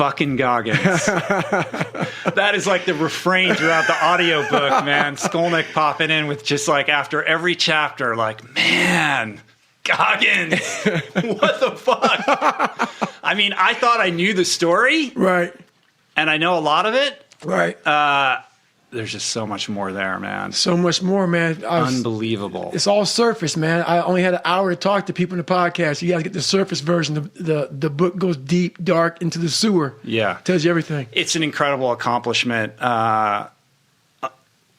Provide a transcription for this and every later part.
fucking Goggins. That is like the refrain throughout the audiobook, man. Skolnick popping in with just like after every chapter, like, man, Goggins, what the fuck? I mean, I thought I knew the story. Right. And I know a lot of it. Right. There's just so much more there, man. So much more, man. Unbelievable. It's all surface, man. I only had an hour to talk to people in the podcast. You guys get the surface version. The book goes deep, dark into the sewer. Yeah. Tells you everything. It's an incredible accomplishment.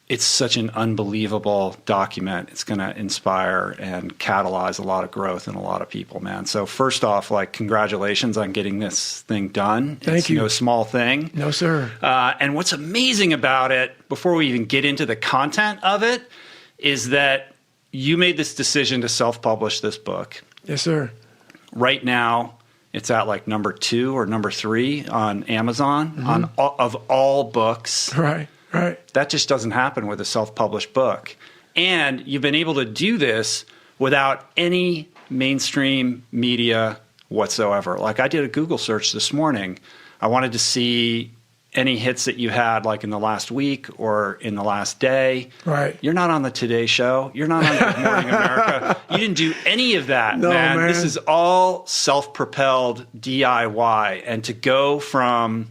It's such an unbelievable document. It's going to inspire and catalyze a lot of growth in a lot of people, man. So first off, like, congratulations on getting this thing done. Thank you. No small thing. No, sir. And what's amazing about it, before we even get into the content of it, is that you made this decision to self-publish this book. Yes, sir. Right now, it's at like number 2 or number 3 on Amazon of all books. Right. Right. That just doesn't happen with a self-published book. And you've been able to do this without any mainstream media whatsoever. Like, I did a Google search this morning. I wanted to see any hits that you had, like in the last week or in the last day. Right. You're not on the Today Show. You're not on Good Morning America. You didn't do any of that, No, man. This is all self-propelled DIY. And to go from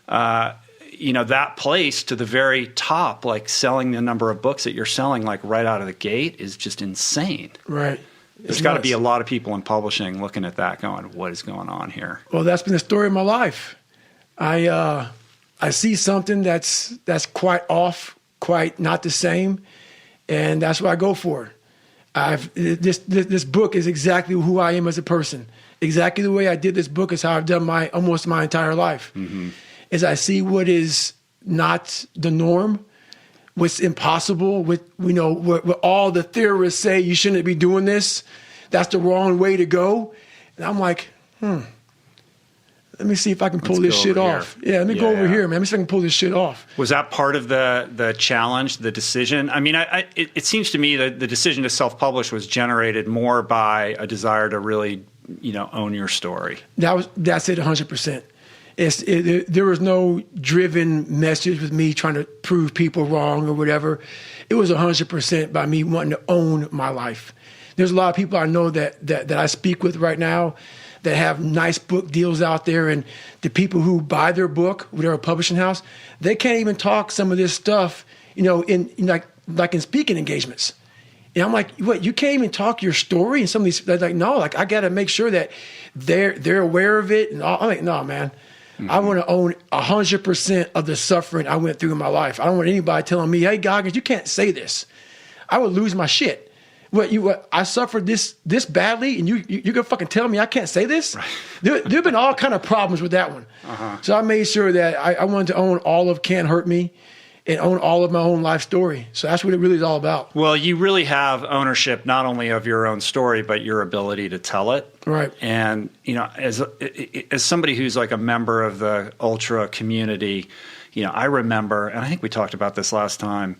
that place to the very top, like selling the number of books that you're selling, like right out of the gate, is just insane. Right. There's got to be a lot of people in publishing looking at that going, what is going on here? Well, that's been the story of my life. I see something that's quite off, quite not the same, and that's what I go for. This book is exactly who I am as a person. Exactly the way I did this book is how I've done almost my entire life. Mm-hmm. Is I see what is not the norm, what's impossible, what all the theorists say you shouldn't be doing this, that's the wrong way to go. And I'm like, let me see if I can pull this shit off. Yeah, let me go over here, man. Let me see if I can pull this shit off. Was that part of the challenge, the decision? I mean, it seems to me that the decision to self-publish was generated more by a desire to really, own your story. That's it 100%. There was no driven message with me trying to prove people wrong or whatever. It was 100% by me wanting to own my life. There's a lot of people I know that I speak with right now that have nice book deals out there, and the people who buy their book with their publishing house, they can't even talk some of this stuff, in like in speaking engagements. And I'm like, what? You can't even talk your story? And some of these, they're like, no, like I got to make sure that they're aware of it. And I'm like, no, man. Mm-hmm. I want to own 100% of the suffering I went through in my life. I don't want anybody telling me, hey, Goggins, you can't say this. I would lose my shit. What I suffered this badly, and you're gonna fucking tell me I can't say this? Right. There've been all kind of problems with that one. Uh-huh. So I made sure that I wanted to own all of Can't Hurt Me and own all of my own life story. So that's what it really is all about. Well, you really have ownership not only of your own story, but your ability to tell it. Right. And, as somebody who's like a member of the ultra community, I remember, and I think we talked about this last time,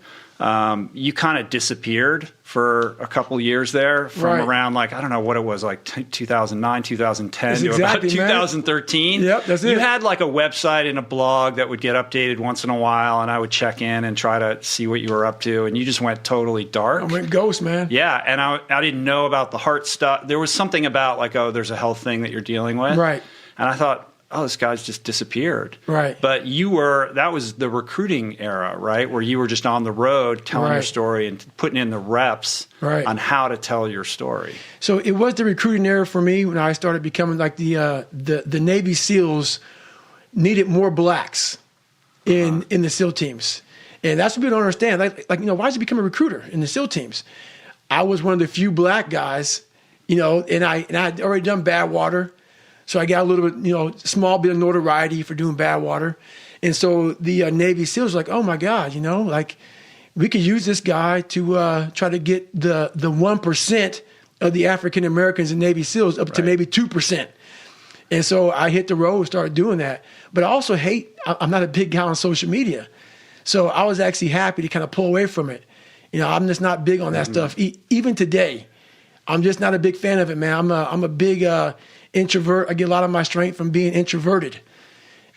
you kind of disappeared for a couple years there from around, like, I don't know what it was, like 2009, 2010 that's to exactly, about 2013. Man. Yep, that's it. You had like a website and a blog that would get updated once in a while, and I would check in and try to see what you were up to, and you just went totally dark. I went ghost, man. Yeah, and I didn't know about the heart stuff. There was something about like, there's a health thing that you're dealing with. Right. And I thought, this guy's just disappeared. Right. But that was the recruiting era, right? Where you were just on the road telling your story and putting in the reps on how to tell your story. So it was the recruiting era for me when I started becoming like the Navy SEALs needed more blacks in the SEAL teams. And that's what people don't understand. Like, why did you become a recruiter in the SEAL teams? I was one of the few black guys, and I had already done Badwater. So I got a little bit, small bit of notoriety for doing Badwater. And so the Navy SEALs were like, oh my God, like we could use this guy to try to get the 1% of the African Americans in Navy SEALs up to maybe 2%. And so I hit the road and started doing that. But I also I'm not a big guy on social media. So I was actually happy to kind of pull away from it. I'm just not big on that stuff. Even today, I'm just not a big fan of it, man. I'm a big introvert. I get a lot of my strength from being introverted.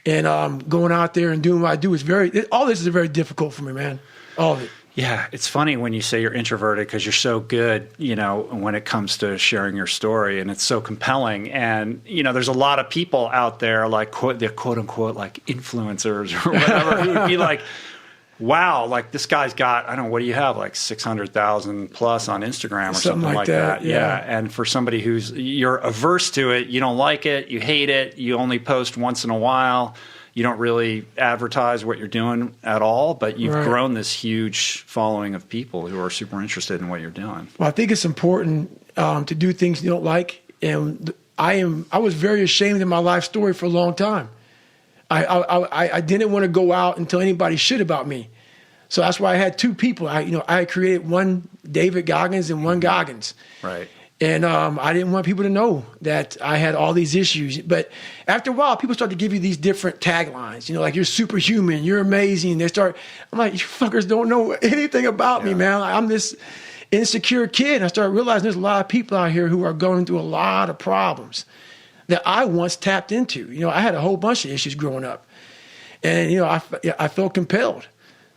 And going out there and doing what I do is all this is very difficult for me, man. All of it. Yeah, it's funny when you say you're introverted because you're so good, when it comes to sharing your story, and it's so compelling. And, there's a lot of people out there like they're quote unquote like influencers or whatever who would be like, wow, like this guy's got, I don't know, what do you have, like 600,000 plus on Instagram or something like that. Yeah. And for somebody you're averse to it, you don't like it, you hate it, you only post once in a while. You don't really advertise what you're doing at all, but you've grown this huge following of people who are super interested in what you're doing. Well, I think it's important to do things you don't like. And I was very ashamed of my life story for a long time. I didn't want to go out and tell anybody shit about me. So that's why I had two people. I created one David Goggins and one Goggins. Right. And I didn't want people to know that I had all these issues. But after a while, people start to give you these different taglines, like you're superhuman, you're amazing. I'm like, you fuckers don't know anything about me, man. I'm this insecure kid. And I started realizing there's a lot of people out here who are going through a lot of problems that I once tapped into. I had a whole bunch of issues growing up. And, I felt compelled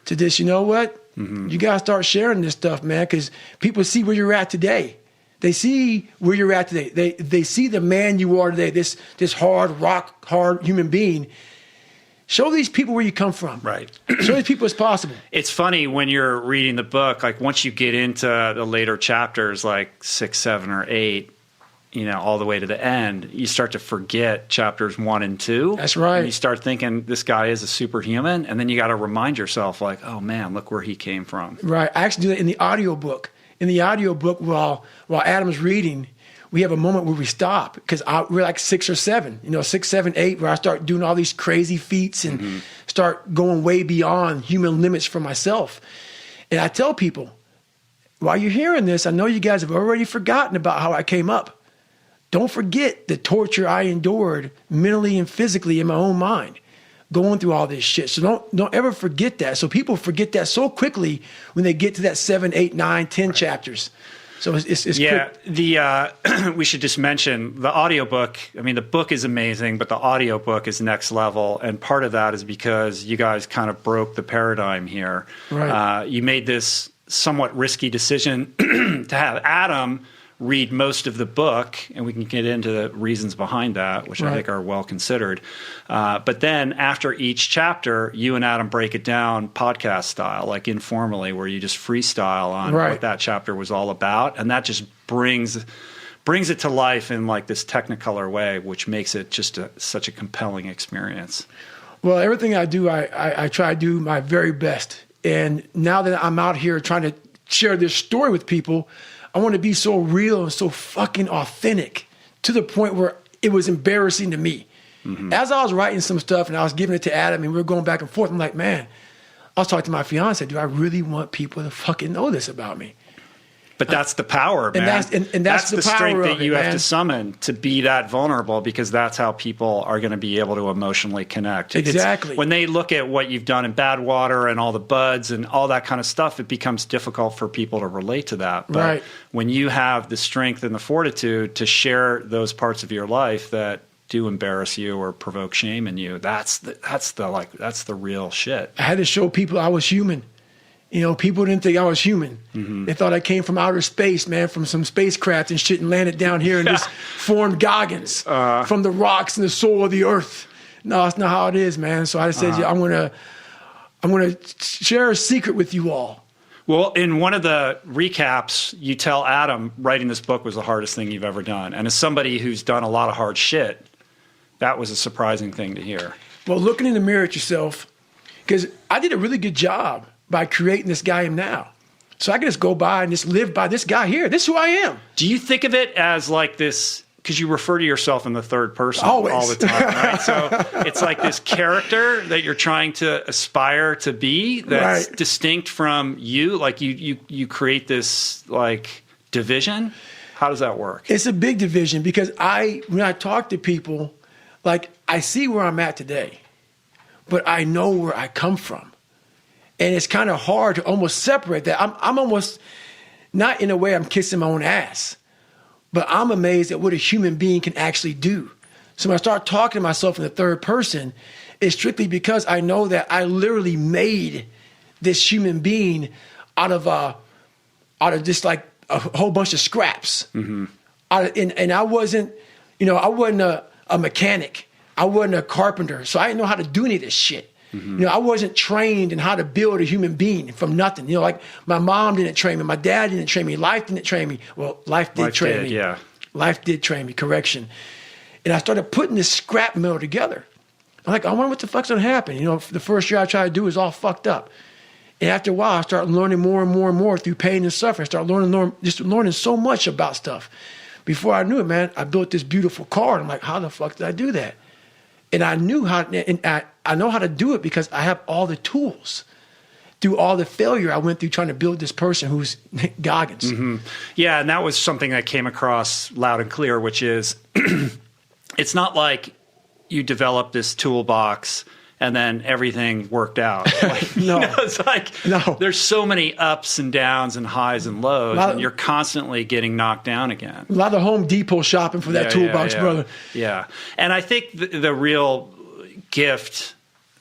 to this, what? Mm-hmm. You got to start sharing this stuff, man, because people see where you're at today. They see where you're at today. They see the man you are today, this rock hard human being. Show these people where you come from. Right. Show these people it's possible. It's funny when you're reading the book, like once you get into the later chapters, like 6, 7, or 8, all the way to the end, you start to forget chapters 1 and 2. That's right. And you start thinking this guy is a superhuman, and then you got to remind yourself, like, oh man, look where he came from. Right. I actually do that in the audiobook. In the audiobook, while Adam's reading, we have a moment where we stop because we're like 6 or 7, 6, 7, 8, where I start doing all these crazy feats and start going way beyond human limits for myself. And I tell people, while you're hearing this, I know you guys have already forgotten about how I came up. Don't forget the torture I endured mentally and physically in my own mind, going through all this shit. So don't ever forget that. So people forget that so quickly when they get to that 7, 8, 9, 10 chapters. So it's quick. We should just mention the audiobook. I mean, the book is amazing, but the audiobook is next level. And part of that is because you guys kind of broke the paradigm here. Right. You made this somewhat risky decision to have Adam read most of the book, and we can get into the reasons behind that, which I think are well considered. But then after each chapter, you and Adam break it down podcast style, like informally, where you just freestyle on what that chapter was all about. And that just brings it to life in like this technicolor way, which makes it just such a compelling experience. Well, everything I do, I try to do my very best. And now that I'm out here trying to share this story with people, I want to be so real and so fucking authentic to the point where it was embarrassing to me. Mm-hmm. As I was writing some stuff and I was giving it to Adam and we were going back and forth, I'm like, man, I was talking to my fiance, do I really want people to fucking know this about me? But that's the power, man. And that's the strength that you man. have to summon to be that vulnerable, because that's how people are going to be able to emotionally connect. Exactly. When they look at what you've done in Badwater and all the buds and all that kind of stuff, it becomes difficult for people to relate to that. But when you have the strength and the fortitude to share those parts of your life that do embarrass you or provoke shame in you, that's the real shit. I had to show people I was human. People didn't think I was human. Mm-hmm. They thought I came from outer space, man, from some spacecraft and shit, and landed down here in this formed Goggins from the rocks and the soul of the earth. No, that's not how it is, man. So I said, I'm gonna share a secret with you all. Well, in one of the recaps, you tell Adam writing this book was the hardest thing you've ever done. And as somebody who's done a lot of hard shit, that was a surprising thing to hear. Well, looking in the mirror at yourself, because I did a really good job by creating this guy I am now. So I can just go by and just live by this guy here. This is who I am. Do you think of it as like this, because you refer to yourself in the third person Always. All the time, right? So it's like this character that you're trying to aspire to be that's distinct from you. Like you create this like division. How does that work? It's a big division because when I talk to people, like I see where I'm at today, but I know where I come from. And it's kind of hard to almost separate that. I'm almost, not in a way I'm kissing my own ass, but I'm amazed at what a human being can actually do. So when I start talking to myself in the third person, it's strictly because I know that I literally made this human being out of just like a whole bunch of scraps. Mm-hmm. And I wasn't, I wasn't a mechanic. I wasn't a carpenter. So I didn't know how to do any of this shit. Mm-hmm. I wasn't trained in how to build a human being from nothing. Like my mom didn't train me. My dad didn't train me. Life didn't train me. Well, life did train me. Yeah. Life did train me, correction. And I started putting this scrap metal together. I'm like, I wonder what the fuck's gonna happen. The first year I tried to do is all fucked up. And after a while, I started learning more and more and more through pain and suffering. I started learning so much about stuff. Before I knew it, man, I built this beautiful car. And I'm like, how the fuck did I do that? And I knew how, and I know how to do it because I have all the tools. Through all the failure I went through trying to build this person who's Goggins. Mm-hmm. Yeah, and that was something I came across loud and clear, which is it's not like you develop this toolbox and then everything worked out. Like, No. It's like there's so many ups and downs and highs and lows, and you're constantly getting knocked down again. A lot of Home Depot shopping for that toolbox, brother. Yeah. And I think the real gift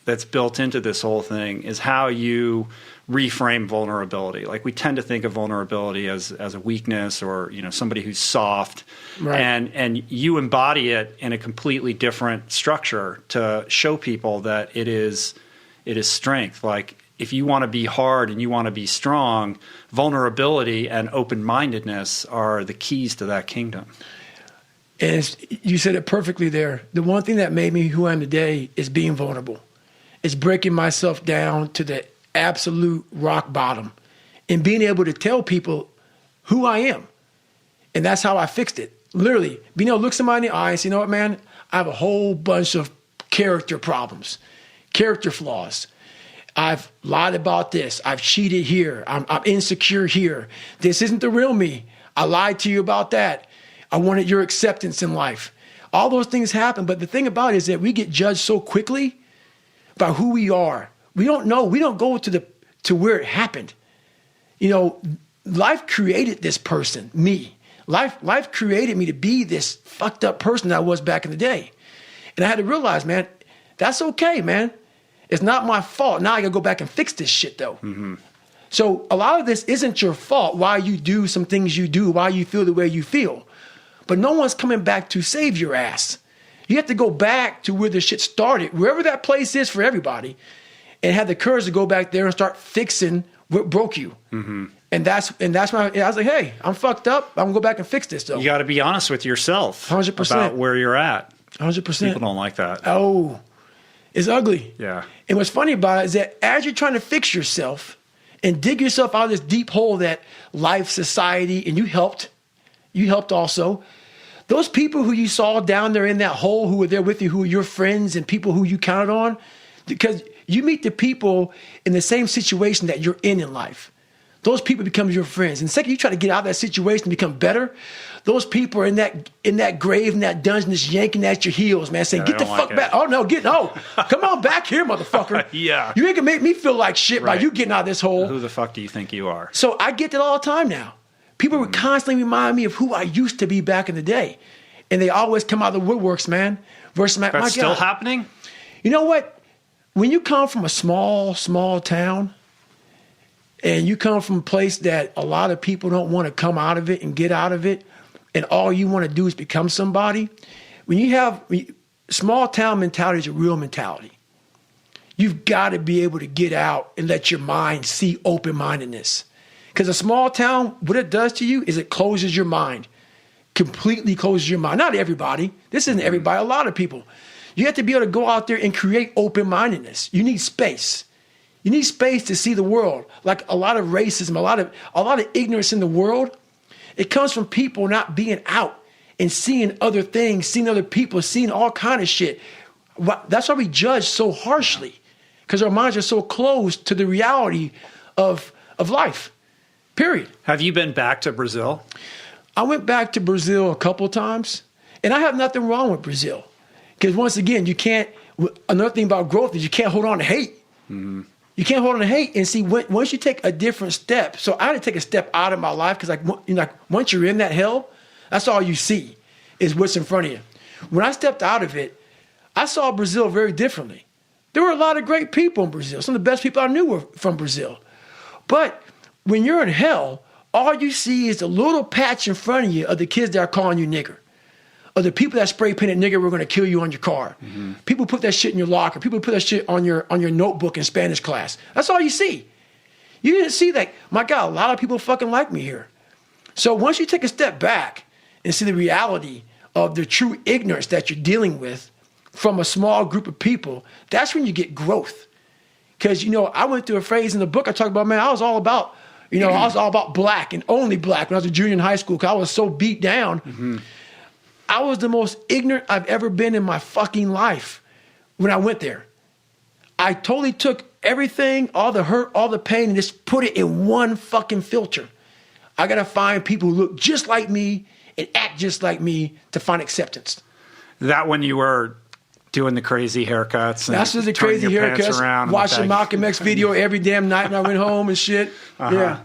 that's built into this whole thing is how you reframe vulnerability. Like we tend to think of vulnerability as a weakness or somebody who's soft, right. and you embody it in a completely different structure to show people that it is strength. Like if you want to be hard and you want to be strong, vulnerability and open-mindedness are the keys to that kingdom. And you said it perfectly there. The one thing that made me who I am today is being vulnerable. It's breaking myself down to the absolute rock bottom and being able to tell people who I am. And that's how I fixed it. Literally, being able to look somebody in the eye and say, you know what, man, I have a whole bunch of character problems, character flaws. I've lied about this. I've cheated here. I'm insecure here. This isn't the real me. I lied to you about that. I wanted your acceptance in life. All those things happen. But the thing about it is that we get judged so quickly by who we are. We don't know. We don't go to where it happened. Life created this person, me. Life created me to be this fucked up person that I was back in the day. And I had to realize, man, that's okay, man. It's not my fault. Now I gotta go back and fix this shit, though. Mm-hmm. So a lot of this isn't your fault, why you do some things you do, why you feel the way you feel. But no one's coming back to save your ass. You have to go back to where the shit started, wherever that place is for everybody, and have the courage to go back there and start fixing what broke you. Mm-hmm. And that's when I was like, hey, I'm fucked up. I'm gonna go back and fix this, though. You got to be honest with yourself 100%. About where you're at. 100%. People don't like that. Oh, it's ugly. Yeah. And what's funny about it is that as you're trying to fix yourself and dig yourself out of this deep hole that life, society, and you helped also, those people who you saw down there in that hole who were there with you, who were your friends and people who you counted on, because you meet the people in the same situation that you're in life. Those people become your friends. And the second you try to get out of that situation and become better, those people are in that grave, in that dungeon, just yanking at your heels, man, saying, get the fuck back. Oh, no, come on back here, motherfucker. Yeah. You ain't gonna make me feel like shit by you getting out of this hole. Who the fuck do you think you are? So I get that all the time now. People would constantly remind me of who I used to be back in the day. And they always come out of the woodworks, man. Versus my God. That's still happening? You know what? When you come from a small, small town, and you come from a place that a lot of people don't want to come out of it and get out of it, and all you want to do is become somebody, when you have small town mentality is a real mentality. You've got to be able to get out and let your mind see open-mindedness. Because a small town, what it does to you is it closes your mind. Completely closes your mind. Not everybody. This isn't everybody. A lot of people. You have to be able to go out there and create open-mindedness. You need space. You need space to see the world. Like a lot of racism, a lot of ignorance in the world, it comes from people not being out and seeing other things, seeing other people, seeing all kind of shit. That's why we judge so harshly, because our minds are so closed to the reality of life. Period. Have you been back to Brazil? I went back to Brazil a couple of times, and I have nothing wrong with Brazil. Because once again, another thing about growth is you can't hold on to hate. Mm-hmm. You can't hold on to hate. And see, once you take a different step, so I had to take a step out of my life because once you're in that hell, that's all you see is what's in front of you. When I stepped out of it, I saw Brazil very differently. There were a lot of great people in Brazil. Some of the best people I knew were from Brazil. But when you're in hell, all you see is a little patch in front of you of the kids that are calling you nigger. Or the people that spray painted nigger were going to kill you on your car. Mm-hmm. People put that shit in your locker. People put that shit on your notebook in Spanish class. That's all you see. You didn't see that, my God, a lot of people fucking like me here. So once you take a step back and see the reality of the true ignorance that you're dealing with from a small group of people, that's when you get growth. Because, I went through a phase in the book I talked about, man, I was all about black and only black when I was a junior in high school because I was so beat down. Mm-hmm. I was the most ignorant I've ever been in my fucking life when I went there. I totally took everything, all the hurt, all the pain, and just put it in one fucking filter. I got to find people who look just like me and act just like me to find acceptance. That when you were doing the crazy haircuts. That's just the crazy haircuts. Watching Malcolm X video every damn night when I went home and shit. Uh-huh. Yeah.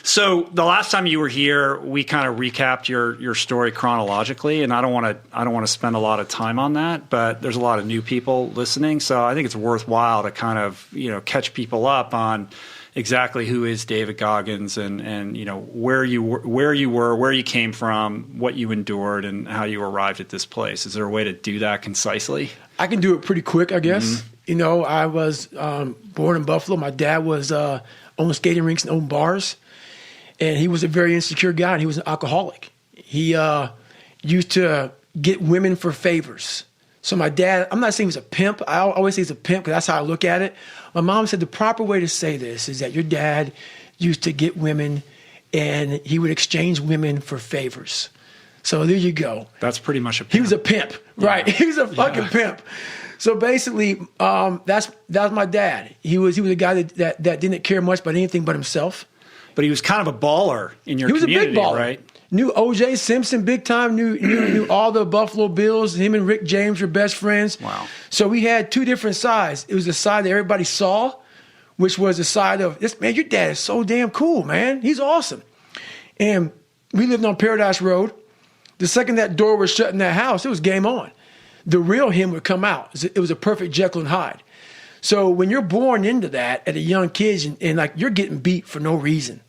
So the last time you were here, we kind of recapped your story chronologically, and I don't want to spend a lot of time on that, but there's a lot of new people listening, so I think it's worthwhile to kind of catch people up on exactly who is David Goggins and where you were, where you came from, what you endured, and how you arrived at this place. Is there a way to do that concisely? I can do it pretty quick, I guess. Mm-hmm. I was born in Buffalo. My dad was owned skating rinks and owned bars. And he was a very insecure guy, and he was an alcoholic. He used to get women for favors. So my dad, I'm not saying he was a pimp. I always say he's a pimp because that's how I look at it. My mom said the proper way to say this is that your dad used to get women, and he would exchange women for favors. So there you go. That's pretty much a pimp. He was a pimp, right? He was a fucking pimp. So basically, that was my dad. He was a guy that didn't care much about anything but himself. But he was kind of a baller in your community, he was a big baller. Right? Knew O.J. Simpson big time, knew all the Buffalo Bills. Him and Rick James were best friends. Wow. So we had two different sides. It was the side that everybody saw, which was the side of, this man, your dad is so damn cool, man. He's awesome. And we lived on Paradise Road. The second that door was shut in that house, it was game on. The real him would come out. It was a perfect Jekyll and Hyde. So when you're born into that at a young kid and like you're getting beat for no reason,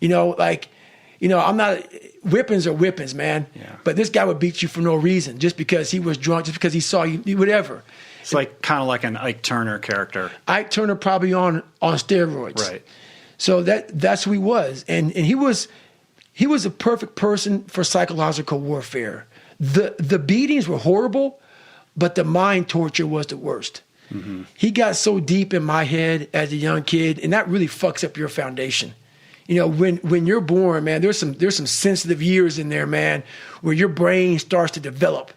I'm not, whippings are whippings, man. Yeah. But this guy would beat you for no reason, just because he was drunk, just because he saw you, whatever. It's like kind of like an Ike Turner character. Ike Turner probably on steroids. Right. So that's who he was. And he was a perfect person for psychological warfare. The beatings were horrible, but the mind torture was the worst. Mm-hmm. He got so deep in my head as a young kid, and that really fucks up your foundation. When you're born, man, there's some sensitive years in there, man, where your brain starts to develop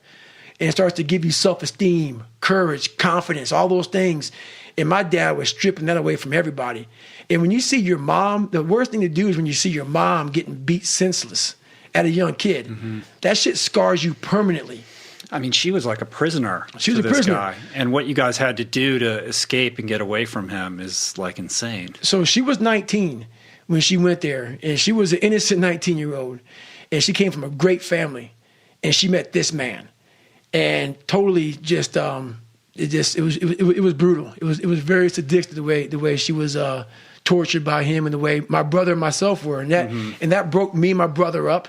and starts to give you self-esteem, courage, confidence, all those things. And my dad was stripping that away from everybody. And when you see your mom, the worst thing to do is when you see your mom getting beat senseless at a young kid. Mm-hmm. That shit scars you permanently. I mean, she was like a prisoner. She was a prisoner. Guy. And what you guys had to do to escape and get away from him is like insane. So she was 19 when she went there, and she was an innocent 19-year-old, and she came from a great family, and she met this man, and totally just it was brutal. It was very sadistic the way she was tortured by him, and the way my brother and myself were, and that broke me and my brother up.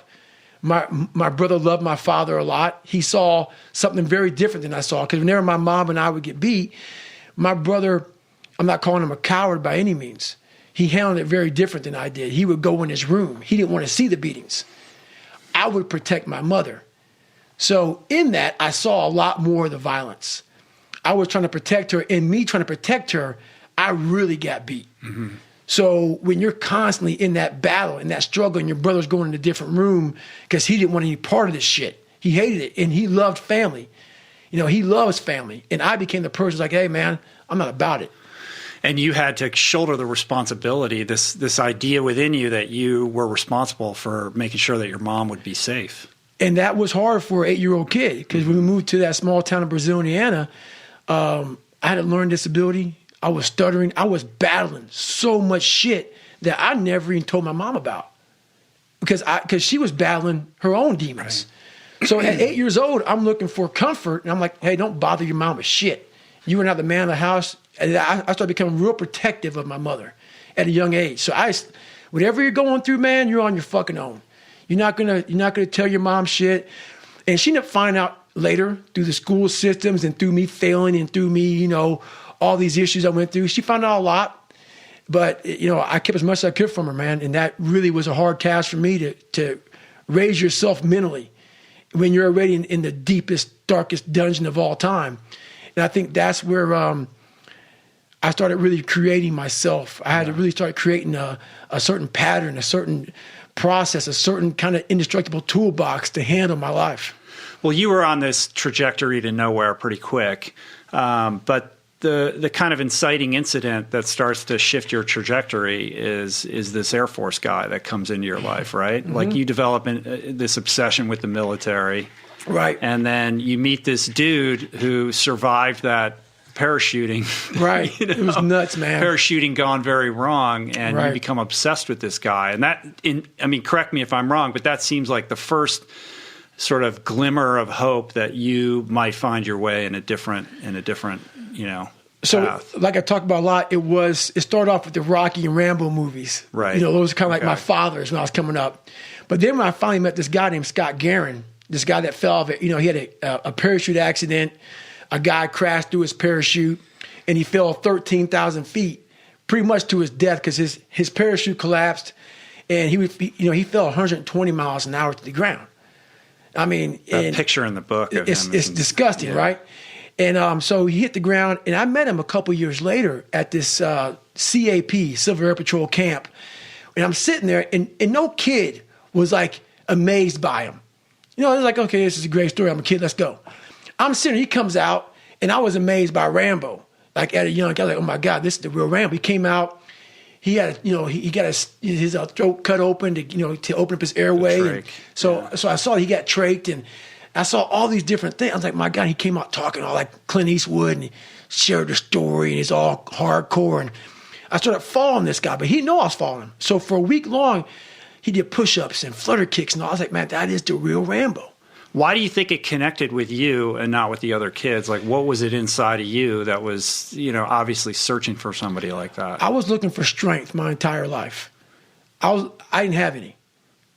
My brother loved my father a lot. He saw something very different than I saw, because whenever my mom and I would get beat, my brother, I'm not calling him a coward by any means. He handled it very different than I did. He would go in his room. He didn't want to see the beatings. I would protect my mother. So in that, I saw a lot more of the violence. I was trying to protect her. In me trying to protect her, I really got beat. Mm-hmm. So when you're constantly in that battle, in that struggle, and your brother's going in a different room because he didn't want any part of this shit. He hated it, and he loved family. He loves family. And I became the person like, hey, man, I'm not about it. And you had to shoulder the responsibility, this idea within you that you were responsible for making sure that your mom would be safe. And that was hard for an 8-year-old kid, because when we moved to that small town of Brazil, Indiana, I had a learning disability. I was stuttering. I was battling so much shit that I never even told my mom about, because she was battling her own demons. Right. So at 8 years old, I'm looking for comfort, and I'm like, hey, don't bother your mom with shit. You were not the man of the house. And I started becoming real protective of my mother at a young age. So whatever you're going through, man, you're on your fucking own. You're not gonna tell your mom shit. And she ended up finding out later through the school systems and through me failing and through me, all these issues I went through. She found out a lot, but I kept as much as I could from her, man. And that really was a hard task for me to raise yourself mentally when you're already in the deepest, darkest dungeon of all time. And I think that's where I started really creating myself. I had to really start creating a certain pattern, a certain process, a certain kind of indestructible toolbox to handle my life. Well, you were on this trajectory to nowhere pretty quick, but the kind of inciting incident that starts to shift your trajectory is this Air Force guy that comes into your life, right? Mm-hmm. Like you develop this obsession with the military. Right. And then you meet this dude who survived that parachuting. Right. It was nuts, man. Parachuting gone very wrong, and you become obsessed with this guy. And correct me if I'm wrong, but that seems like the first sort of glimmer of hope that you might find your way in a different So, path. Like I talked about a lot, it started off with the Rocky and Rambo movies. Right. Those are kind of like my fathers when I was coming up. But then when I finally met this guy named Scott Guerin, this guy that fell off, he had a parachute accident. A guy crashed through his parachute, and he fell 13,000 feet, pretty much to his death because his parachute collapsed, and he fell 120 miles an hour to the ground. I mean, that picture in the book of it's him it's disgusting, right? And so he hit the ground, and I met him a couple years later at this CAP, Civil Air Patrol camp, and I'm sitting there, and no kid was like amazed by him. It was like, okay, this is a great story. I'm a kid. Let's go. I'm sitting there. He comes out, and I was amazed by Rambo. Like at a young guy, like, oh my God, this is the real Rambo. He came out. He had, he got his throat cut open to open up his airway. And so I saw he got trached, and I saw all these different things. I was like, my God, he came out talking all like Clint Eastwood, and he shared the story, and he's all hardcore. And I started following this guy, but he didn't know I was following him. So for a week long, he did push-ups and flutter kicks, and all. I was like, man, that is the real Rambo. Why do you think it connected with you and not with the other kids? Like, what was it inside of you that was, obviously searching for somebody like that? I was looking for strength my entire life. I didn't have any.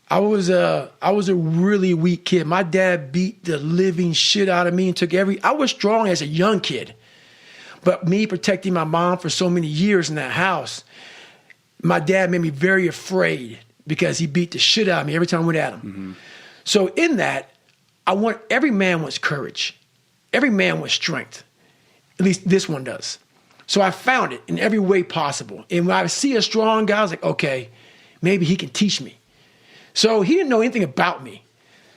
I was a really weak kid. My dad beat the living shit out of me and I was strong as a young kid. But me protecting my mom for so many years in that house, my dad made me very afraid because he beat the shit out of me every time I went at him. Mm-hmm. So in that, every man wants courage. Every man wants strength. At least this one does. So I found it in every way possible. And when I see a strong guy, I was like, okay, maybe he can teach me. So he didn't know anything about me.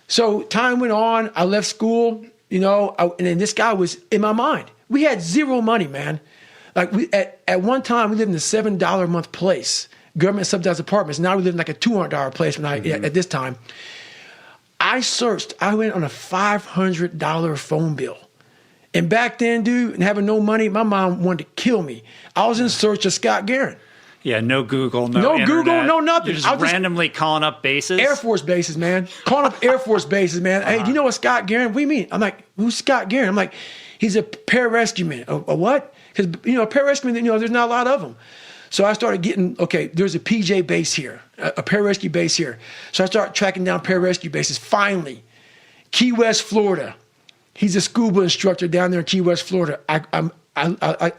So time went on. I left school, and then this guy was in my mind. We had zero money, man. Like at one time, we lived in a $7 a month place, government subsidized apartments. Now we live in like a $200 place at this time. I went on a $500 phone bill. And back then, dude, and having no money, my mom wanted to kill me. I was in search of Scott Guerin. Yeah, no Google, no internet. Google, no nothing. You're just randomly calling up bases? Air Force bases, man. Calling up Air Force bases, man. Hey, do you know what Scott Guerin? What do you mean? I'm like, who's Scott Guerin? I'm like, he's a pararescueman. A what? Because, a pararescueman, there's not a lot of them. So I started getting, okay, there's a PJ base here, a pararescue base here. So I started tracking down pararescue bases. Finally, Key West, Florida. He's a scuba instructor down there in Key West, Florida. I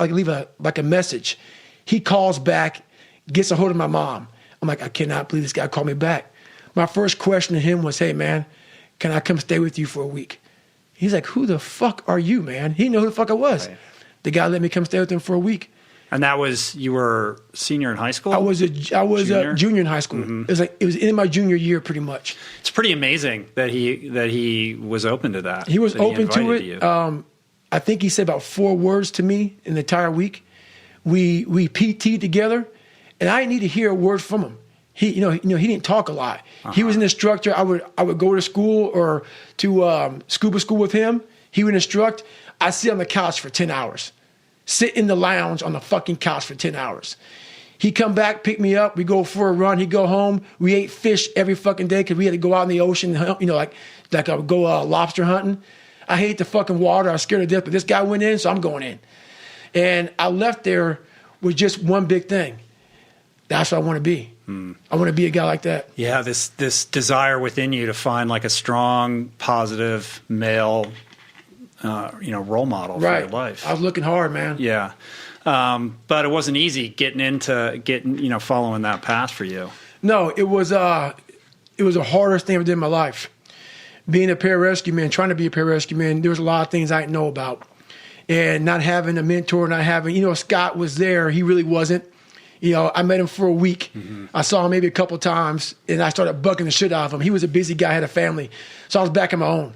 leave a message. He calls back, gets a hold of my mom. I'm like, I cannot believe this guy called me back. My first question to him was, hey, man, can I come stay with you for a week? He's like, who the fuck are you, man? He didn't know who the fuck I was. Right. The guy let me come stay with him for a week. And that was, you were senior in high school? I was a junior in high school. Mm-hmm. It was in my junior year, pretty much. It's pretty amazing that he was open to that. He was open to it. I think he said about 4 words to me in the entire week. We PT'd together, and I didn't need to hear a word from him. He didn't talk a lot. Uh-huh. He was an instructor. I would go to school or to scuba school with him. He would instruct. I'd sit on the couch for 10 hours. Sit in the lounge on the fucking couch for 10 hours. He'd come back, pick me up. We go for a run. He'd go home. We ate fish every fucking day because we had to go out in the ocean, like I would go lobster hunting. I hate the fucking water. I was scared to death, but this guy went in, so I'm going in. And I left there with just one big thing. That's what I want to be. I want to be a guy like that. Yeah, this desire within you to find like a strong, positive male, role model for your life. I was looking hard, man. Yeah. But it wasn't easy following that path for you. No, it was the hardest thing I ever did in my life. Being a pararescue man, trying to be a pararescue man, there was a lot of things I didn't know about. And not having a mentor, not having, Scott was there. He really wasn't. I met him for a week. Mm-hmm. I saw him maybe a couple of times, and I started bugging the shit out of him. He was a busy guy, had a family. So I was back on my own.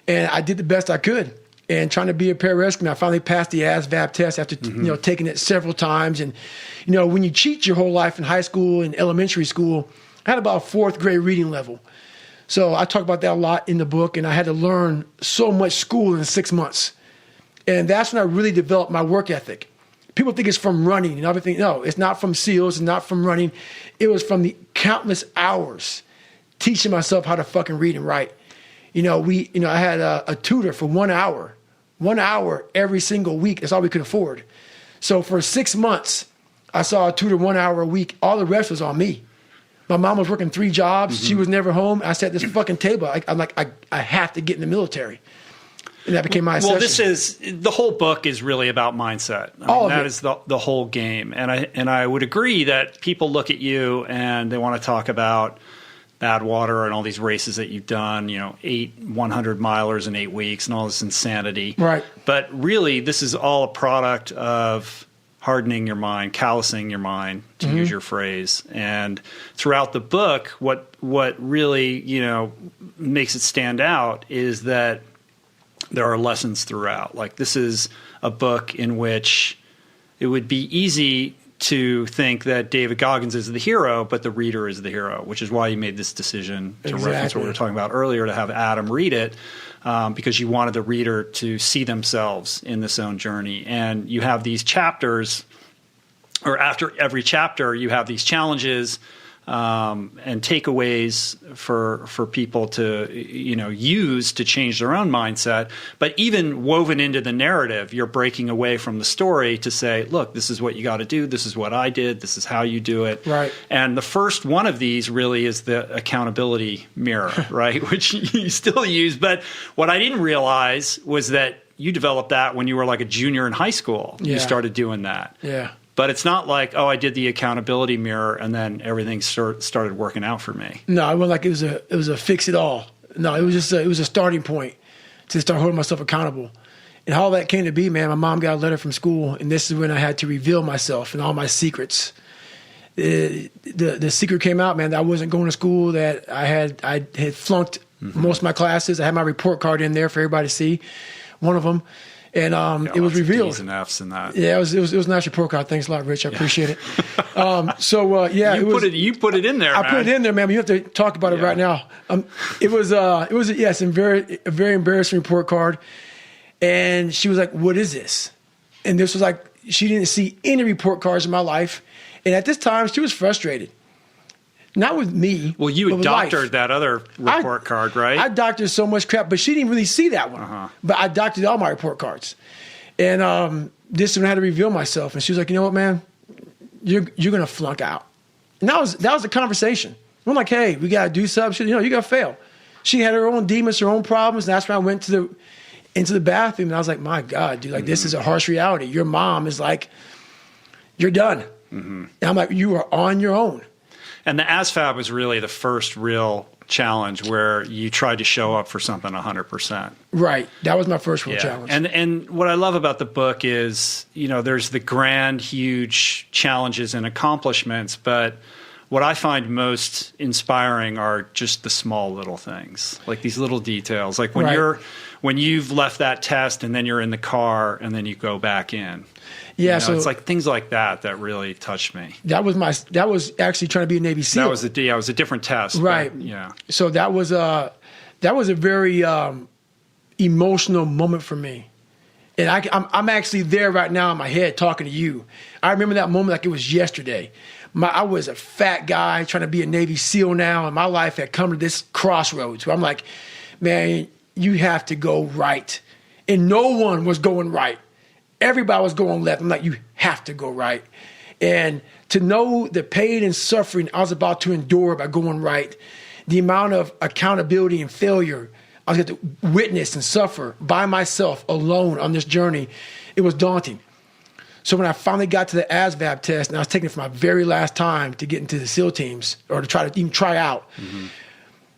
And I did the best I could. And trying to be a pararescue, I finally passed the Asvab test after taking it several times. And when you cheat your whole life in high school and elementary school, I had about a 4th grade reading level. So I talk about that a lot in the book, and I had to learn so much school in 6 months. And that's when I really developed my work ethic. People think it's from running and everything. No, it's not from SEALs, it's not from running. It was from the countless hours teaching myself how to fucking read and write. I had a tutor for 1 hour. 1 hour every single week. That's all we could afford. So for 6 months, I saw a tutor 1 hour a week. All the rest was on me. My mom was working 3 jobs. Mm-hmm. She was never home. I sat at this fucking table. I'm like, I have to get in the military. And that became my obsession. The whole book is really about mindset. That is the whole game. And I would agree that people look at you and they want to talk about Badwater and all these races that you've done, 8 100-milers in 8 weeks and all this insanity. Right. But really, this is all a product of hardening your mind, callousing your mind, to use your phrase. And throughout the book, what really, makes it stand out is that there are lessons throughout. Like, this is a book in which it would be easy to think that David Goggins is the hero, but the reader is the hero, which is why you made this decision to reference what we were talking about earlier, to have Adam read it, because you wanted the reader to see themselves in this own journey. And you have these chapters, or after every chapter, you have these challenges and takeaways for people to use to change their own mindset. But even woven into the narrative, you're breaking away from the story to say, look, this is what you got to do. This is what I did. This is how you do it. Right. And the first one of these really is the accountability mirror, right, which you still use. But what I didn't realize was that you developed that when you were like a junior in high school. Yeah. You started doing that. Yeah. But it's not like, I did the accountability mirror and then everything started working out for me. No, it wasn't like it was a fix it all. No, it was just it was a starting point to start holding myself accountable. And how that came to be, man, my mom got a letter from school, and this is when I had to reveal myself and all my secrets. The secret came out, man, that I wasn't going to school, that I had flunked most of my classes. I had my report card in there for everybody to see, one of them. And it was revealed. D's and F's in that. Yeah, it was a nice report card. Thanks a lot, Rich. I appreciate it. You put it in there. I put it in there, man. But you have to talk about it right now. It was a very embarrassing report card. And she was like, "What is this?" And this was like, she didn't see any report cards in my life. And at this time, she was frustrated. Not with me. Well, you had doctored that other report card, right? I doctored so much crap, but she didn't really see that one. Uh-huh. But I doctored all my report cards. And this is when I had to reveal myself. And she was like, "You know what, man? You're going to flunk out." And that was the conversation. I'm like, "Hey, we got to do something. You got to fail." She had her own demons, her own problems. And that's when I went into the bathroom. And I was like, "My God, dude, like this is a harsh reality. Your mom is like, you're done." Mm-hmm. And I'm like, "You are on your own." And the ASFAB was really the first real challenge where you tried to show up for something 100%. Right. That was my first real challenge. And what I love about the book is, there's the grand, huge challenges and accomplishments, but what I find most inspiring are just the small little things, like these little details. Like when you've left that test and then you're in the car and then you go back in. Yeah, so it's like things like that really touched me. That was actually trying to be a Navy SEAL. That was a different test. Right. But, yeah. So that was a very emotional moment for me. And I'm actually there right now in my head talking to you. I remember that moment like it was yesterday. I was a fat guy trying to be a Navy SEAL now, and my life had come to this crossroads where I'm like, man, you have to go right. And no one was going right. Everybody was going left. I'm like, you have to go right. And to know the pain and suffering I was about to endure by going right, the amount of accountability and failure I was going to witness and suffer by myself alone on this journey, it was daunting. So when I finally got to the Asvab test, and I was taking it for my very last time to get into the SEAL teams or to try to even try out,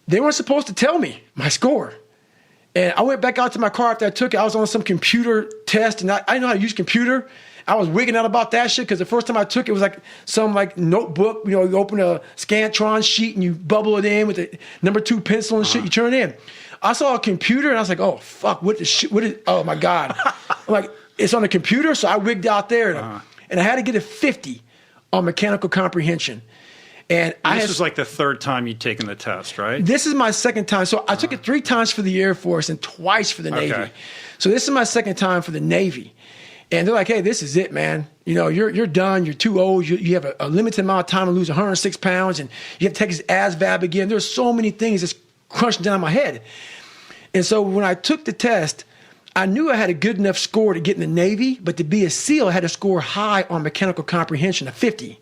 they weren't supposed to tell me my score. And I went back out to my car after I took it. I was on some computer test, and I didn't know how to use computer. I was wigging out about that shit because the first time I took it was like some like notebook. You know, you open a Scantron sheet and you bubble it in with the number 2 pencil and shit. You turn it in. I saw a computer and I was like, oh fuck, what the shit? What is? Oh my god! I'm like, it's on the computer, so I wigged out there and I had to get a 50 on mechanical comprehension. And this was like the third time you'd taken the test, right? This is my second time. So I took it 3 times for the Air Force and twice for the Navy. So this is my second time for the Navy. And they're like, hey, this is it, man. You know, you're done. You're too old. You have a limited amount of time to lose 106 pounds. And you have to take this ASVAB again. There's so many things that's crunching down my head. And so when I took the test, I knew I had a good enough score to get in the Navy. But to be a SEAL, I had to score high on mechanical comprehension, a 50.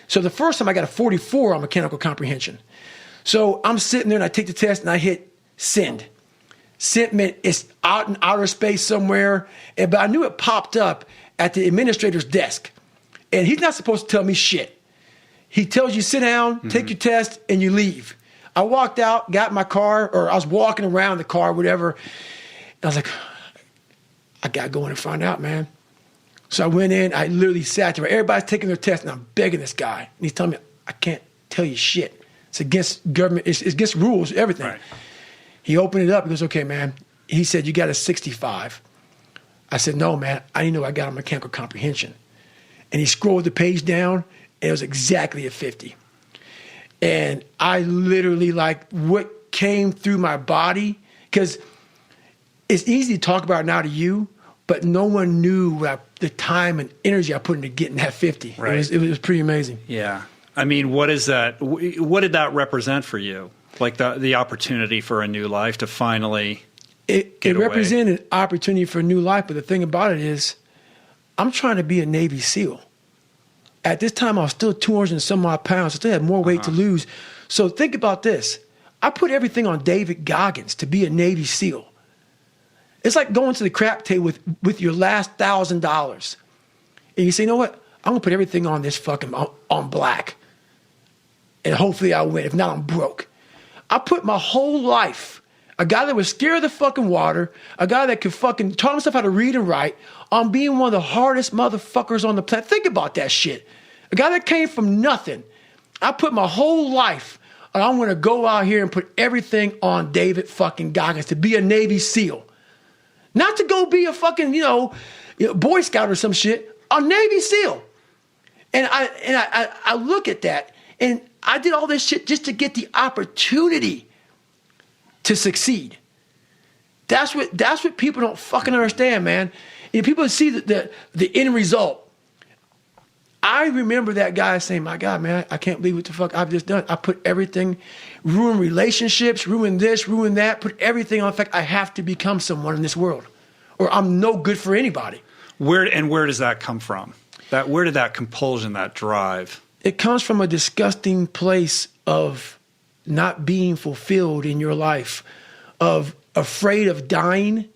So the first time I got a 44 on mechanical comprehension. So I'm sitting there and I take the test and I hit send. Send meant it's out in outer space somewhere, but I knew it popped up at the administrator's desk. And he's not supposed to tell me shit. He tells you sit down, take your test, and you leave. I walked out, got in my car, or I was walking around the car, whatever. And I was like, I got to go in and find out, man. So I went in, I literally sat there. Everybody's taking their test, and I'm begging this guy. And he's telling me, I can't tell you shit. It's against government, it's against rules, everything. Right. He opened it up. He goes, okay, man. He said, you got a 65. I said, no, man. I didn't know I got a mechanical comprehension. And he scrolled the page down, and it was exactly a 50. And I literally, like, what came through my body, because it's easy to talk about it now to you, but no one knew the time and energy I put into getting that 50. Right. It was pretty amazing. Yeah. I mean, what is that? What did that represent for you? Like the opportunity for a new life to finally get away? It represented an opportunity for a new life, but the thing about it is I'm trying to be a Navy SEAL. At this time, I was still 200 and some odd pounds. I still had more weight to lose. So think about this. I put everything on David Goggins to be a Navy SEAL. It's like going to the crap table with your last $1,000. And you say, you know what? I'm going to put everything on this fucking, on black. And hopefully I win. If not, I'm broke. I put my whole life, a guy that was scared of the fucking water, a guy that could fucking taught himself how to read and write, on being one of the hardest motherfuckers on the planet. Think about that shit. A guy that came from nothing. I put my whole life, and I'm going to go out here and put everything on David fucking Goggins to be a Navy SEAL. Not to go be a fucking, Boy Scout or some shit. A Navy SEAL. And I look at that, and I did all this shit just to get the opportunity to succeed. That's what people don't fucking understand, man. And people see the end result. I remember that guy saying, my God, man, I can't believe what the fuck I've just done. I put everything, ruin relationships, ruin this, ruin that, put everything on the fact I have to become someone in this world, or I'm no good for anybody. Where does that come from? Where did that compulsion, that drive? It comes from a disgusting place of not being fulfilled in your life, of afraid of dying,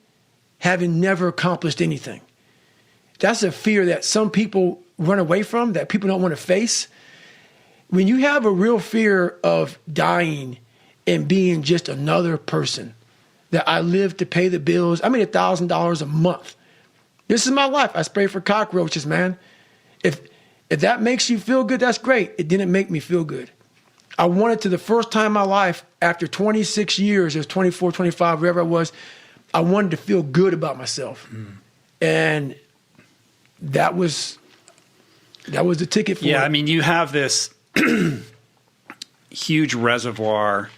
having never accomplished anything. That's a fear that some people run away from, that people don't want to face. When you have a real fear of dying and being just another person, that I live to pay the bills, I made $1,000 a month. This is my life. I spray for cockroaches, man. If that makes you feel good, that's great. It didn't make me feel good. I wanted to, the first time in my life, after 26 years, it was 24, 25, wherever I was, I wanted to feel good about myself. And that was the ticket for it. Yeah, I mean, you have this huge reservoir,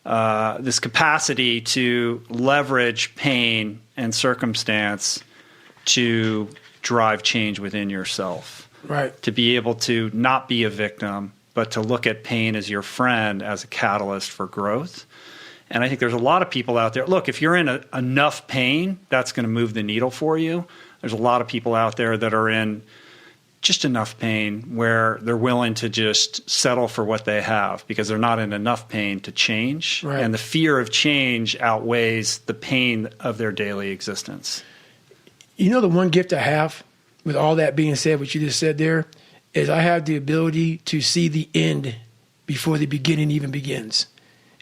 this capacity to leverage pain and circumstance to drive change within yourself. Right. To be able to not be a victim, but to look at pain as your friend, as a catalyst for growth. And I think there's a lot of people out there. Look, if you're in enough pain, that's going to move the needle for you. There's a lot of people out there that are in just enough pain where they're willing to just settle for what they have because they're not in enough pain to change. Right. And the fear of change outweighs the pain of their daily existence. You know, the one gift I have, with all that being said, what you just said there, is I have the ability to see the end before the beginning even begins.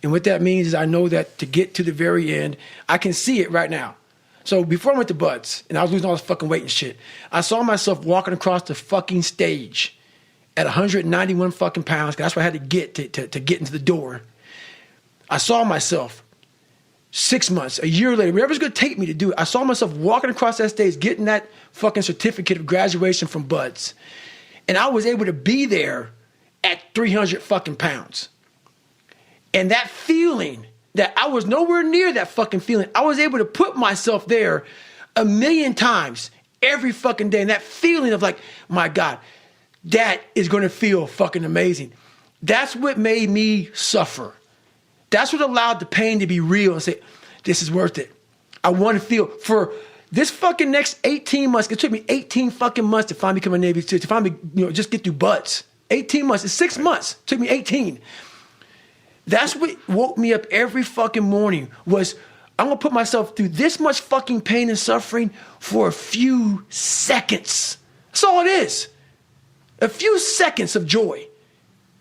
And what that means is I know that to get to the very end, I can see it right now. So before I went to Buds and I was losing all this fucking weight and shit, I saw myself walking across the fucking stage at 191 fucking pounds. 'Cause that's what I had to get to get into the door. I saw myself 6 months, a year later, whatever's going to take me to do it. I saw myself walking across that stage, getting that fucking certificate of graduation from Buds. And I was able to be there at 300 fucking pounds. And that feeling that I was nowhere near that fucking feeling, I was able to put myself there 1,000,000 times every fucking day. And that feeling of like, my God, that is going to feel fucking amazing. That's what made me suffer. That's what allowed the pain to be real and say, this is worth it. I want to feel for this fucking next 18 months. It took me 18 fucking months to finally become a Navy SEAL, to finally, just get through Buds. 18 months. It's 6 months. It took me 18. That's what woke me up every fucking morning was I'm going to put myself through this much fucking pain and suffering for a few seconds. That's all it is. A few seconds of joy.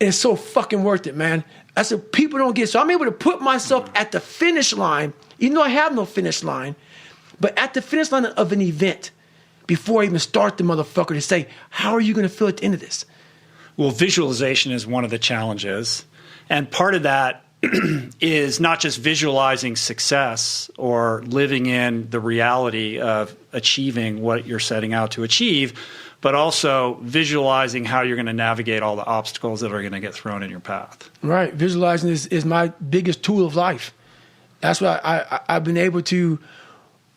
And it's so fucking worth it, man. That's what people don't get. So I'm able to put myself at the finish line, even though I have no finish line, but at the finish line of an event before I even start the motherfucker to say, how are you going to feel at the end of this? Well, visualization is one of the challenges. And part of that is not just visualizing success or living in the reality of achieving what you're setting out to achieve, but also visualizing how you're going to navigate all the obstacles that are going to get thrown in your path. Right. Visualizing is my biggest tool of life. That's why I've been able to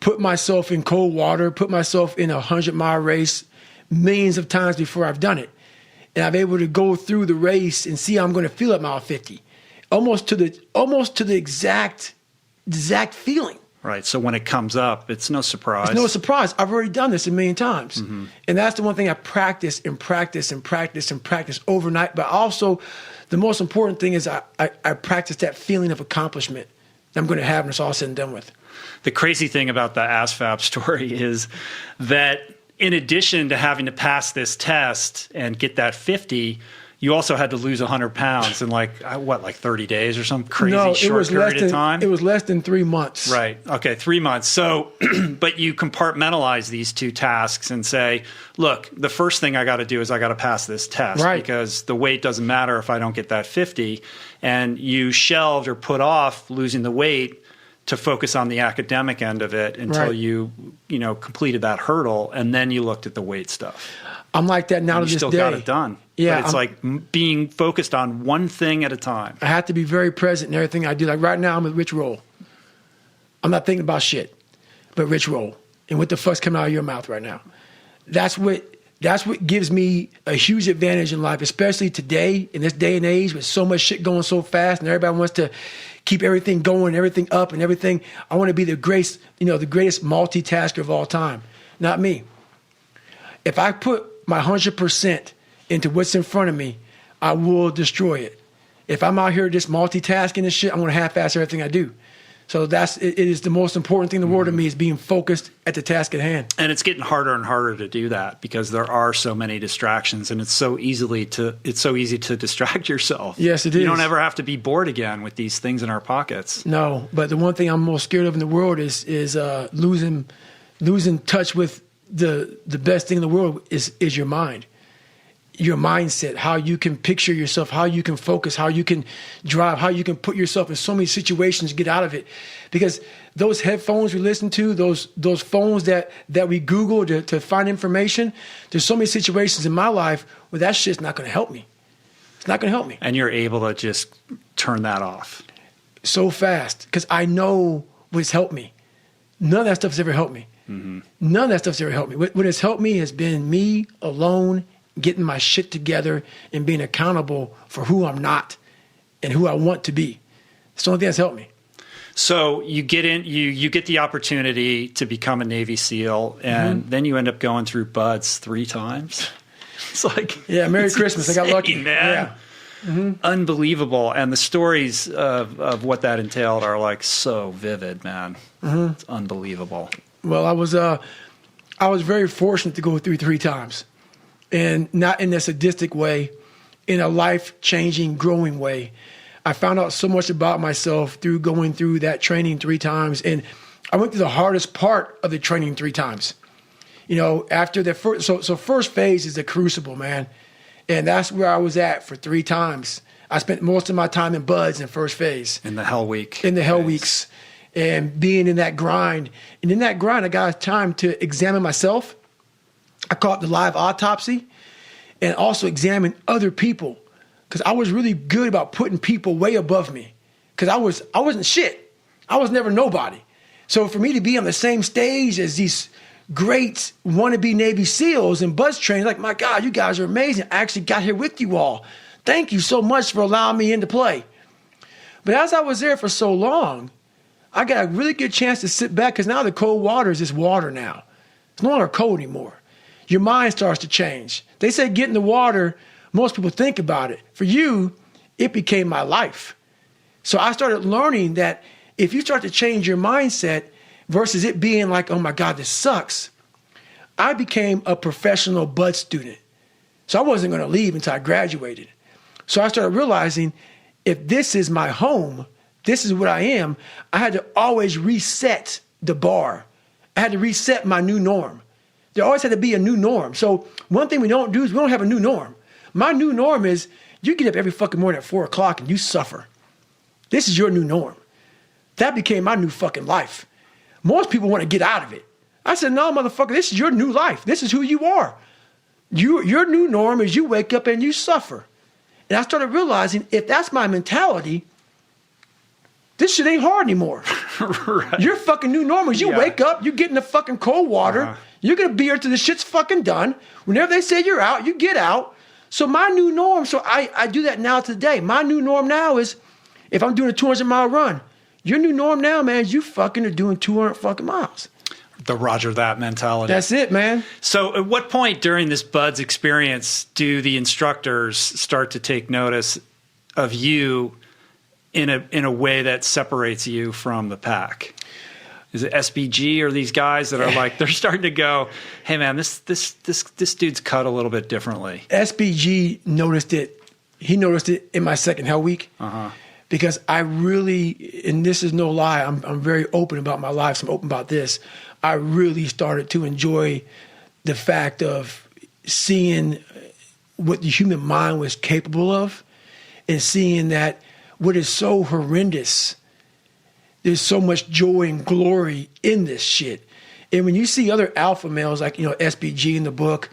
put myself in cold water, put myself in a 100-mile race millions of times before I've done it. And I'm able to go through the race and see how I'm going to feel at mile 50, almost to the exact feeling. Right. So when it comes up, it's no surprise. It's no surprise. I've already done this a million times. Mm-hmm. And that's the one thing I practice overnight. But also, the most important thing is I practice that feeling of accomplishment that I'm going to have when it's all said and done with. The crazy thing about the Asvab story is that in addition to having to pass this test and get that 50, you also had to lose 100 pounds in like 30 days or some crazy short period of time? It was less than 3 months. Right. Okay, 3 months. So, but you compartmentalize these two tasks and say, look, the first thing I got to do is I got to pass this test because the weight doesn't matter if I don't get that 50. And you shelved or put off losing the weight to focus on the academic end of it until you completed that hurdle, and then you looked at the weight stuff. I'm like that now to this day. You still got it done. Yeah, but it's like being focused on one thing at a time. I have to be very present in everything I do. Like right now, I'm with Rich Roll. I'm not thinking about shit, but Rich Roll. And what the fuck's coming out of your mouth right now? That's what gives me a huge advantage in life, especially today, in this day and age, with so much shit going so fast and everybody wants to keep everything going, everything up and everything. I want to be the greatest multitasker of all time. Not me. If I put my 100% into what's in front of me, I will destroy it. If I'm out here just multitasking and shit, I'm going to half-ass everything I do. So it is the most important thing in the world to me is being focused at the task at hand. And it's getting harder and harder to do that because there are so many distractions, and it's so easy to distract yourself. Yes, it is. You don't ever have to be bored again with these things in our pockets. No, but the one thing I'm most scared of in the world is losing touch with the best thing in the world is your mind. Your mindset, how you can picture yourself, how you can focus, how you can drive, how you can put yourself in so many situations to get out of it. Because those headphones we listen to, those phones that we Google to find information, there's so many situations in my life where that shit's not going to help me. It's not going to help me. And you're able to just turn that off. So fast, because I know what's helped me. None of that stuff has ever helped me. None of that stuff's ever helped me. What has helped me has been me alone, getting my shit together and being accountable for who I'm not and who I want to be. It's the only thing that's helped me. So you get in, you get the opportunity to become a Navy SEAL, and then you end up going through BUD/S 3 times. It's like, yeah, Merry Christmas. Insane, I got lucky, man. Yeah. Unbelievable. And the stories of what that entailed are like so vivid, man. It's unbelievable. Well, I was very fortunate to go through 3 times, and not in a sadistic way, in a life-changing, growing way. I found out so much about myself through going through that training 3 times, and I went through the hardest part of the training 3 times. You know, after the first, so first phase is the crucible, man, and that's where I was at for 3 times. I spent most of my time in BUD/S in first phase. In the Hell Week. In the Hell Weeks. And being in that grind. And in that grind, I got time to examine myself. I call it the live autopsy, and also examine other people, because I was really good about putting people way above me, because I wasn't shit. I was never nobody. So for me to be on the same stage as these great wannabe Navy SEALs and BUD/S trainers, like, my God, you guys are amazing. I actually got here with you all. Thank you so much for allowing me into play. But as I was there for so long, I got a really good chance to sit back, because now the cold water is just water now. It's no longer cold anymore. Your mind starts to change. They say get in the water, most people think about it. For you, it became my life. So I started learning that if you start to change your mindset versus it being like, oh my God, this sucks, I became a professional BUD/S student. So I wasn't going to leave until I graduated. So I started realizing, if this is my home, this is what I am, I had to always reset the bar. I had to reset my new norm. There always had to be a new norm. So one thing we don't do is we don't have a new norm. My new norm is you get up every fucking morning at 4 o'clock and you suffer. This is your new norm. That became my new fucking life. Most people want to get out of it. I said, no, motherfucker, this is your new life. This is who you are. Your new norm is you wake up and you suffer. And I started realizing, if that's my mentality, this shit ain't hard anymore. Right. Your fucking new normal is you wake up, you get in the fucking cold water, you're going to be here till the shit's fucking done. Whenever they say you're out, you get out. So my new norm, so I do that now today. My new norm now is, if I'm doing a 200-mile run, your new norm now, man, is you fucking are doing 200 fucking miles. The Roger that mentality. That's it, man. So at what point during this BUD/S experience do the instructors start to take notice of you in a way that separates you from the pack? Is it SBG or these guys that are like, they're starting to go, hey man, this dude's cut a little bit differently? SBG noticed it. He noticed it in my second Hell Week. Because I really, and this is no lie, I'm very open about my life, so I'm open about this. I really started to enjoy the fact of seeing what the human mind was capable of, and seeing that what is so horrendous, there's so much joy and glory in this shit. And when you see other alpha males, like, SBG in the book,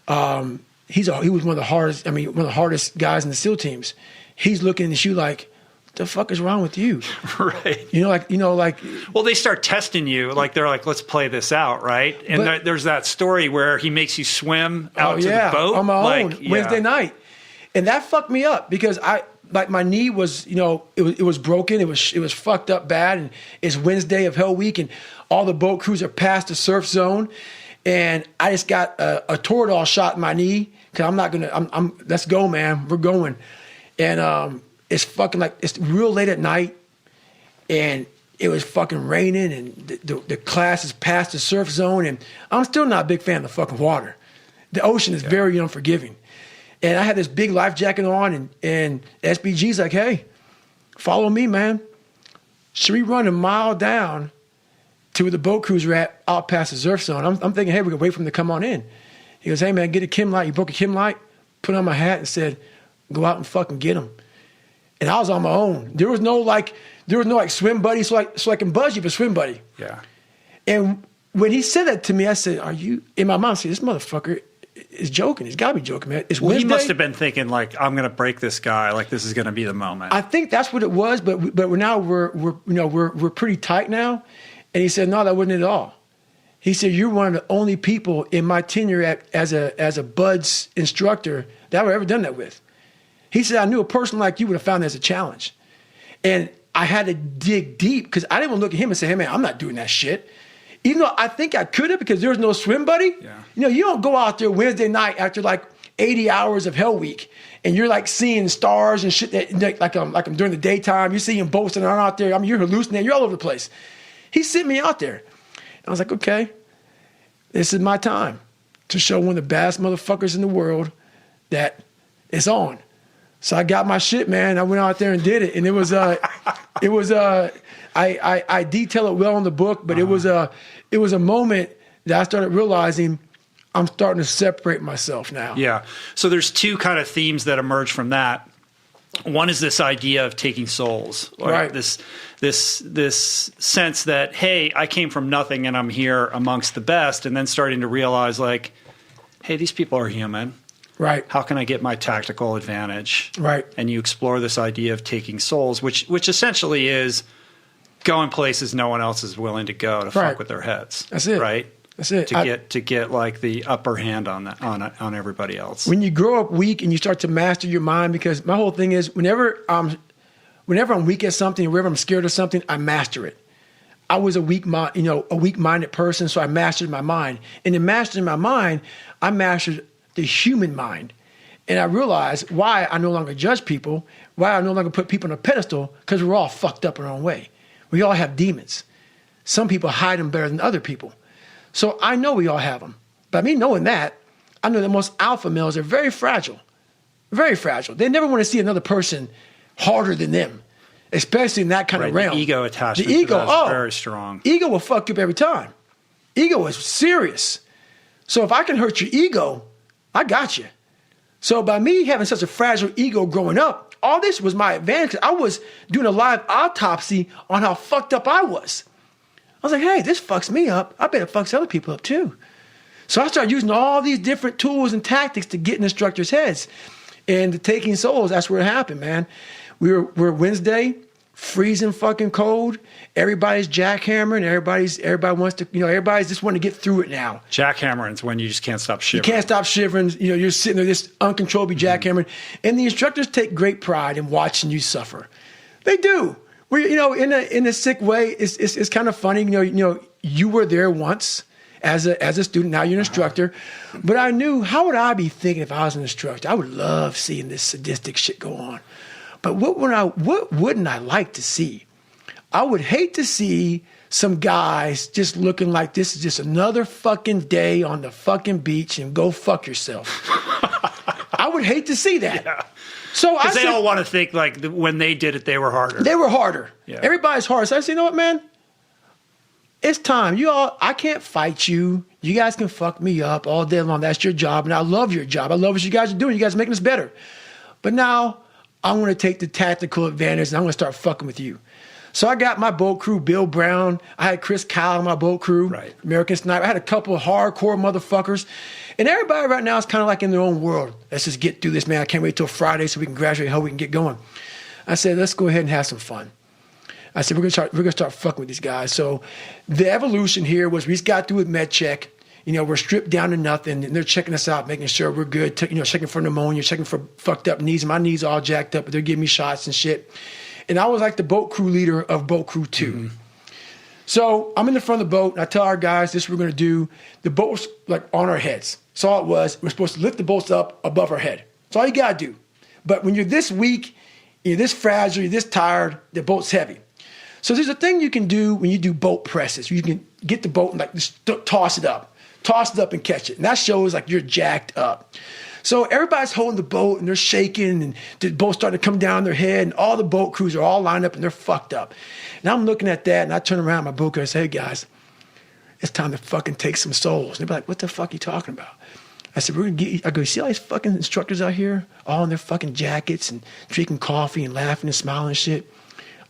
he was one of the hardest guys in the SEAL teams. He's looking at you like, what the fuck is wrong with you? Right. Well, they start testing you. Like, they're like, let's play this out, right? And there's that story where he makes you swim out to the boat. On my own, Wednesday night. And that fucked me up, because my knee was, it was broken. It was fucked up bad. And it's Wednesday of Hell Week, and all the boat crews are past the surf zone. And I just got a Toradol shot in my knee, because I'm not going to, let's go, man. We're going. And it's fucking it's real late at night, and it was fucking raining, and the class is past the surf zone, and I'm still not a big fan of the fucking water. The ocean is very unforgiving. And I had this big life jacket on, and SBG's like, hey, follow me, man. Should we run a mile down to where the boat crews are at, out past the surf zone? I'm thinking, hey, we're going to wait for him to come on in. He goes, hey, man, get a Kim light. You broke a Kim light, put on my hat, and said, go out and fucking get him. And I was on my own. There was no swim buddy, so I can buzz you for swim buddy. Yeah. And when he said that to me, I said, are you, in my mind, I said, this motherfucker is joking. He's got to be joking, man. It's Wednesday. He must have been thinking, like, I'm going to break this guy. Like, this is going to be the moment. I think that's what it was, but we're pretty tight now. And he said, no, that wasn't it at all. He said, you're one of the only people in my tenure as a BUD/S instructor that I've ever done that with. He said, I knew a person like you would have found that as a challenge. And I had to dig deep because I didn't want to look at him and say, hey, man, I'm not doing that shit. Even though I think I could have because there was no swim buddy. Yeah. You know, you don't go out there Wednesday night after like 80 hours of Hell Week and you're like seeing stars and shit that like I'm during the daytime. You're seeing boats and I'm out there. I mean, you're hallucinating. You're all over the place. He sent me out there. And I was like, okay, this is my time to show one of the baddest motherfuckers in the world that it's on. So I got my shit, man. I went out there and did it. And I detail it well in the book, but it was a moment that I started realizing I'm starting to separate myself now. Yeah. So there's two kind of themes that emerge from that. One is this idea of taking souls, right? This sense that, hey, I came from nothing and I'm here amongst the best, and then starting to realize like, hey, these people are human. Right. How can I get my tactical advantage? Right. And you explore this idea of taking souls, which essentially is going places no one else is willing to go to fuck with their heads. That's it. Right. That's it. To get like the upper hand on everybody else. When you grow up weak and you start to master your mind, because my whole thing is whenever I'm weak at something, whenever I'm scared of something, I master it. I was a weak-minded person, so I mastered my mind. And in mastering my mind, I mastered the human mind. And I realized why I no longer judge people, why I no longer put people on a pedestal, because we're all fucked up in our own way. We all have demons. Some people hide them better than other people. So I know we all have them. But me knowing that, I know that most alpha males are very fragile. Very fragile. They never want to see another person harder than them, especially in that kind of realm. The ego attachment to that is very strong. Ego will fuck you up every time. Ego is serious. So if I can hurt your ego, I got you. So by me having such a fragile ego growing up, all this was my advantage. I was doing a live autopsy on how fucked up I was. I was like, hey, this fucks me up. I bet it fucks other people up too. So I started using all these different tools and tactics to get in instructors' heads. And the taking souls, that's where it happened, man. We're Wednesday, freezing fucking cold. Everybody's jackhammering. Everybody wants to, everybody's just wanting to get through it now. Jackhammering is when you just can't stop shivering. You can't stop shivering. You're sitting there just uncontrollably jackhammering. And the instructors take great pride in watching you suffer. They do. We, in a sick way, it's kind of funny. You were there once as a student. Now you're an instructor. But I knew, how would I be thinking if I was an instructor? I would love seeing this sadistic shit go on. But what wouldn't I like to see? I would hate to see some guys just looking like this is just another fucking day on the fucking beach and go fuck yourself. I would hate to see that. Yeah. So because they all want to think like when they did it, they were harder. They were harder. Yeah. Everybody's hard. So I said, you know what, man? It's time. I can't fight you. You guys can fuck me up all day long. That's your job. And I love your job. I love what you guys are doing. You guys are making us better. But now I'm going to take the tactical advantage and I'm going to start fucking with you. So I got my boat crew, Bill Brown. I had Chris Kyle on my boat crew, right. American Sniper. I had a couple of hardcore motherfuckers. And everybody right now is kind of like in their own world. Let's just get through this, man. I can't wait till Friday so we can graduate, how we can get going. I said, let's go ahead and have some fun. I said, we're gonna start fucking with these guys. So the evolution here was we just got through with med check. We're stripped down to nothing, and they're checking us out, making sure we're good. Checking for pneumonia, checking for fucked up knees. My knees all jacked up, but they're giving me shots and shit. And I was like the boat crew leader of boat crew 2. Mm-hmm. So I'm in the front of the boat, and I tell our guys this is what we're going to do. The boat was like on our heads. That's all it was. We're supposed to lift the boats up above our head. That's all you got to do. But when you're this weak, you're this fragile, you're this tired, the boat's heavy. So there's a thing you can do when you do boat presses. You can get the boat and like just toss it up and catch it. And that shows like you're jacked up. So everybody's holding the boat and they're shaking and the boat's starting to come down their head and all the boat crews are all lined up and they're fucked up. And I'm looking at that and I turn around my boat and I say, hey guys, it's time to fucking take some souls. And they're like, what the fuck are you talking about? I said, I go, see all these fucking instructors out here, all in their fucking jackets and drinking coffee and laughing and smiling and shit.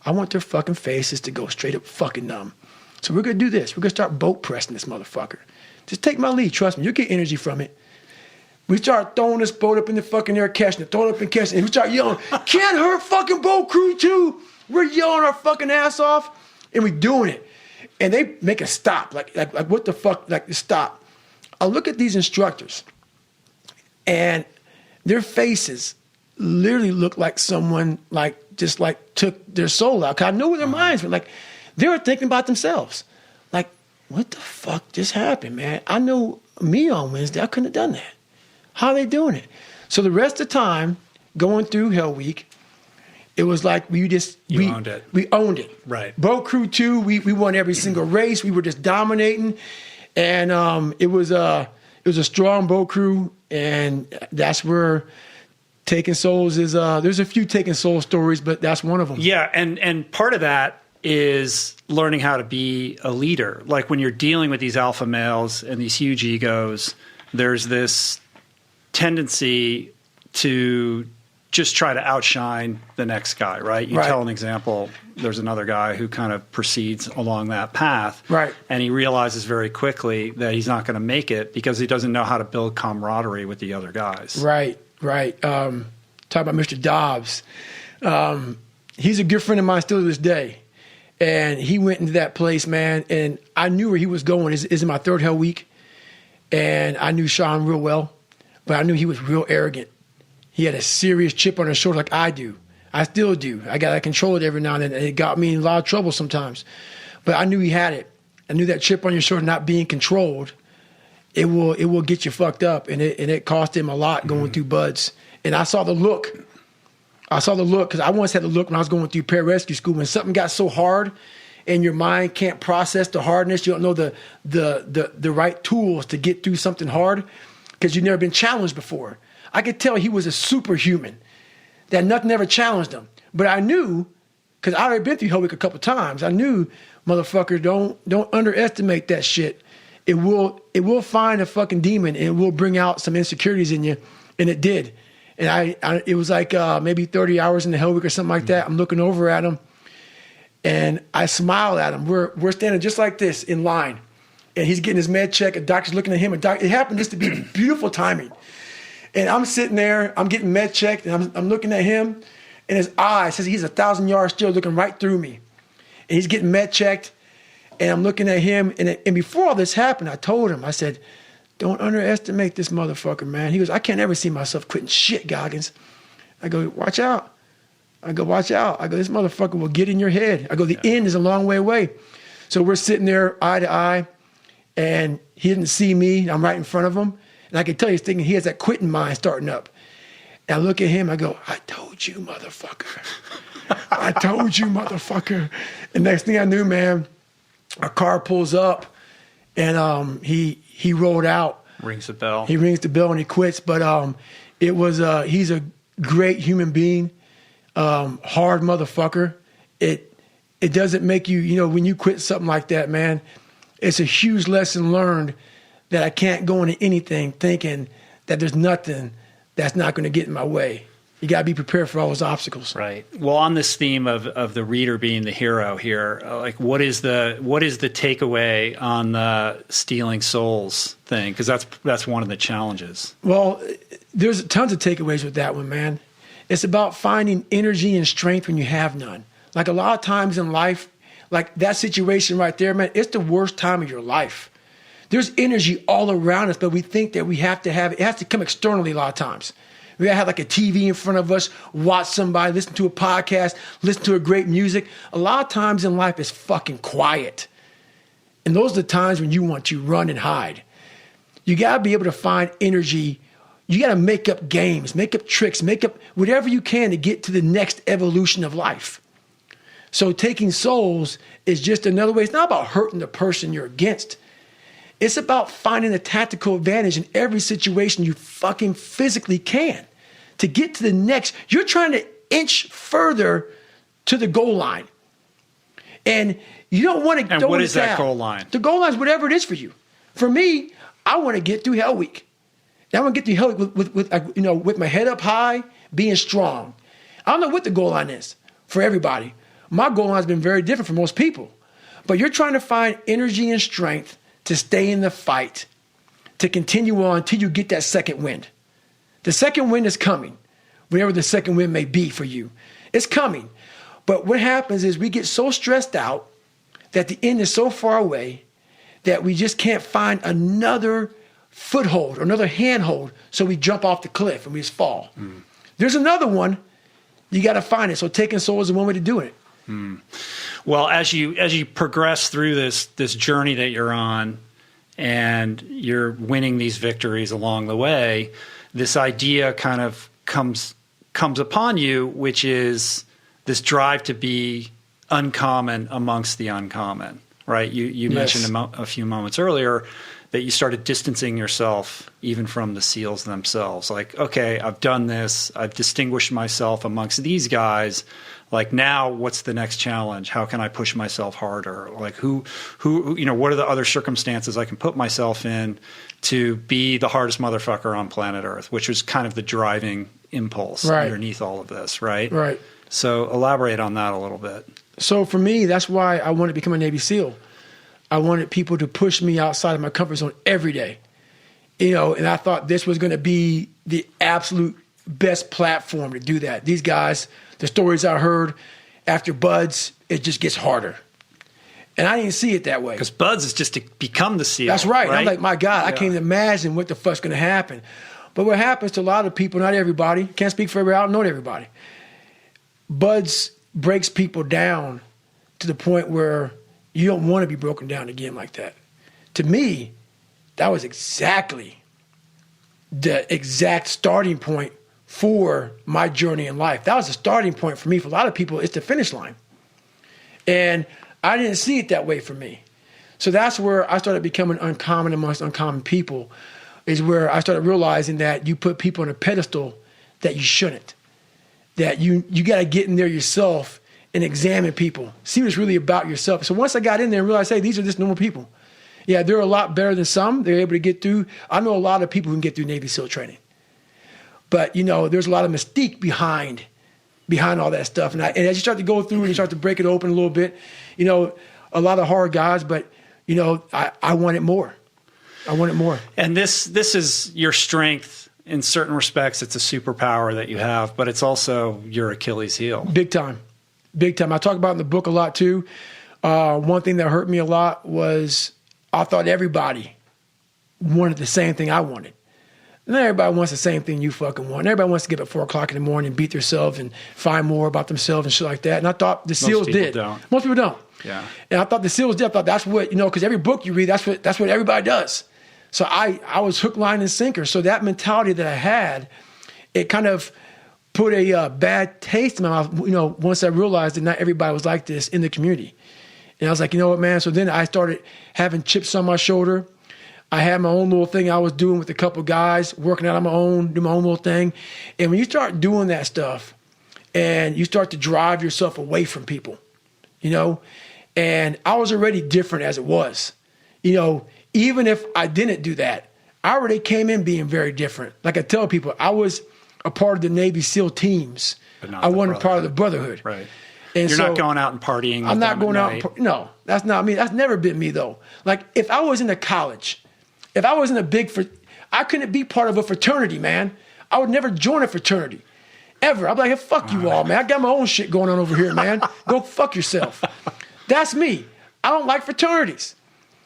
I want their fucking faces to go straight up fucking numb. So we're going to do this. We're going to start boat pressing this motherfucker. Just take my lead. Trust me. You'll get energy from it. We start throwing this boat up in the fucking air, catching it, throwing it up and catching it. And we start yelling, can't hurt fucking boat crew 2. We're yelling our fucking ass off, and we're doing it. And they make a stop, like what the fuck, like stop. I look at these instructors, and their faces literally look like someone just took their soul out. 'Cause I know where their minds were. Like, they were thinking about themselves. Like, what the fuck just happened, man? I know me on Wednesday, I couldn't have done that. How are they doing it? So the rest of the time, going through Hell Week, it was like we owned it. We owned it. Right. Boat Crew 2, we won every single race. We were just dominating. And it was a strong boat crew, and that's where Taking Souls is. There's a few Taking Souls stories, but that's one of them. Yeah, and part of that is learning how to be a leader. Like, when you're dealing with these alpha males and these huge egos, there's this tendency to just try to outshine the next guy, right? You tell an example, there's another guy who kind of proceeds along that path. Right. And he realizes very quickly that he's not going to make it because he doesn't know how to build camaraderie with the other guys. Right. Talk about Mr. Dobbs. He's a good friend of mine still to this day. And he went into that place, man, and I knew where he was going. It's in my third Hell Week. And I knew Sean real well, but I knew he was real arrogant. He had a serious chip on his shoulder like I do. I still do. I got to control it every now and then, and it got me in a lot of trouble sometimes. But I knew he had it. I knew that chip on your shoulder not being controlled, it will get you fucked up, and it cost him a lot going through buds. And I saw the look. Because I once had the look when I was going through pararescue school, when something got so hard and your mind can't process the hardness, you don't know the right tools to get through something hard because you've never been challenged before. I could tell he was a superhuman, that nothing ever challenged him. But I knew, because I already been through Hell Week a couple times, I knew, motherfucker, don't underestimate that shit. It will find a fucking demon, and it will bring out some insecurities in you, and it did. And it was like maybe 30 hours in the Hell Week or something like that. I'm looking over at him, and I smile at him. We're standing just like this in line, and he's getting his med check. A doctor's looking at him. It happened just to be beautiful timing. And I'm sitting there, I'm getting med checked, and I'm looking at him, and his eye says he's 1,000 yards still looking right through me. And he's getting med checked, and I'm looking at him, and before all this happened, I told him, I said, don't underestimate this motherfucker, man. He goes, I can't ever see myself quitting shit, Goggins. I go, watch out. I go, this motherfucker will get in your head. I go, the end is a long way away. So we're sitting there eye to eye, and he didn't see me. I'm right in front of him. And I can tell he's thinking he has that quitting mind starting up. And I look at him, I go, I told you, motherfucker. I told you, motherfucker. And next thing I knew, man, a car pulls up, and he rolled out. Rings the bell. He rings the bell and he quits. But it was he's a great human being, hard motherfucker. It doesn't make you, when you quit something like that, man, it's a huge lesson learned that I can't go into anything thinking that there's nothing that's not going to get in my way. You got to be prepared for all those obstacles. Right. Well, on this theme of the reader being the hero here, like what is the takeaway on the stealing souls thing? Because that's one of the challenges. Well, there's tons of takeaways with that one, man. It's about finding energy and strength when you have none. Like a lot of times in life, like that situation right there, man, it's the worst time of your life. There's energy all around us, but we think that we have to have it. It has to come externally a lot of times. We gotta have like a TV in front of us, watch somebody, listen to a podcast, listen to a great music. A lot of times in life it's fucking quiet. And those are the times when you want to run and hide. You gotta be able to find energy. You gotta make up games, make up tricks, make up whatever you can to get to the next evolution of life. So taking souls is just another way. It's not about hurting the person you're against. It's about finding a tactical advantage in every situation you fucking physically can to get to the next. You're trying to inch further to the goal line. And you don't want to. And what is that goal line? The goal line is whatever it is for you. For me, I want to get through Hell Week. I want to get through Hell Week with my head up high, being strong. I don't know what the goal line is for everybody. My goal line has been very different for most people. But you're trying to find energy and strength to stay in the fight, to continue on until you get that second wind. The second wind is coming, whatever the second wind may be for you. It's coming. But what happens is we get so stressed out that the end is so far away that we just can't find another foothold or another handhold, so we jump off the cliff and we just fall. There's another one. You got to find it. So taking soul is one way to do it. Well, as you progress through this journey that you're on, and you're winning these victories along the way, this idea kind of comes upon you, which is this drive to be uncommon amongst the uncommon, right? You mentioned a few moments earlier that you started distancing yourself even from the SEALs themselves. Like, okay, I've done this. I've distinguished myself amongst these guys. Like, now what's the next challenge? How can I push myself harder? Like, who, what are the other circumstances I can put myself in to be the hardest motherfucker on planet Earth, which was kind of the driving impulse underneath all of this, right? Right. So elaborate on that a little bit. So for me, that's why I wanted to become a Navy SEAL. I wanted people to push me outside of my comfort zone every day, and I thought this was going to be the absolute best platform to do that. These guys, the stories I heard after BUDS, it just gets harder. And I didn't see it that way. Because BUDS is just to become the SEAL. That's right. I'm like, my God, I can't even imagine what the fuck's going to happen. But what happens to a lot of people, not everybody, can't speak for everybody, I don't know everybody. BUDS breaks people down to the point where you don't want to be broken down again like that. To me, that was exactly the exact starting point for my journey in life. That was the starting point for me. For a lot of people, it's the finish line. And I didn't see it that way for me. So that's where I started becoming uncommon amongst uncommon people, is where I started realizing that you put people on a pedestal that you shouldn't. That you got to get in there yourself and examine people. See what's really about yourself. So once I got in there and realized, hey, these are just normal people. Yeah, they're a lot better than some. They're able to get through. I know a lot of people who can get through Navy SEAL training. But, there's a lot of mystique behind all that stuff. And as you start to go through and you start to break it open a little bit, a lot of hard guys, but, I wanted more. I wanted more. And this is your strength. In certain respects, it's a superpower that you have, but it's also your Achilles heel. Big time. Big time. I talk about it in the book a lot too. One thing that hurt me a lot was I thought everybody wanted the same thing I wanted. Not everybody wants the same thing you fucking want. Everybody wants to get up at 4 o'clock in the morning and beat themselves and find more about themselves and shit like that. And I thought the SEALs did. Most people don't. Yeah. And I thought the SEALs did. I thought that's what, because every book you read, that's what everybody does. So I was hook, line, and sinker. So that mentality that I had, it kind of put a bad taste in my mouth, once I realized that not everybody was like this in the community. And I was like, you know what, man? So then I started having chips on my shoulder. I had my own little thing I was doing with a couple guys, working out on my own, do my own little thing. And when you start doing that stuff and you start to drive yourself away from people, and I was already different as it was, even if I didn't do that, I already came in being very different. Like I tell people, I was a part of the Navy SEAL teams. I wasn't part of the Brotherhood. Right. And You're not going out and partying. I'm not going out. No, that's not me. That's never been me, though. Like, if I was in a college, if I was in I couldn't be part of a fraternity, man. I would never join a fraternity. Ever. I'd be like, hey, fuck you all, man. I got my own shit going on over here, man. Go fuck yourself. That's me. I don't like fraternities.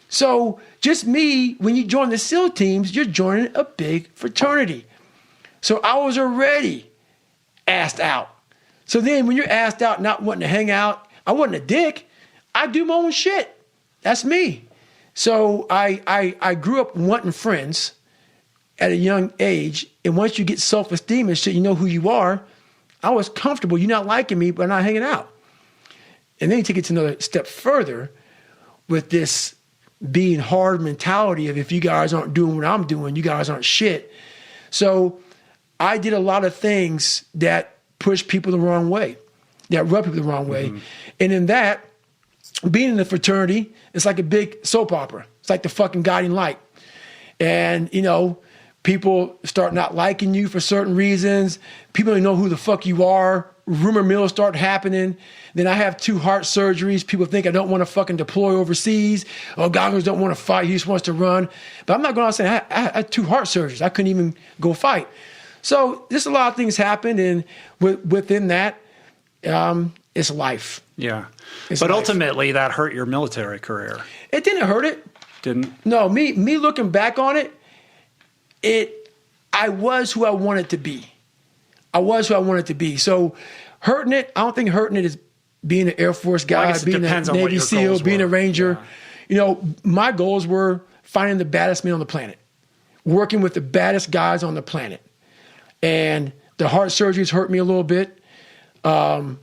So just me, when you join the SEAL teams, you're joining a big fraternity. So I was already asked out. So then when you're asked out not wanting to hang out, I wasn't a dick. I do my own shit. That's me. So I grew up wanting friends at a young age. And once you get self-esteem and shit, you know who you are. I was comfortable. You're not liking me, but not hanging out. And then you take it to another step further with this being hard mentality of, if you guys aren't doing what I'm doing, you guys aren't shit. So I did a lot of things that push people the wrong way, that rub people the wrong way. And in that, being in the fraternity, it's like a big soap opera. It's like the fucking guiding light. And, people start not liking you for certain reasons. People don't know who the fuck you are. Rumor mills start happening. Then I have 2 heart surgeries. People think I don't want to fucking deploy overseas. Oh, Goggins don't want to fight. He just wants to run. But I'm not going out saying I had 2 heart surgeries. I couldn't even go fight. So just a lot of things happened. And within that, it's life. Yeah. It's But life. ultimately, that hurt your military career, It didn't hurt it. didn't? No, me looking back on it, I was who I wanted to be. I was who I wanted to be. So hurting it, I don't think hurting it is being an Air Force Well, I guy, guess it being a depends on what Navy your SEAL, goals being were. a Ranger. Yeah. You know, my goals were finding the baddest men on the planet, working with the baddest guys on the planet. And the heart surgeries hurt me a little bit. But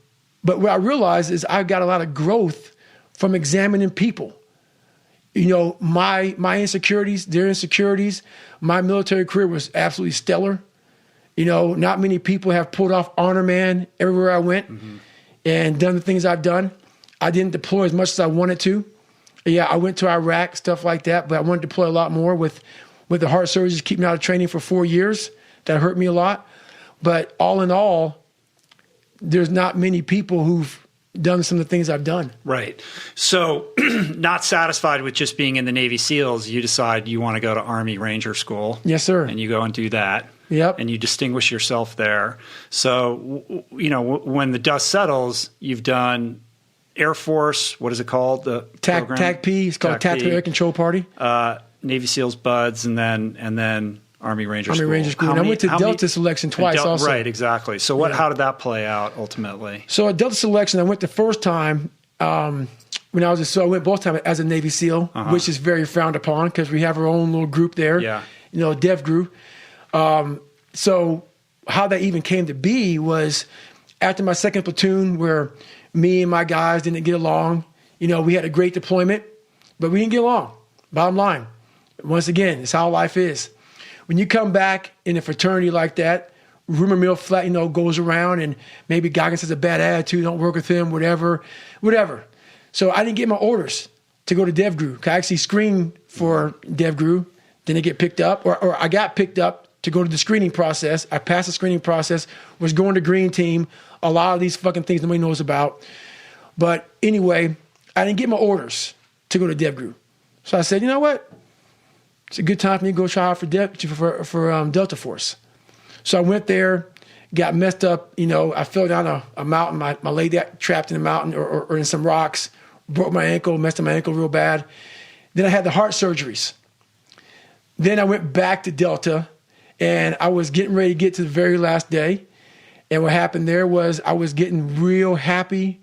what I realized is I got a lot of growth from examining people. You know, my insecurities, their insecurities, my military career was absolutely stellar. You know, not many people have pulled off honor man everywhere I went and done the things I've done. I didn't deploy as much as I wanted to. Yeah, I went to Iraq, stuff like that, but I wanted to deploy a lot more with the heart surgeries keeping me out of training for 4 years. That hurt me a lot. But all in all, there's not many people who've done some of the things I've done. Right. So not satisfied with just being in the Navy SEALs, you decide you want to go to Army Ranger School. Yes, sir. And you go and do that. Yep. And you distinguish yourself there. So, you know, when the dust settles, you've done Air Force, what is it called? The program? TACP, it's called TAC-P. Tactical Air Control Party. Navy SEALs buds, and then Army Ranger School. Army Ranger School. And I went to Delta Selection twice also. Right, exactly. So how did that play out ultimately? So at Delta Selection, I went the first time when I was I went both times as a Navy SEAL, which is very frowned upon because we have our own little group there. Yeah. You know, Dev group. So how that even came to be was after my second platoon, where me and my guys didn't get along. You know, we had a great deployment, but we didn't get along. Bottom line. Once again, it's how life is. When you come back in a fraternity like that, rumor mill flat, you know, goes around, and maybe Goggins has a bad attitude, don't work with him, whatever. So I didn't get my orders to go to DevGru. I actually screened for DevGru, didn't get picked up, or I got picked up to go to the screening process. I passed the screening process, was going to Green Team, a lot of these fucking things nobody knows about. But anyway, I didn't get my orders to go to DevGru. So I said, you know what? It's a good time for me to go try out for Delta Force. So I went there, got messed up. You know, I fell down a mountain. My leg got trapped in a mountain or in some rocks, broke my ankle, messed up my ankle real bad. Then I had the heart surgeries. Then I went back to Delta, and I was getting ready to get to the very last day. And what happened there was I was getting real happy.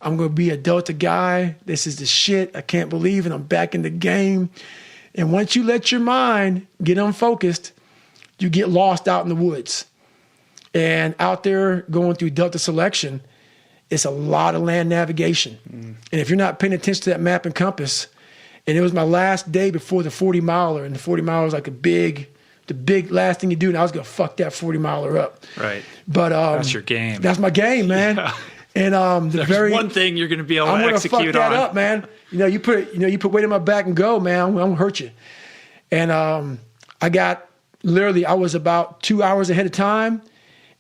I'm going to be a Delta guy. This is the shit. I can't believe it. I'm back in the game. And once you let your mind get unfocused, you get lost out in the woods. And out there going through Delta Selection, it's a lot of land navigation. And if you're not paying attention to that map and compass, and it was my last day before the 40-miler, and the 40-miler was like the big last thing you do, and I was going to fuck that 40-miler up. Right. But that's your game. That's my game, man. Yeah. And There's one thing you're going to be able to execute I'm gonna fuck that on. up, man. You put weight on my back and go, man. I'm gonna hurt you. And I was about 2 hours ahead of time,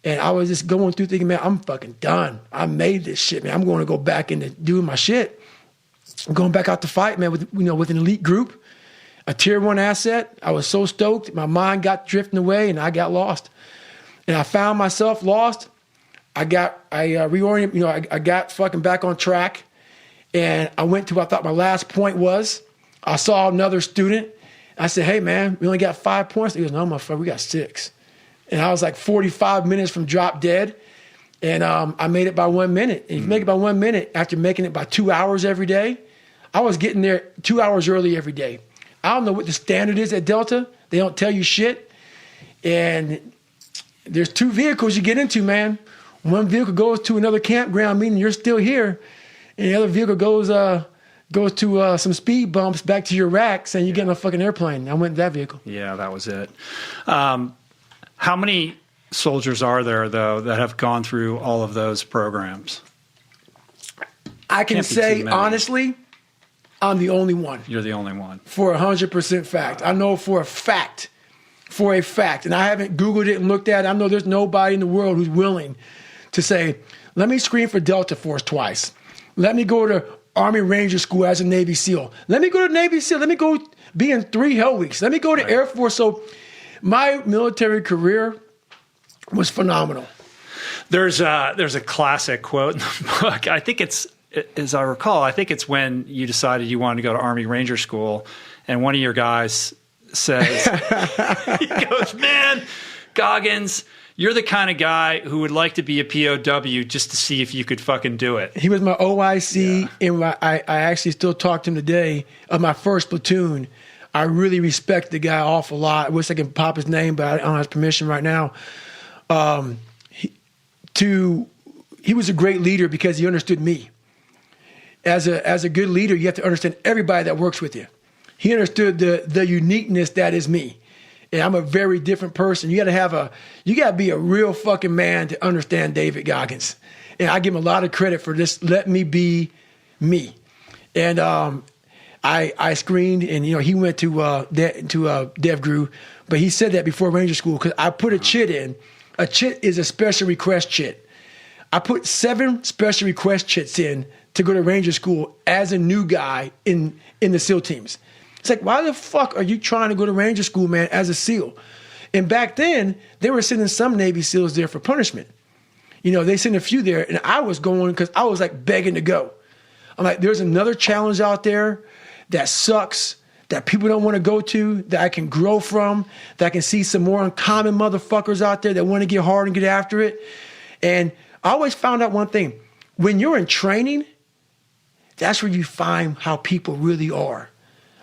and I was just going through thinking, man, I'm fucking done. I made this shit, man. I'm going to go back into doing my shit. I'm going back out to fight, man, with an elite group, a tier 1 asset. I was so stoked. My mind got drifting away, and I got lost. And I found myself lost. I reoriented, I got fucking back on track, and I went to what I thought my last point was. I saw another student. I said, hey, man, we only got 5 points. He goes, no, motherfucker, we got 6. And I was like 45 minutes from drop dead, and I made it by 1 minute. And if you make it by 1 minute after making it by 2 hours every day, I was getting there 2 hours early every day. I don't know what the standard is at Delta. They don't tell you shit. And there's 2 vehicles you get into, man. One vehicle goes to another campground, meaning you're still here, and the other vehicle goes to some speed bumps back to your rack, saying you're getting a fucking airplane. I went in that vehicle. Yeah, that was it. How many soldiers are there, though, that have gone through all of those programs? I can say, honestly, I'm the only one. You're the only one. For 100% fact. I know for a fact, and I haven't Googled it and looked at it. I know there's nobody in the world who's willing to say, let me screen for Delta Force twice. Let me go to Army Ranger School as a Navy SEAL. Let me go to Navy SEAL. Let me go be in 3 Hell Weeks. Let me go to Air Force. So my military career was phenomenal. There's a classic quote in the book. I think it's as I recall, I think it's when you decided you wanted to go to Army Ranger School, and one of your guys says, he goes, man, Goggins, you're the kind of guy who would like to be a POW just to see if you could fucking do it. He was my OIC, and I actually still talk to him today of my first platoon. I really respect the guy an awful lot. I wish I could pop his name, but I don't have his permission right now. He was a great leader because he understood me. As a good leader, you have to understand everybody that works with you. He understood the uniqueness that is me. And I'm a very different person. You gotta be a real fucking man to understand David Goggins. And I give him a lot of credit for just let me be me. And I screened, and he went to DevGru, but he said that before Ranger School because I put a chit in. A chit is a special request chit. I put 7 special request chits in to go to Ranger School as a new guy in the SEAL teams. It's like, why the fuck are you trying to go to Ranger School, man, as a SEAL? And back then, they were sending some Navy SEALs there for punishment. They sent a few there, and I was going because I was like begging to go. I'm like, there's another challenge out there that sucks, that people don't want to go to, that I can grow from, that I can see some more uncommon motherfuckers out there that want to get hard and get after it. And I always found out one thing. When you're in training, that's where you find how people really are.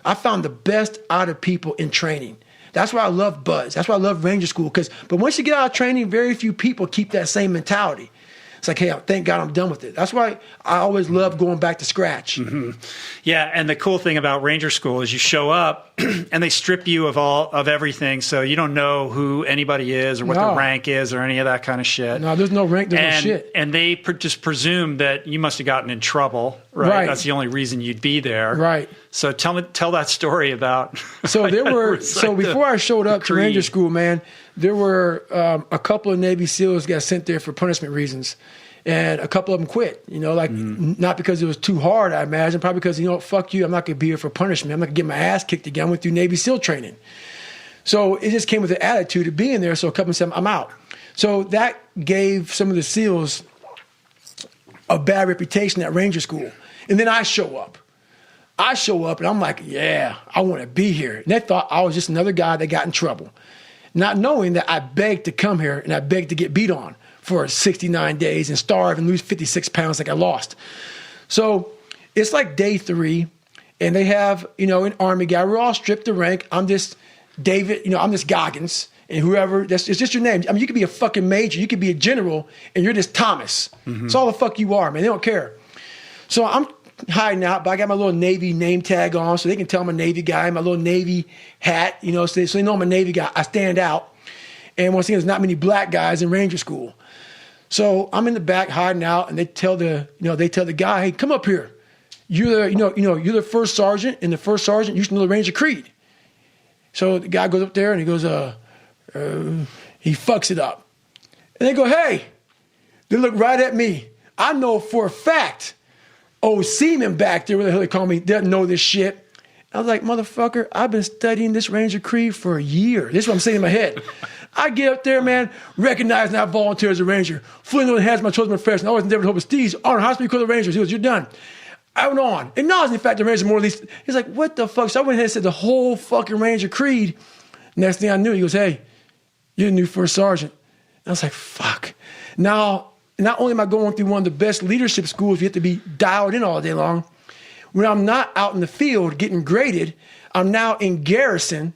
I found the best out of people in training. That's why I love Buzz. That's why I love Ranger School. But once you get out of training, very few people keep that same mentality. It's like, hey, thank God I'm done with it. That's why I always love going back to scratch. Mm-hmm. Yeah, and the cool thing about Ranger School is you show up and they strip you of everything, so you don't know who anybody is or what their rank is or any of that kind of shit. No, there's no rank, there's no shit. And they just presume that you must have gotten in trouble, right? That's the only reason you'd be there. Right. So tell that story about. So before I showed up to Ranger School, man, there were a couple of Navy SEALs got sent there for punishment reasons, and a couple of them quit. Not because it was too hard, I imagine, probably because fuck you, I'm not gonna be here for punishment. I'm not gonna get my ass kicked again. I went through Navy SEAL training, so it just came with the attitude of being there. So a couple of them said, I'm out. So that gave some of the SEALs a bad reputation at Ranger School, and then I show up and I'm like, yeah, I want to be here. And they thought I was just another guy that got in trouble, not knowing that I begged to come here and I begged to get beat on for 69 days and starve and lose 56 pounds like I lost. So it's like day 3, and they have, an Army guy. We're all stripped to rank. I'm this David, I'm this Goggins, and whoever, it's just your name. I mean, you could be a fucking major, you could be a general, and you're this Thomas. Mm-hmm. It's all the fuck you are, man. They don't care. So I'm hiding out, but I got my little Navy name tag on, so they can tell I'm a Navy guy, my little Navy hat, so they know I'm a Navy guy. I stand out. And once again, there's not many black guys in Ranger School. So I'm in the back hiding out, and they tell the guy, hey, come up here. You're the first sergeant, and the first sergeant, you should know the Ranger Creed. So the guy goes up there and he goes, he fucks it up. And they go, hey, they look right at me. I know for a fact old seaman back there, what the hell they call me, doesn't know this shit. I was like, motherfucker, I've been studying this Ranger Creed for a year. This is what I'm saying in my head. I get up there, man, recognizing I volunteer as a Ranger. Fully on the hands of my chosen profession. I always endeavored to hope prestige, honor, high speed, call the Rangers. He goes, you're done. I went on. Acknowledging the fact the Rangers are more at least. He's like, what the fuck? So I went ahead and said the whole fucking Ranger Creed. Next thing I knew, he goes, hey, you're the new first sergeant. And I was like, fuck. Now, not only am I going through one of the best leadership schools, you have to be dialed in all day long. When I'm not out in the field getting graded, I'm now in garrison,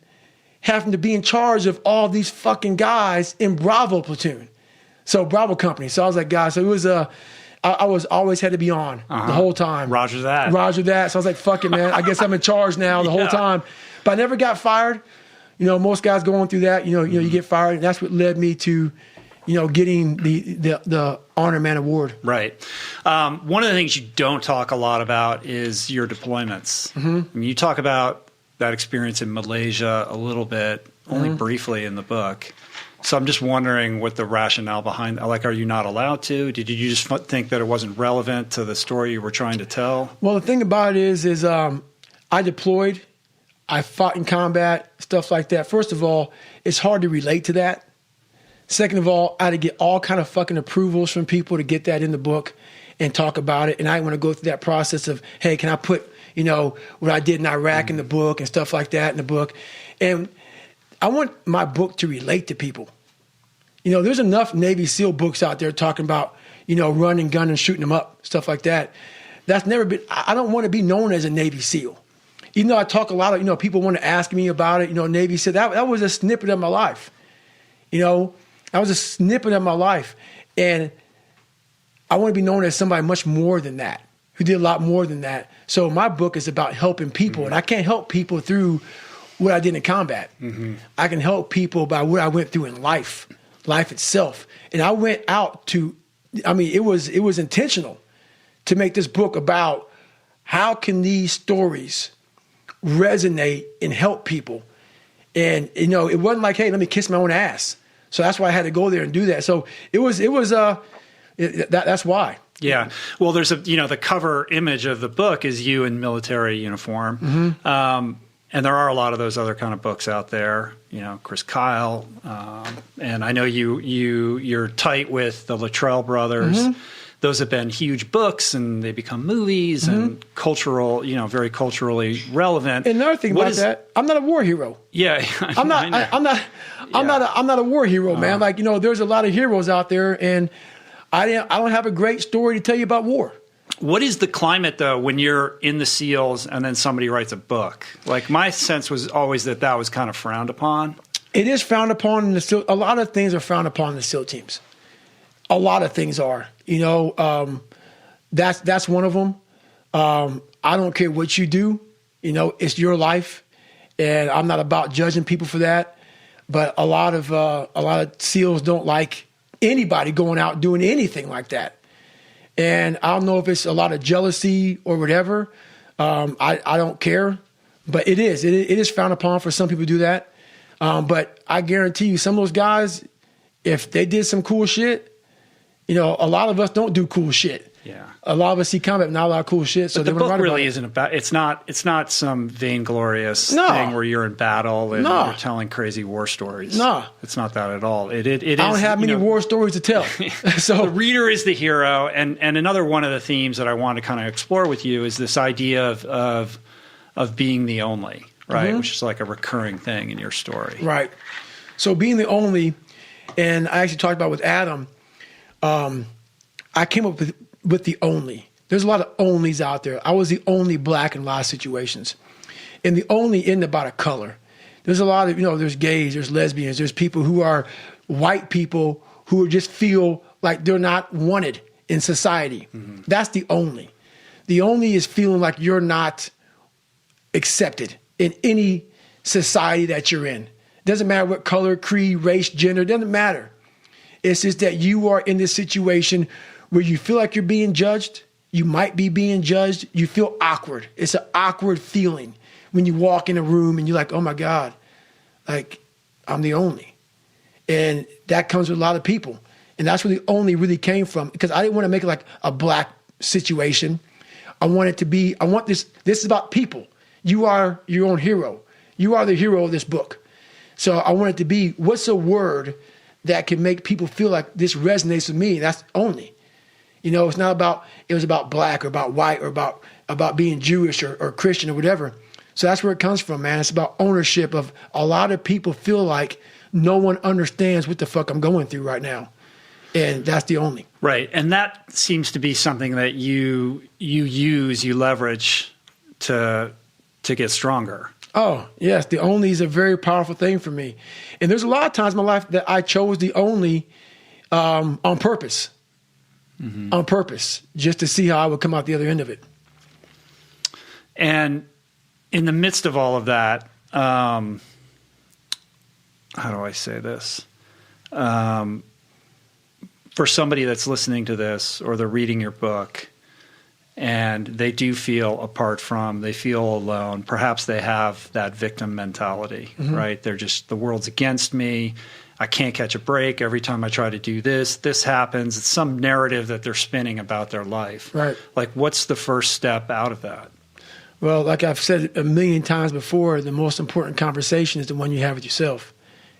having to be in charge of all these fucking guys in Bravo platoon. So Bravo company. So I was like, guys, so it was I was always had to be on the whole time. Roger that. So I was like, fuck it, man. I guess I'm in charge now the whole time. But I never got fired. Most guys going through that, you get fired, and that's what led me to getting the Honor Man Award. Right. One of the things you don't talk a lot about is your deployments. Mm-hmm. I mean, you talk about that experience in Malaysia a little bit, only briefly in the book. So I'm just wondering what the rationale behind, like, are you not allowed to? Did you just think that it wasn't relevant to the story you were trying to tell? Well, the thing about it is I deployed, I fought in combat, stuff like that. First of all, it's hard to relate to that. Second of all, I had to get all kind of fucking approvals from people to get that in the book. and talk about it. And I want to go through that process of, hey, can I put, what I did in Iraq in the book and stuff like that in the book. And I want my book to relate to people. There's enough Navy SEAL books out there talking about, running, gunning, shooting them up, stuff like that. That's never been, I don't want to be known as a Navy SEAL. Even though I talk a lot of, people want to ask me about it, Navy SEAL, that was a snippet of my life. That was a snippet of my life. And I want to be known as somebody much more than that, who did a lot more than that. So my book is about helping people. And I can't help people through what I did in combat. I can help people by what I went through in life itself. And I went out to, it was intentional to make this book about how can these stories resonate and help people. And, it wasn't like, hey, let me kiss my own ass. So that's why I had to go there and do that. So that's why. Yeah. Well, there's the cover image of the book is you in military uniform. And there are a lot of those other kind of books out there, Chris Kyle. And I know you're tight with the Luttrell brothers. Those have been huge books and they become movies and cultural, very culturally relevant. And another thing about that, I'm not a war hero. Yeah. I'm not a war hero, man. Like, there's a lot of heroes out there and I don't have a great story to tell you about war. What is the climate, though, when you're in the SEALs and then somebody writes a book? Like, my sense was always that was kind of frowned upon. It is frowned upon in the SEAL. A lot of things are frowned upon in the SEAL teams. A lot of things are. That's one of them. I don't care what you do. It's your life, and I'm not about judging people for that. But a lot of SEALs don't like anybody going out doing anything like that. And I don't know if it's a lot of jealousy or whatever. I don't care, but it is frowned upon for some people to do that. But I guarantee you, some of those guys, if they did some cool shit, a lot of us don't do cool shit. Yeah. A lot of us see combat, not a lot of cool shit. So but the book really isn't about. It's not some vainglorious thing where you're in battle and you're telling crazy war stories. No, it's not that at all. It is. I don't have many war stories to tell. So the reader is the hero, and another one of the themes that I want to kind of explore with you is this idea of being the only, right? Which is like a recurring thing in your story, right? So being the only, and I actually talked about with Adam. I came up with the only. There's a lot of onlys out there. I was the only black in a lot of situations. And the only isn't about a color. There's a lot of, there's gays, there's lesbians, there's people who are white people who just feel like they're not wanted in society. That's the only. The only is feeling like you're not accepted in any society that you're in. Doesn't matter what color, creed, race, gender, doesn't matter. It's just that you are in this situation where you feel like you're being judged. You might be being judged. You feel awkward. It's an awkward feeling when you walk in a room and you're like, oh my God, like I'm the only. And that comes with a lot of people. And that's where the only really came from, because I didn't want to make it like a black situation. I want this is about people. You are your own hero. You are the hero of this book. So I want it to be, what's a word that can make people feel like this resonates with me? That's only. It's not about, it was about black or about white or about being Jewish or Christian or whatever. So that's where it comes from, man. It's about ownership of a lot of people feel like no one understands what the fuck I'm going through right now. And that's the only. Right. And that seems to be something that you leverage to get stronger. Oh, yes. The only is a very powerful thing for me. And there's a lot of times in my life that I chose the only on purpose. On purpose, just to see how I would come out the other end of it. And in the midst of all of that, how do I say this? For somebody that's listening to this or they're reading your book and they do feel apart from, they feel alone, perhaps they have that victim mentality, right? They're just, the world's against me. I can't catch a break. Every time I try to do this happens. It's some narrative that they're spinning about their life. Right. Like, what's the first step out of that? Well, like I've said a million times before, the most important conversation is the one you have with yourself.